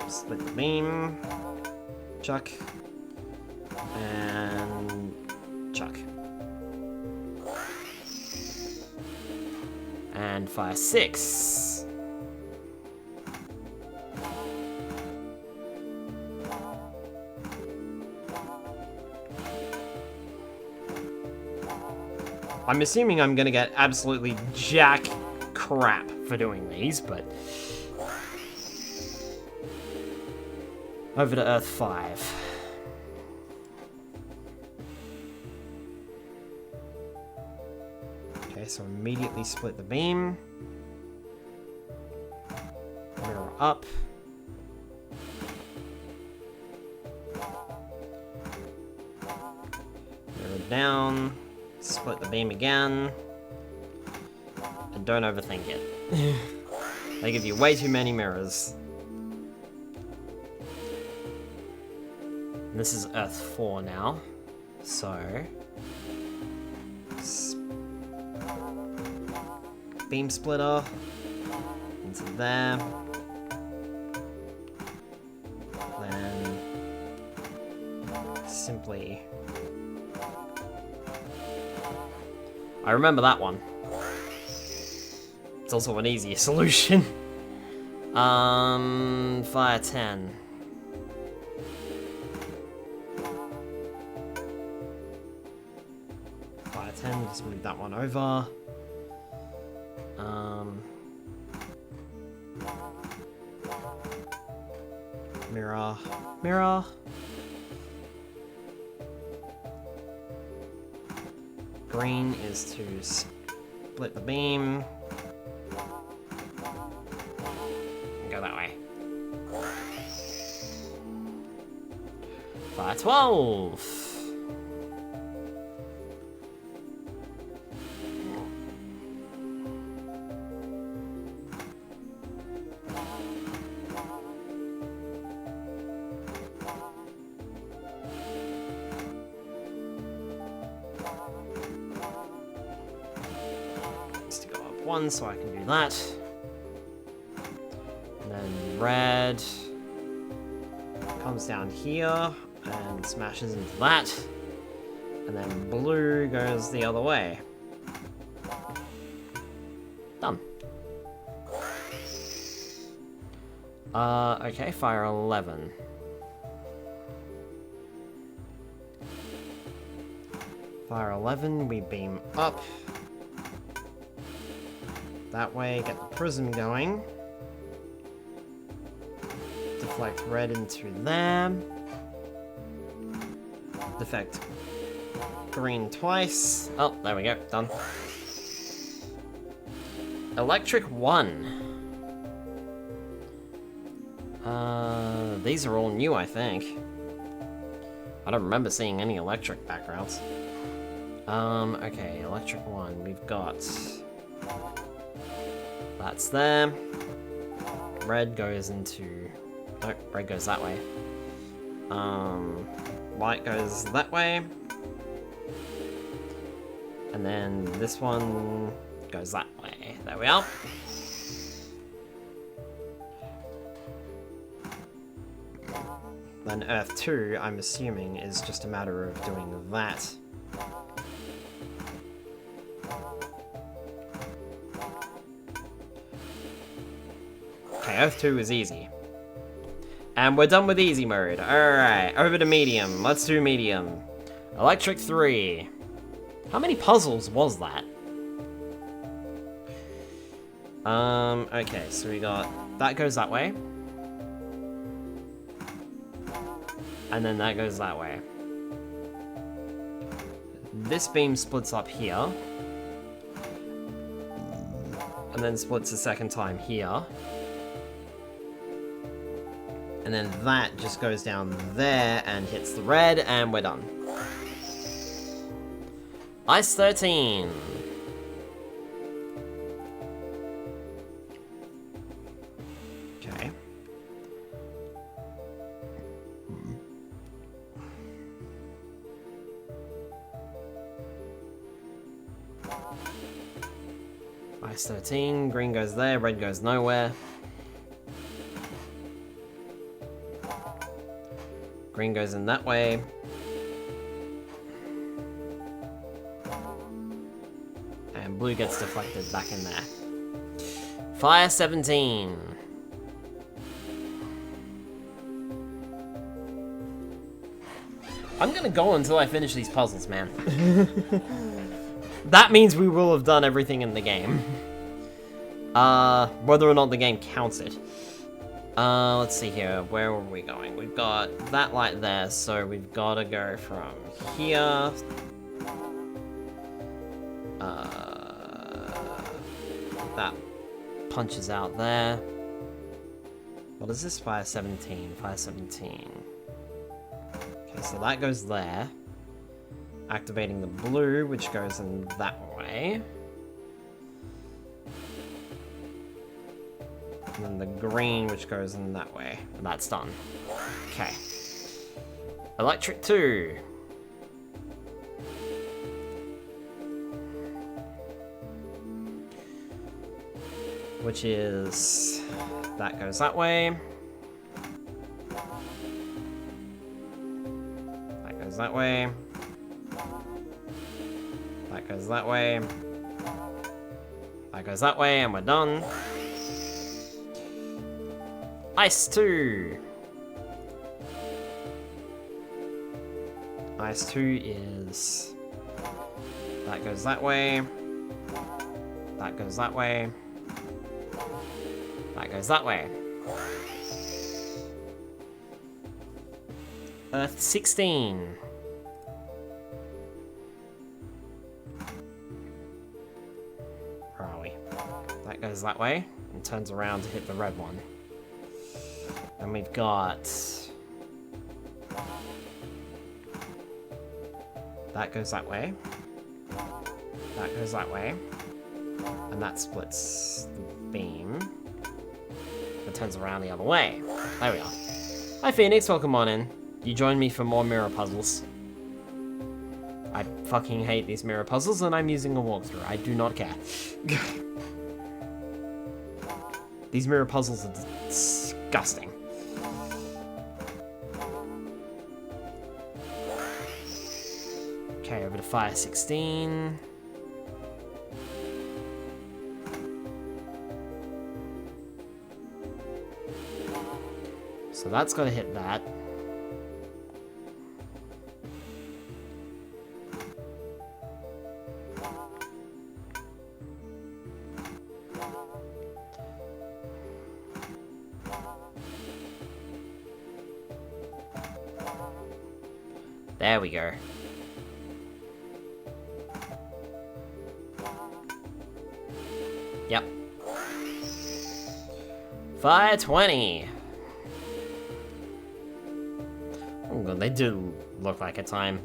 Split the beam. Chuck. And chuck. And Fire 6. I'm assuming I'm gonna get absolutely jack crap for doing these, but... Over to Earth 5. Okay, so immediately split the beam. Mirror up. Mirror down. Split the beam again. And don't overthink it. They give you way too many mirrors. And this is Earth 4 now. So... beam splitter. Into there. Then... simply... I remember that one. It's also an easier solution. Fire 10. Fire 10, just move that one over. Mirror. Mirror. Green is to split the beam. And go that way. Fire 12! One, so I can do that. And then red comes down here and smashes into that. And then blue goes the other way. Okay, fire 11. Fire 11, we beam up. That way, get the prism going. Deflect red into there. Deflect green twice. Oh, there we go, done. Electric 1. These are all new, I think. I don't remember seeing any electric backgrounds. Okay, electric 1, we've got... That's there. Red goes into... No, red goes that way. White goes that way. And then this one goes that way. There we are. Then Earth 2, I'm assuming, is just a matter of doing that. Okay, Earth 2 is easy. And we're done with easy mode. Alright, over to medium. Let's do medium. Electric 3. How many puzzles was that? Okay, so we got... That goes that way. And then that goes that way. This beam splits up here. And then splits a second time here. And then that just goes down there and hits the red, and we're done. Ice 13. Okay. Ice 13, green goes there, red goes nowhere. Green goes in that way. And blue gets deflected back in there. Fire 17. I'm gonna go until I finish these puzzles, man. That means we will have done everything in the game. Whether or not the game counts it. Let's see here. Where are we going? We've got that light there, so we've got to go from here. That punches out there. What is this? Fire 17. Fire 17. Okay, so that goes there. Activating the blue, which goes in that way. And then the green, which goes in that way. And that's done. Okay. Electric 2. Which is... That goes that way. That goes that way. That goes that way. That goes that way, and we're done. Ice 2. Ice 2 is... That goes that way. That goes that way. That goes that way. Earth 16. Where are we? That goes that way and turns around to hit the red one. And we've got... That goes that way. That goes that way. And that splits the beam. It turns around the other way. There we are. Hi Phoenix, welcome on in. You join me for more mirror puzzles. I fucking hate these mirror puzzles and I'm using a walkthrough. I do not care. These mirror puzzles are disgusting. Okay, over to Fire 16. So that's got to hit that. There we go. Yep. Fire 20. Oh god, they do look like a time.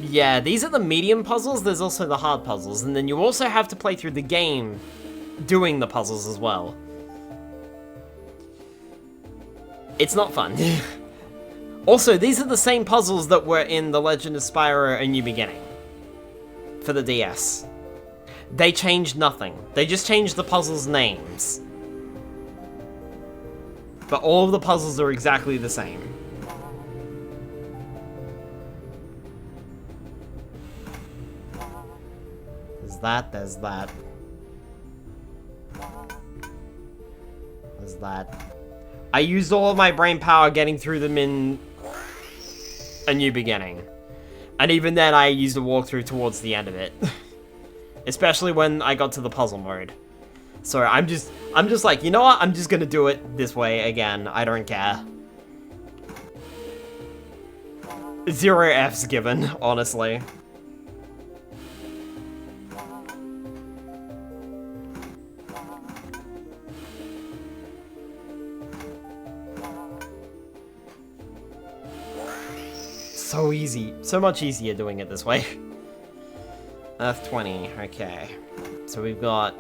Yeah, these are the medium puzzles, there's also the hard puzzles, and then you also have to play through the game doing the puzzles as well. It's not fun. Also, these are the same puzzles that were in The Legend of Spyro: A New Beginning for the DS. They changed nothing. They just changed the puzzles' names. But all of the puzzles are exactly the same. There's that, there's that. There's that. I used all of my brain power getting through them in A New Beginning. And even then I used a walkthrough towards the end of it. Especially when I got to the puzzle mode. So I'm just like, you know what? I'm just gonna do it this way again. I don't care. 0 Fs given, honestly. So easy. So much easier doing it this way. Earth 20. Okay. So we've got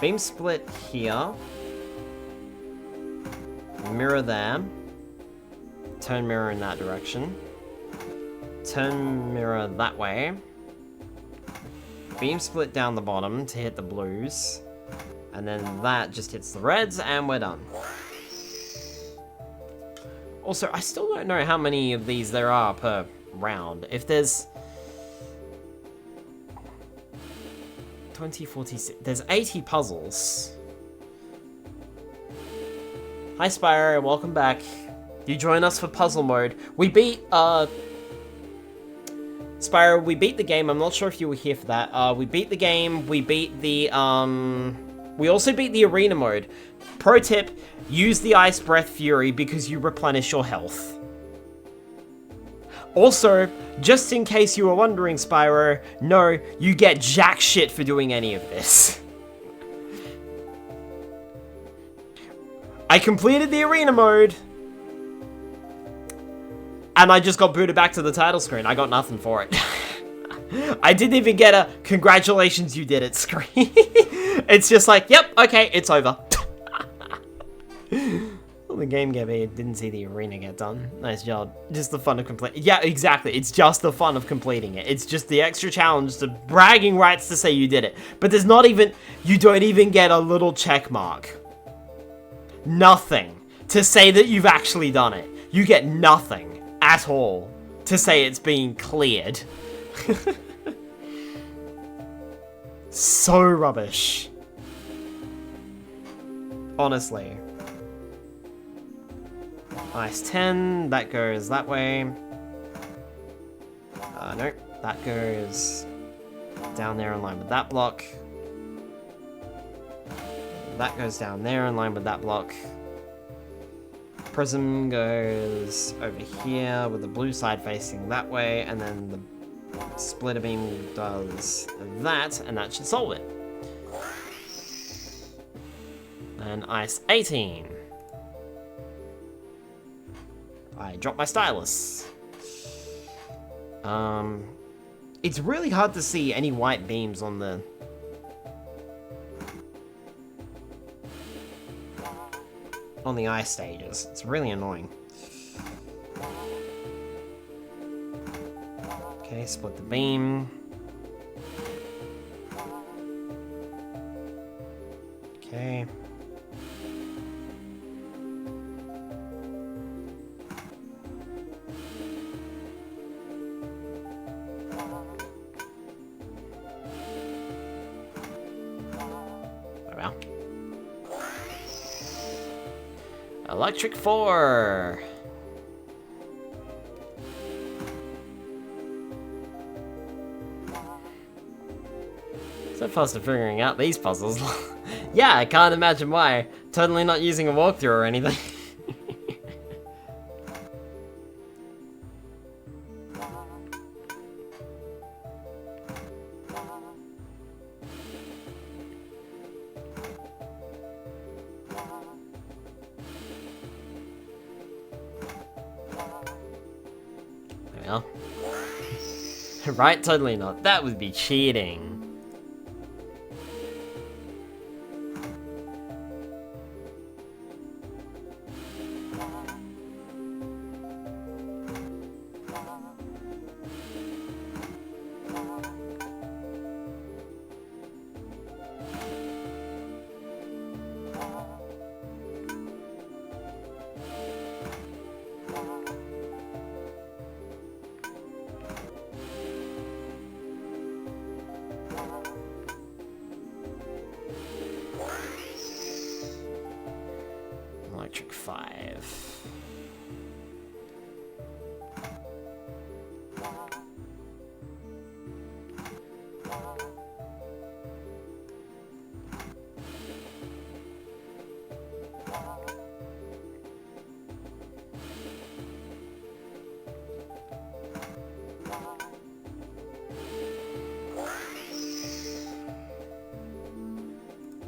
beam split here. Mirror there. Turn mirror in that direction. Turn mirror that way. Beam split down the bottom to hit the blues. And then that just hits the reds and we're done. Also, I still don't know how many of these there are per round. If there's 20, 46, there's 80 puzzles. Hi Spyro, welcome back. You join us for puzzle mode. We beat, Spyro, we beat the game. I'm not sure if you were here for that. We beat the game. We beat the, we also beat the arena mode. Pro tip, use the Ice Breath Fury because you replenish your health. Also, just in case you were wondering, Spyro, no, you get jack shit for doing any of this. I completed the arena mode. And I just got booted back to the title screen. I got nothing for it. I didn't even get a congratulations you did it screen. It's just like, yep, okay, it's over. Well, the game gave me, didn't see the arena get done. Nice job. Just the fun of completing. Yeah, exactly. It's just the fun of completing it. It's just the extra challenge, the bragging rights to say you did it. But there's not even, you don't even get a little check mark. Nothing to say that you've actually done it. You get nothing at all to say it's being cleared. So rubbish. Honestly. Ice 10, that goes that way. No, that goes down there in line with that block. That goes down there in line with that block. Prism goes over here with the blue side facing that way, and then the splitter beam does that, and that should solve it. And Ice 18. I dropped my stylus. It's really hard to see any white beams on the ice stages. It's really annoying. Okay, split the beam. Okay. Electric 4. So fast at figuring out these puzzles. Yeah, I can't imagine why. Totally not using a walkthrough or anything. There we are. Right? Totally not. That would be cheating. Electric 5.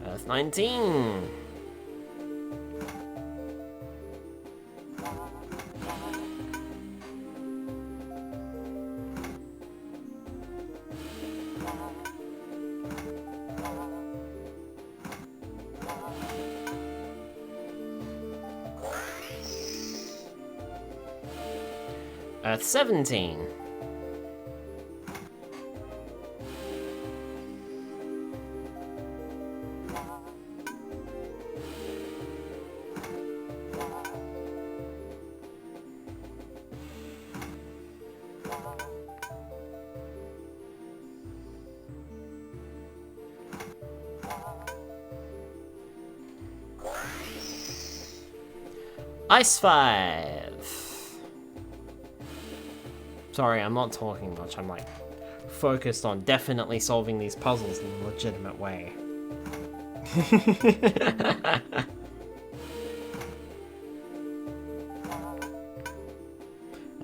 Earth 19. Earth 17. Ice 5. Sorry, I'm not talking much. I'm like focused on definitely solving these puzzles in a legitimate way.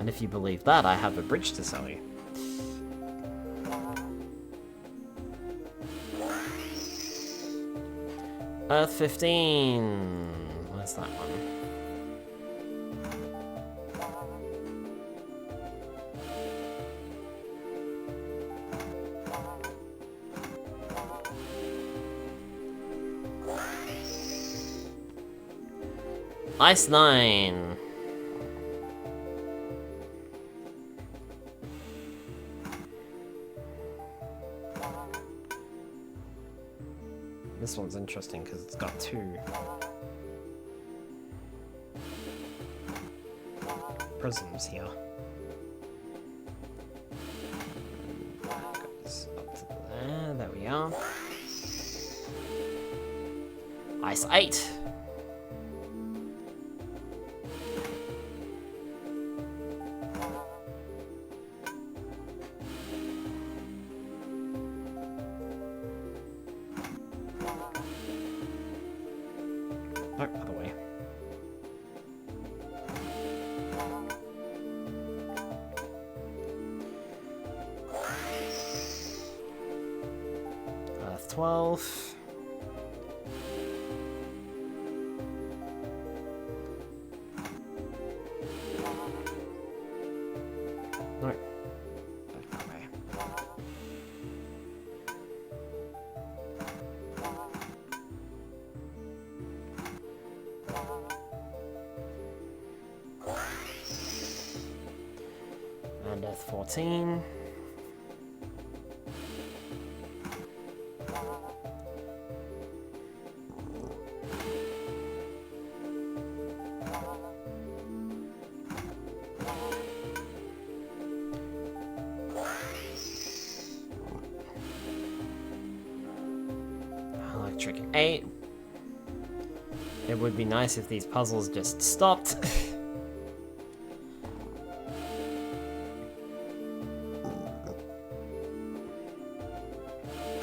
And if you believe that, I have a bridge to sell you. Earth 15. Where's that one? Ice 9. This one's interesting because it's got 2 prisms here. Goes up to there. There we are. Ice 8. No, other way. Earth 12. No. Back that way. And Earth 14. Electric 8. It It would be nice if these puzzles just stopped.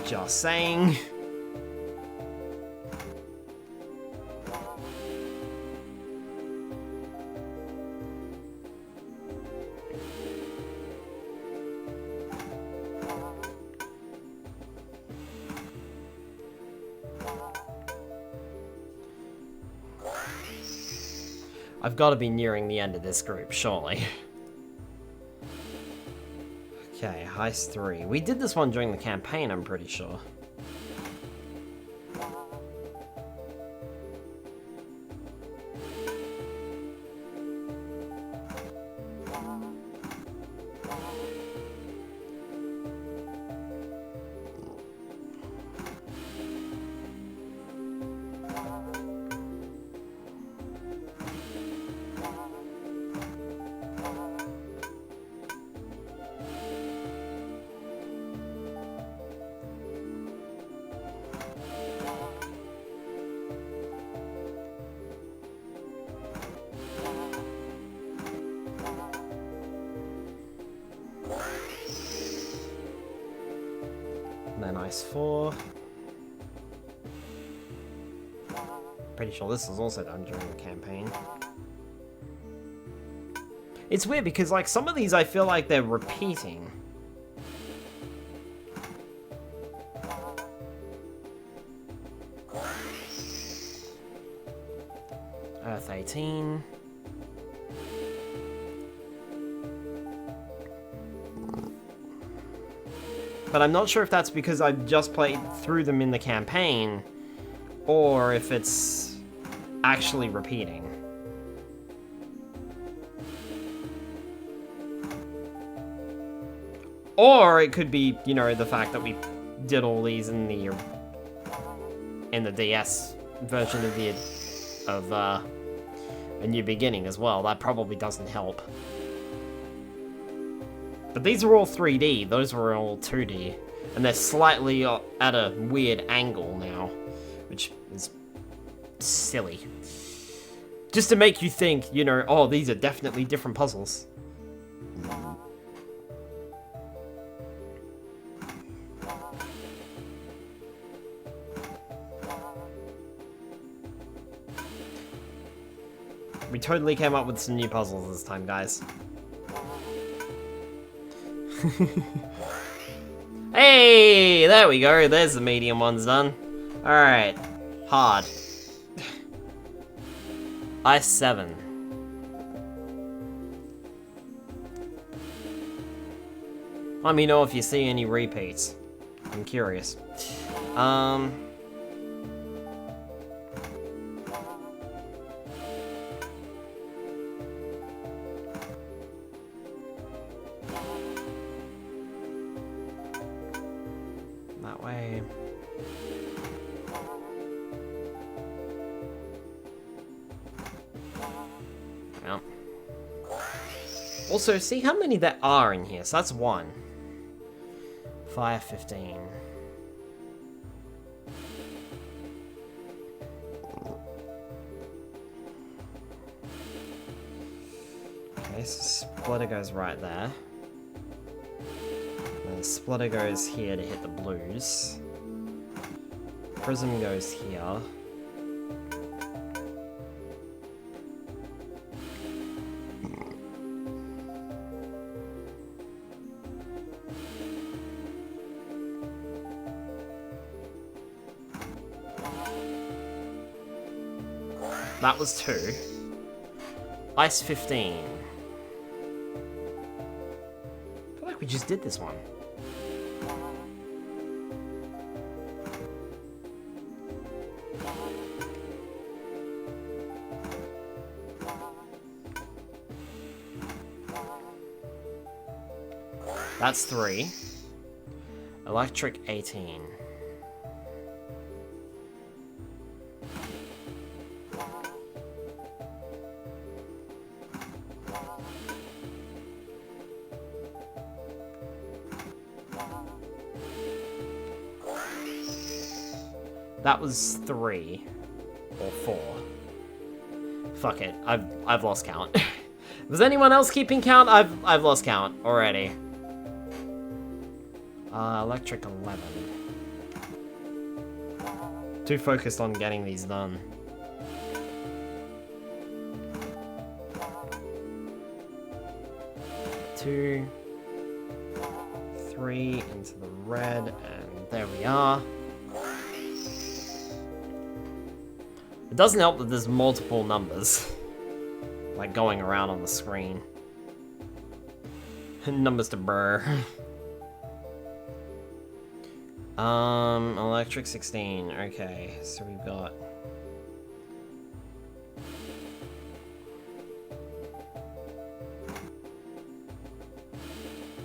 Just saying. I've got to be nearing the end of this group, surely. Okay, Heist 3. We did this one during the campaign, I'm pretty sure. And then Ice 4. Pretty sure this was also done during the campaign. It's weird because, like, some of these I feel like they're repeating. Earth 18. But I'm not sure if that's because I've just played through them in the campaign, or if it's actually repeating. Or it could be, you know, the fact that we did all these in the DS version of A New Beginning as well. That probably doesn't help. But these are all 3D, those were all 2D. And they're slightly at a weird angle now, which is silly. Just to make you think, you know, oh, these are definitely different puzzles. We totally came up with some new puzzles this time, guys. Hey, there we go. There's the medium ones done. Alright. Hard. Ice 7. Let me know if you see any repeats. I'm curious. That way. Yeah. Also, see how many there are in here. So that's 1. Fire 15. Okay, so splitter goes right there. The splitter goes here to hit the blues. Prism goes here. That was 2. Ice 15. I feel like we just did this one. That's 3. Electric 18. That was 3 or 4. fuck it. I've lost count. Was anyone else keeping count? I've lost count already. Electric 11. Too focused on getting these done. Two, 3 into the red, and there we are. It doesn't help that there's multiple numbers, like, going around on the screen. Numbers to burr. Electric 16. Okay, so we've got...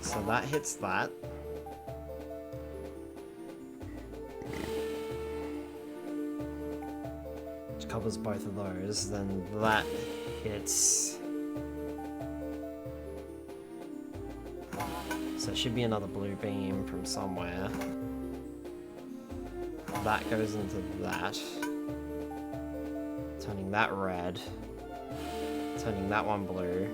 So that hits that. Which covers both of those. Then that hits... So it should be another blue beam from somewhere. That goes into that. Turning that red. Turning that one blue.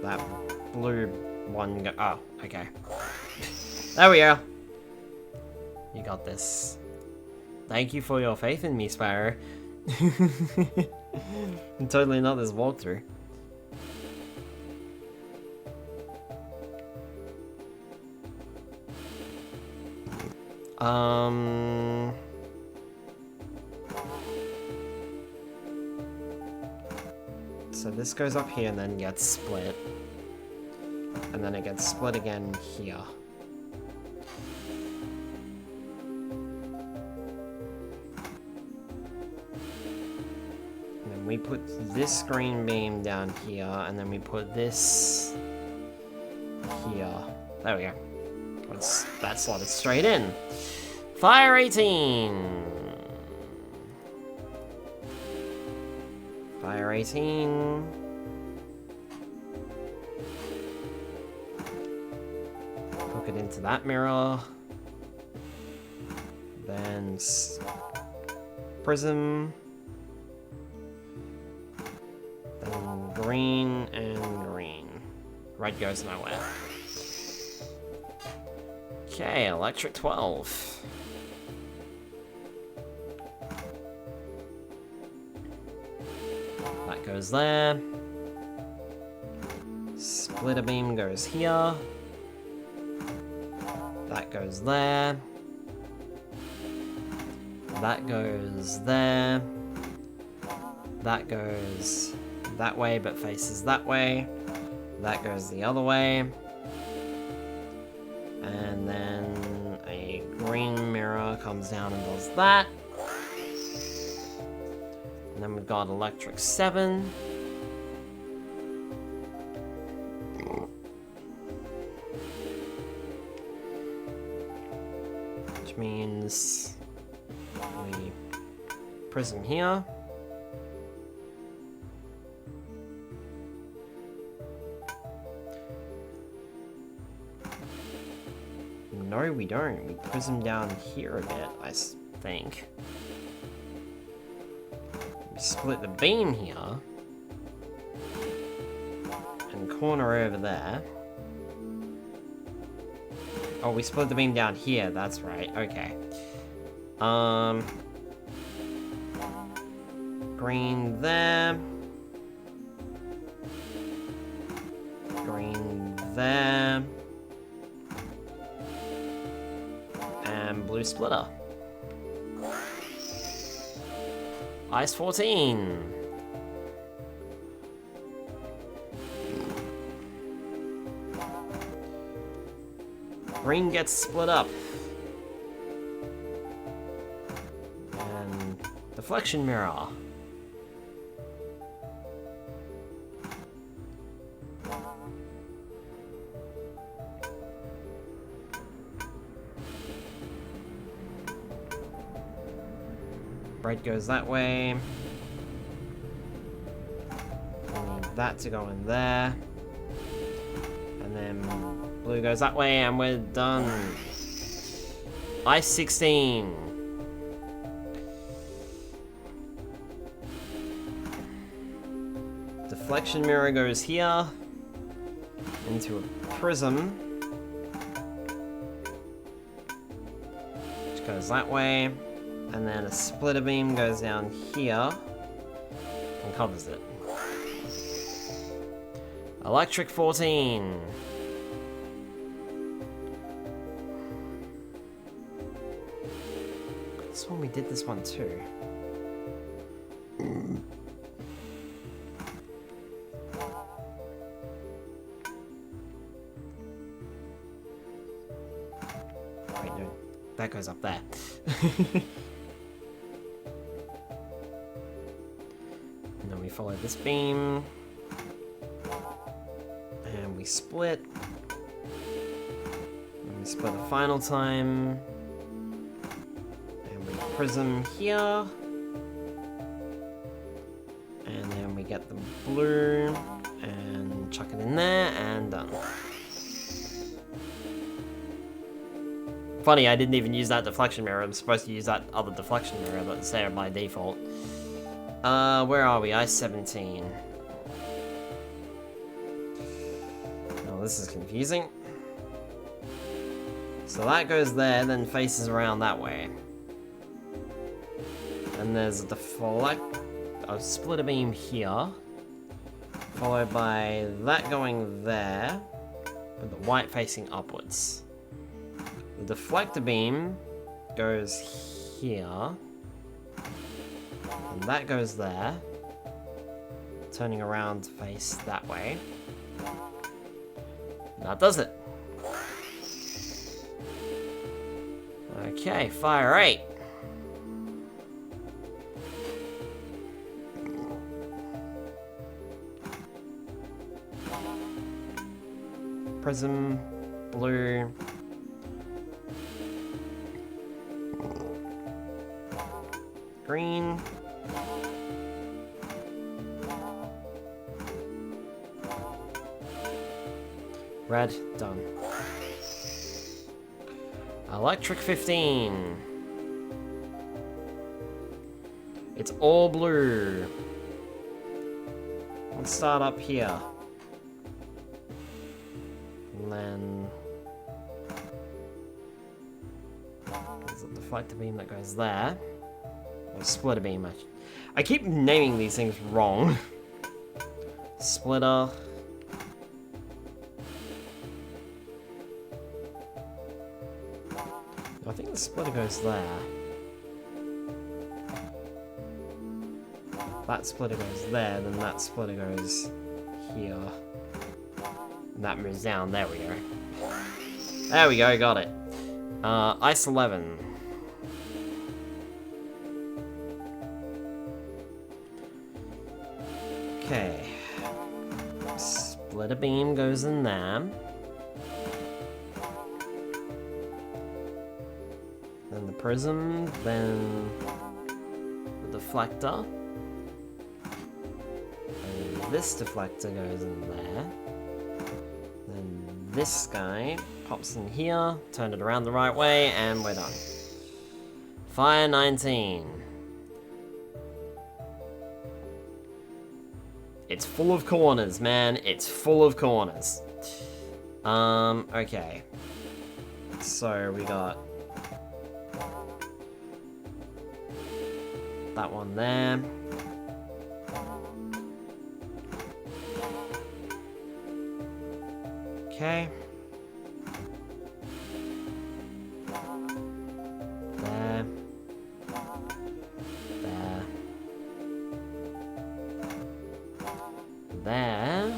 That blue one go- oh, okay. There we go. You got this. Thank you for your faith in me, Spyro. Totally not this walkthrough. So this goes up here and then gets split. And then it gets split again here. And then we put this green beam down here, and then we put this here. There we go. That slotted straight in. Fire 18! Fire 18. Hook it into that mirror. Then prism. Then green and green. Red goes nowhere. Okay, electric 12. That goes there. Splitter beam goes here. That goes there. That goes there. That goes that way but faces that way. That goes the other way. And then a green mirror comes down and does that. And then we've got electric 7. Which means we prism here. No, we don't. We prism down here a bit, I think. We split the beam here. And corner over there. Oh, we split the beam down here, that's right. Okay. Green there. Green there. And blue splitter. Ice 14. Green gets split up. And deflection mirror. Red goes that way. that to go in there. And then blue goes that way, and we're done. Ice 16. Deflection mirror goes here. Into a prism. Which goes that way. And then a splitter beam goes down here. And covers it. Electric 14. That's when we did this one too. Wait, no. That goes up there. And then we follow this beam. And we split. And we split a final time. And we prism here. And then we get the blue. And chuck it in there. And done. Funny, I didn't even use that deflection mirror. I'm supposed to use that other deflection mirror that's there by default. Where are we? Ice 17. Oh, this is confusing. So that goes there, then faces around that way. And there's a a splitter beam here. Followed by that going there. With the white facing upwards. The deflector beam goes here. And that goes there. Turning around to face that way. And that does it. Okay, fire 8. Prism, blue. Green. Red, done. Electric 15. It's all blue. Let's start up here. And then there's a deflector beam that goes there. Or splitter beam. I keep naming these things wrong. Splitter. I think the splitter goes there. That splitter goes there, then that splitter goes here. And that moves down. There we go. There we go, got it. Ice 11. Okay. Splitter beam goes in there. Then the prism, then the deflector. And this deflector goes in there. Then this guy pops in here, turn it around the right way, and we're done. Fire 19. It's full of corners, man. It's full of corners. Okay. So we got that one there. Okay. There. There. There.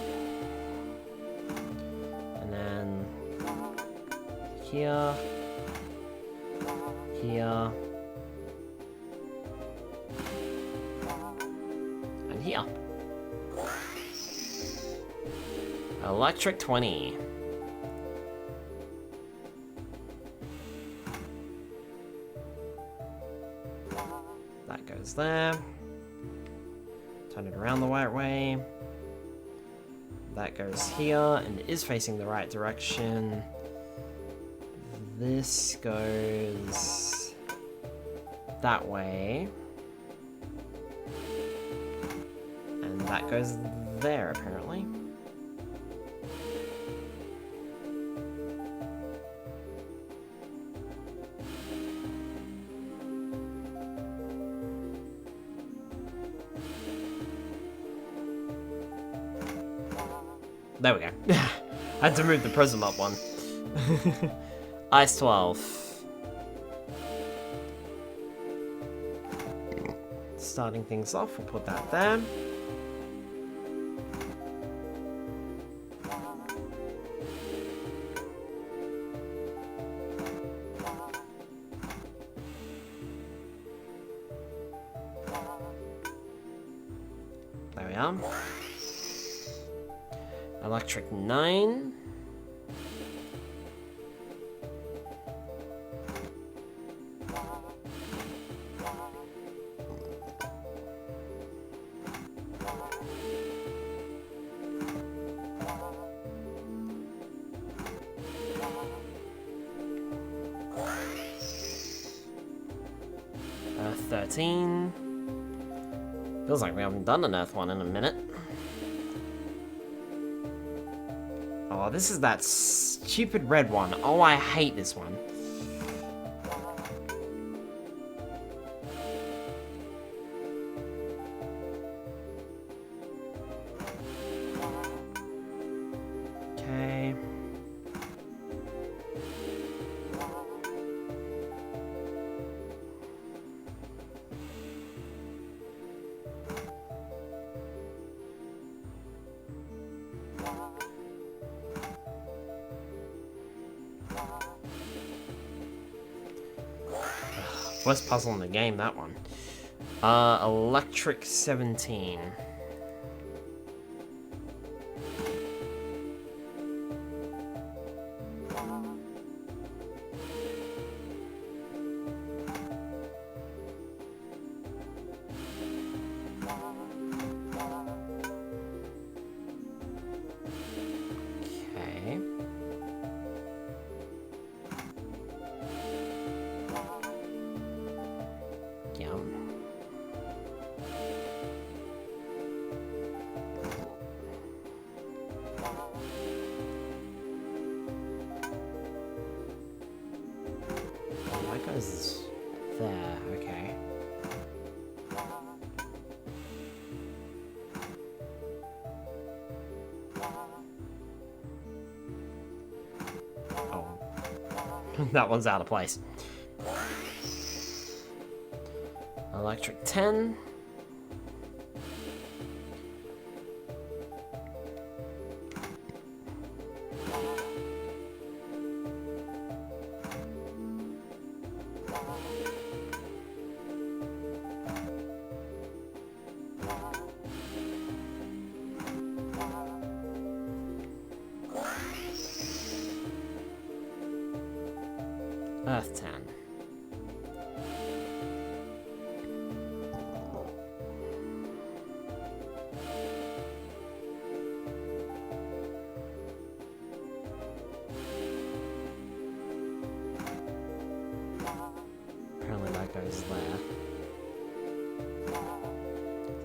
And then here. Here. And here. Electric 20. That goes there. Turn it around the right way. That goes here, and it is facing the right direction. This goes that way. And that goes there, apparently. There we go. I had to move the prism up one. Ice 12. Starting things off, we'll put that there. There we are. Electric 9. Earth 13. Feels like we haven't done an Earth one in a minute. Oh, this is that stupid red one. Oh, I hate this one. Okay. Worst puzzle in the game, that one. Electric 17. Okay. That goes there, okay. Oh. That one's out of place. Electric 10. Earth 10. Apparently that goes there.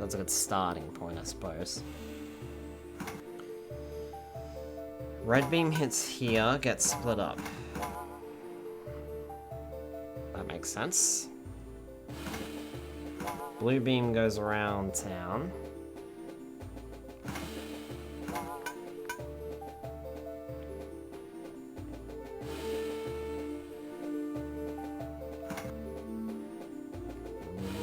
That's a good starting point, I suppose. Red beam hits here, gets split up. That makes sense. Blue beam goes around town.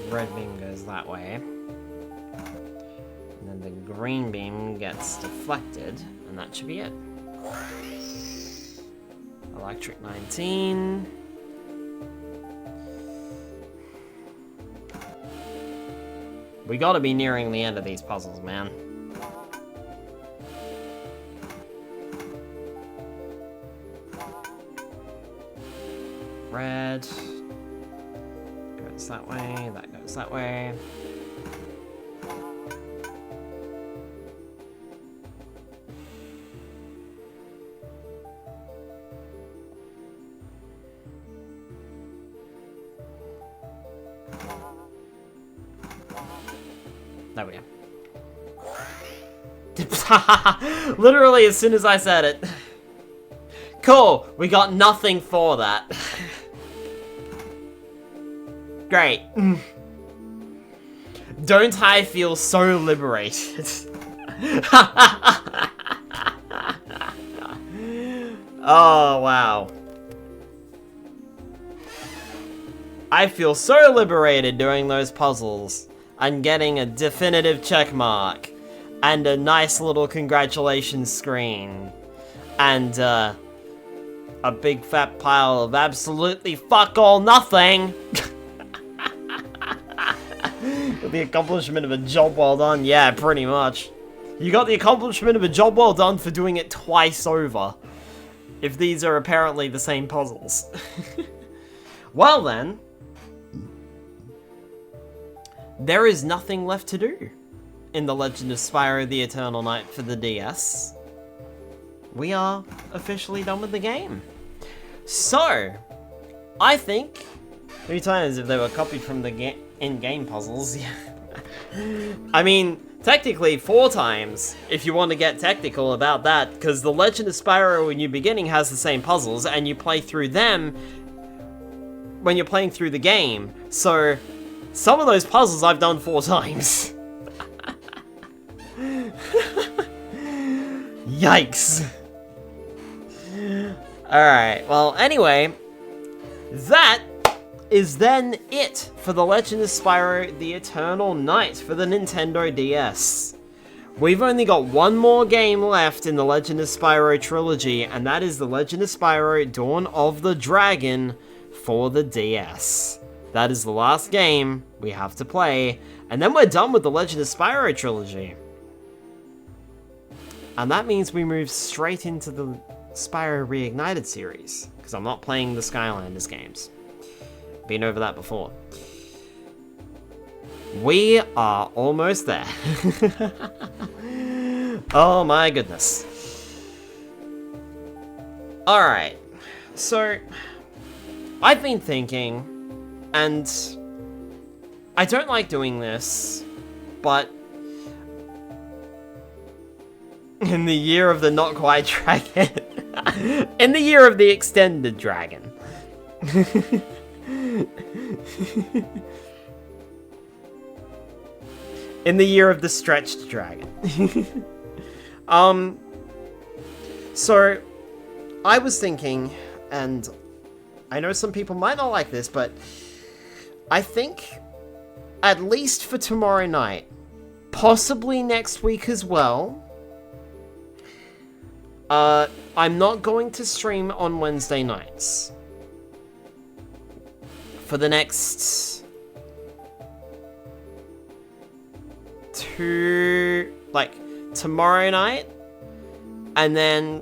Red beam goes that way. And then the green beam gets deflected, and that should be it. Electric 19. We gotta be nearing the end of these puzzles, man. Red. Goes that way, that goes that way. There we go. Literally as soon as I said it. Cool, we got nothing for that. Great. Don't I feel so liberated? Oh, wow. I feel so liberated doing those puzzles and getting a definitive check mark and a nice little congratulations screen and a big fat pile of absolutely fuck all nothing. The accomplishment of a job well done. Yeah, pretty much. You got the accomplishment of a job well done for doing it twice over. If these are apparently the same puzzles. Well then, there is nothing left to do in The Legend of Spyro the Eternal Night for the DS. We are officially done with the game. So, I think 3 times if they were copied from the in-game puzzles. I mean, technically 4 times, if you want to get technical about that, because The Legend of Spyro in New Beginning has the same puzzles, and you play through them when you're playing through the game. So, some of those puzzles I've done 4 times. Yikes. Alright, well, anyway, that is then it for The Legend of Spyro the Eternal Night for the Nintendo DS. We've only got one more game left in the Legend of Spyro trilogy, and that is The Legend of Spyro Dawn of the Dragon for the DS. That is the last game we have to play, and then we're done with the Legend of Spyro trilogy. And that means we move straight into the Spyro Reignited series, because I'm not playing the Skylanders games. Been over that before. We are almost there. Oh my goodness. Alright, so I've been thinking, and I don't like doing this, but in the year of the not quite dragon, in the year of the extended dragon, in the year of the stretched dragon. So I was thinking, and I know some people might not like this, but I think at least for tomorrow night, possibly next week as well, I'm not going to stream on Wednesday nights for the next tomorrow night, and then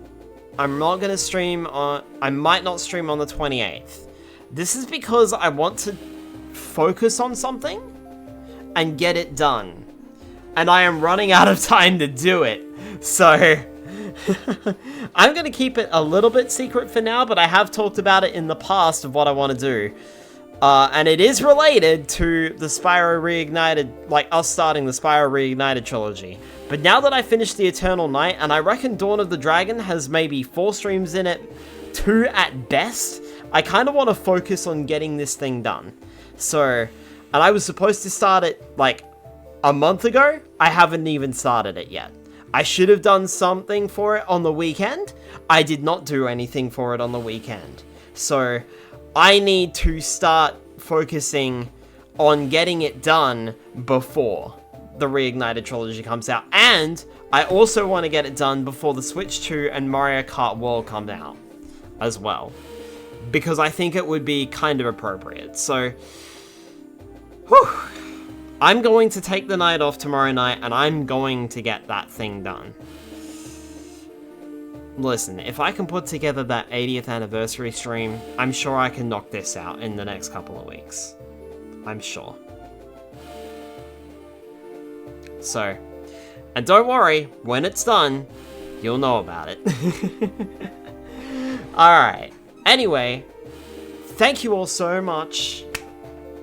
I'm not going to stream on, I might not stream on the 28th. This is because I want to focus on something and get it done, and I am running out of time to do it, so I'm going to keep it a little bit secret for now, but I have talked about it in the past of what I want to do. And it is related to the Spyro Reignited, like us starting the Spyro Reignited trilogy. But now that I finished the Eternal Night, and I reckon Dawn of the Dragon has maybe 4 streams in it, 2 at best, I kind of want to focus on getting this thing done. So, and I was supposed to start it like a month ago. I haven't even started it yet. I should have done something for it on the weekend. I did not do anything for it on the weekend. So I need to start focusing on getting it done before the Reignited trilogy comes out. And I also want to get it done before the Switch 2 and Mario Kart World come out as well, because I think it would be kind of appropriate. So, whew, I'm going to take the night off tomorrow night, and I'm going to get that thing done. Listen, if I can put together that 80th anniversary stream, I'm sure I can knock this out in the next couple of weeks. I'm sure. So, and don't worry, when it's done, you'll know about it. Alright, anyway, thank you all so much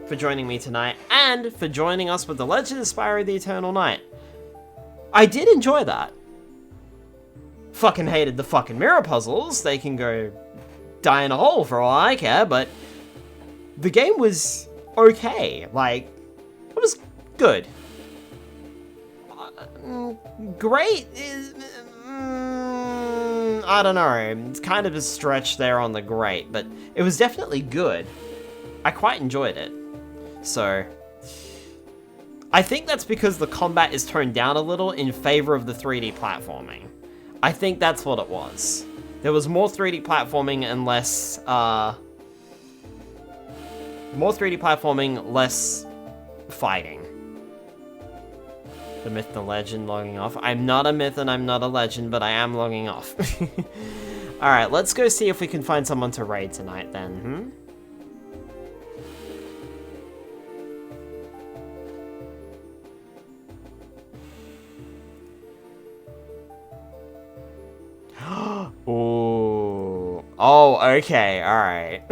for for joining me tonight, and for joining us with The Legend of Spyro the Eternal Night. I did enjoy that. Fucking hated the fucking mirror puzzles. They can go die in a hole for all I care, but the game was okay. Like, it was good. Great? I don't know. It's kind of a stretch there on the great, but it was definitely good. I quite enjoyed it. So, I think that's because the combat is toned down a little in favor of the 3D platforming. I think that's what it was. There was more 3D platforming and less, more 3D platforming, less fighting. The myth, the legend, logging off. I'm not a myth and I'm not a legend, but I am logging off. Alright, let's go see if we can find someone to raid tonight then, Ooh. Oh, okay, alright.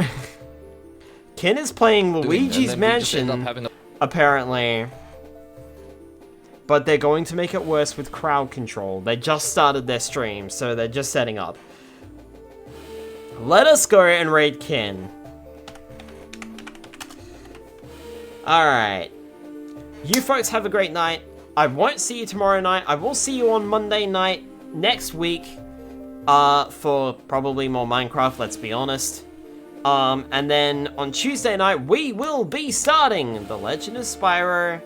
Ken is playing Luigi's Mansion, apparently. But they're going to make it worse with crowd control. They just started their stream, so they're just setting up. Let us go and raid Ken. Alright. You folks have a great night. I won't see you tomorrow night. I will see you on Monday night next week. For probably more Minecraft, let's be honest. And then on Tuesday night, we will be starting The Legend of Spyro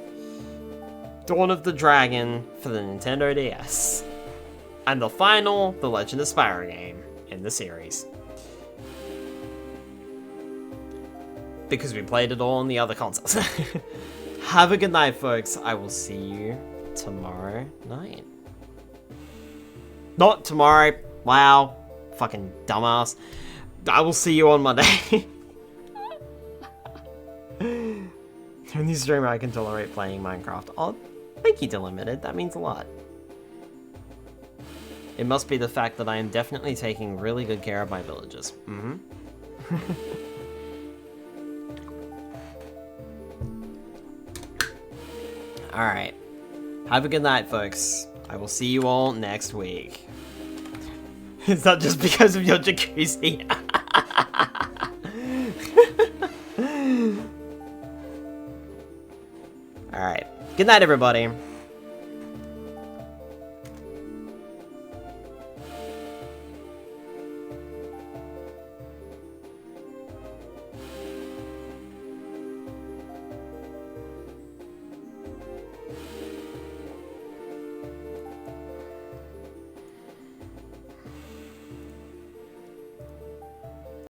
Dawn of the Dragon for the Nintendo DS. And the final The Legend of Spyro game in the series. Because we played it all on the other consoles. Have a good night, folks. I will see you tomorrow night. Not tomorrow. Wow. Fucking dumbass. I will see you on Monday. Only streamer I can tolerate playing Minecraft. Oh, thank you, Delimited. That means a lot. It must be the fact that I am definitely taking really good care of my villagers. Alright. Have a good night, folks. I will see you all next week. Is that just because of your jacuzzi? Alright. Good night, everybody.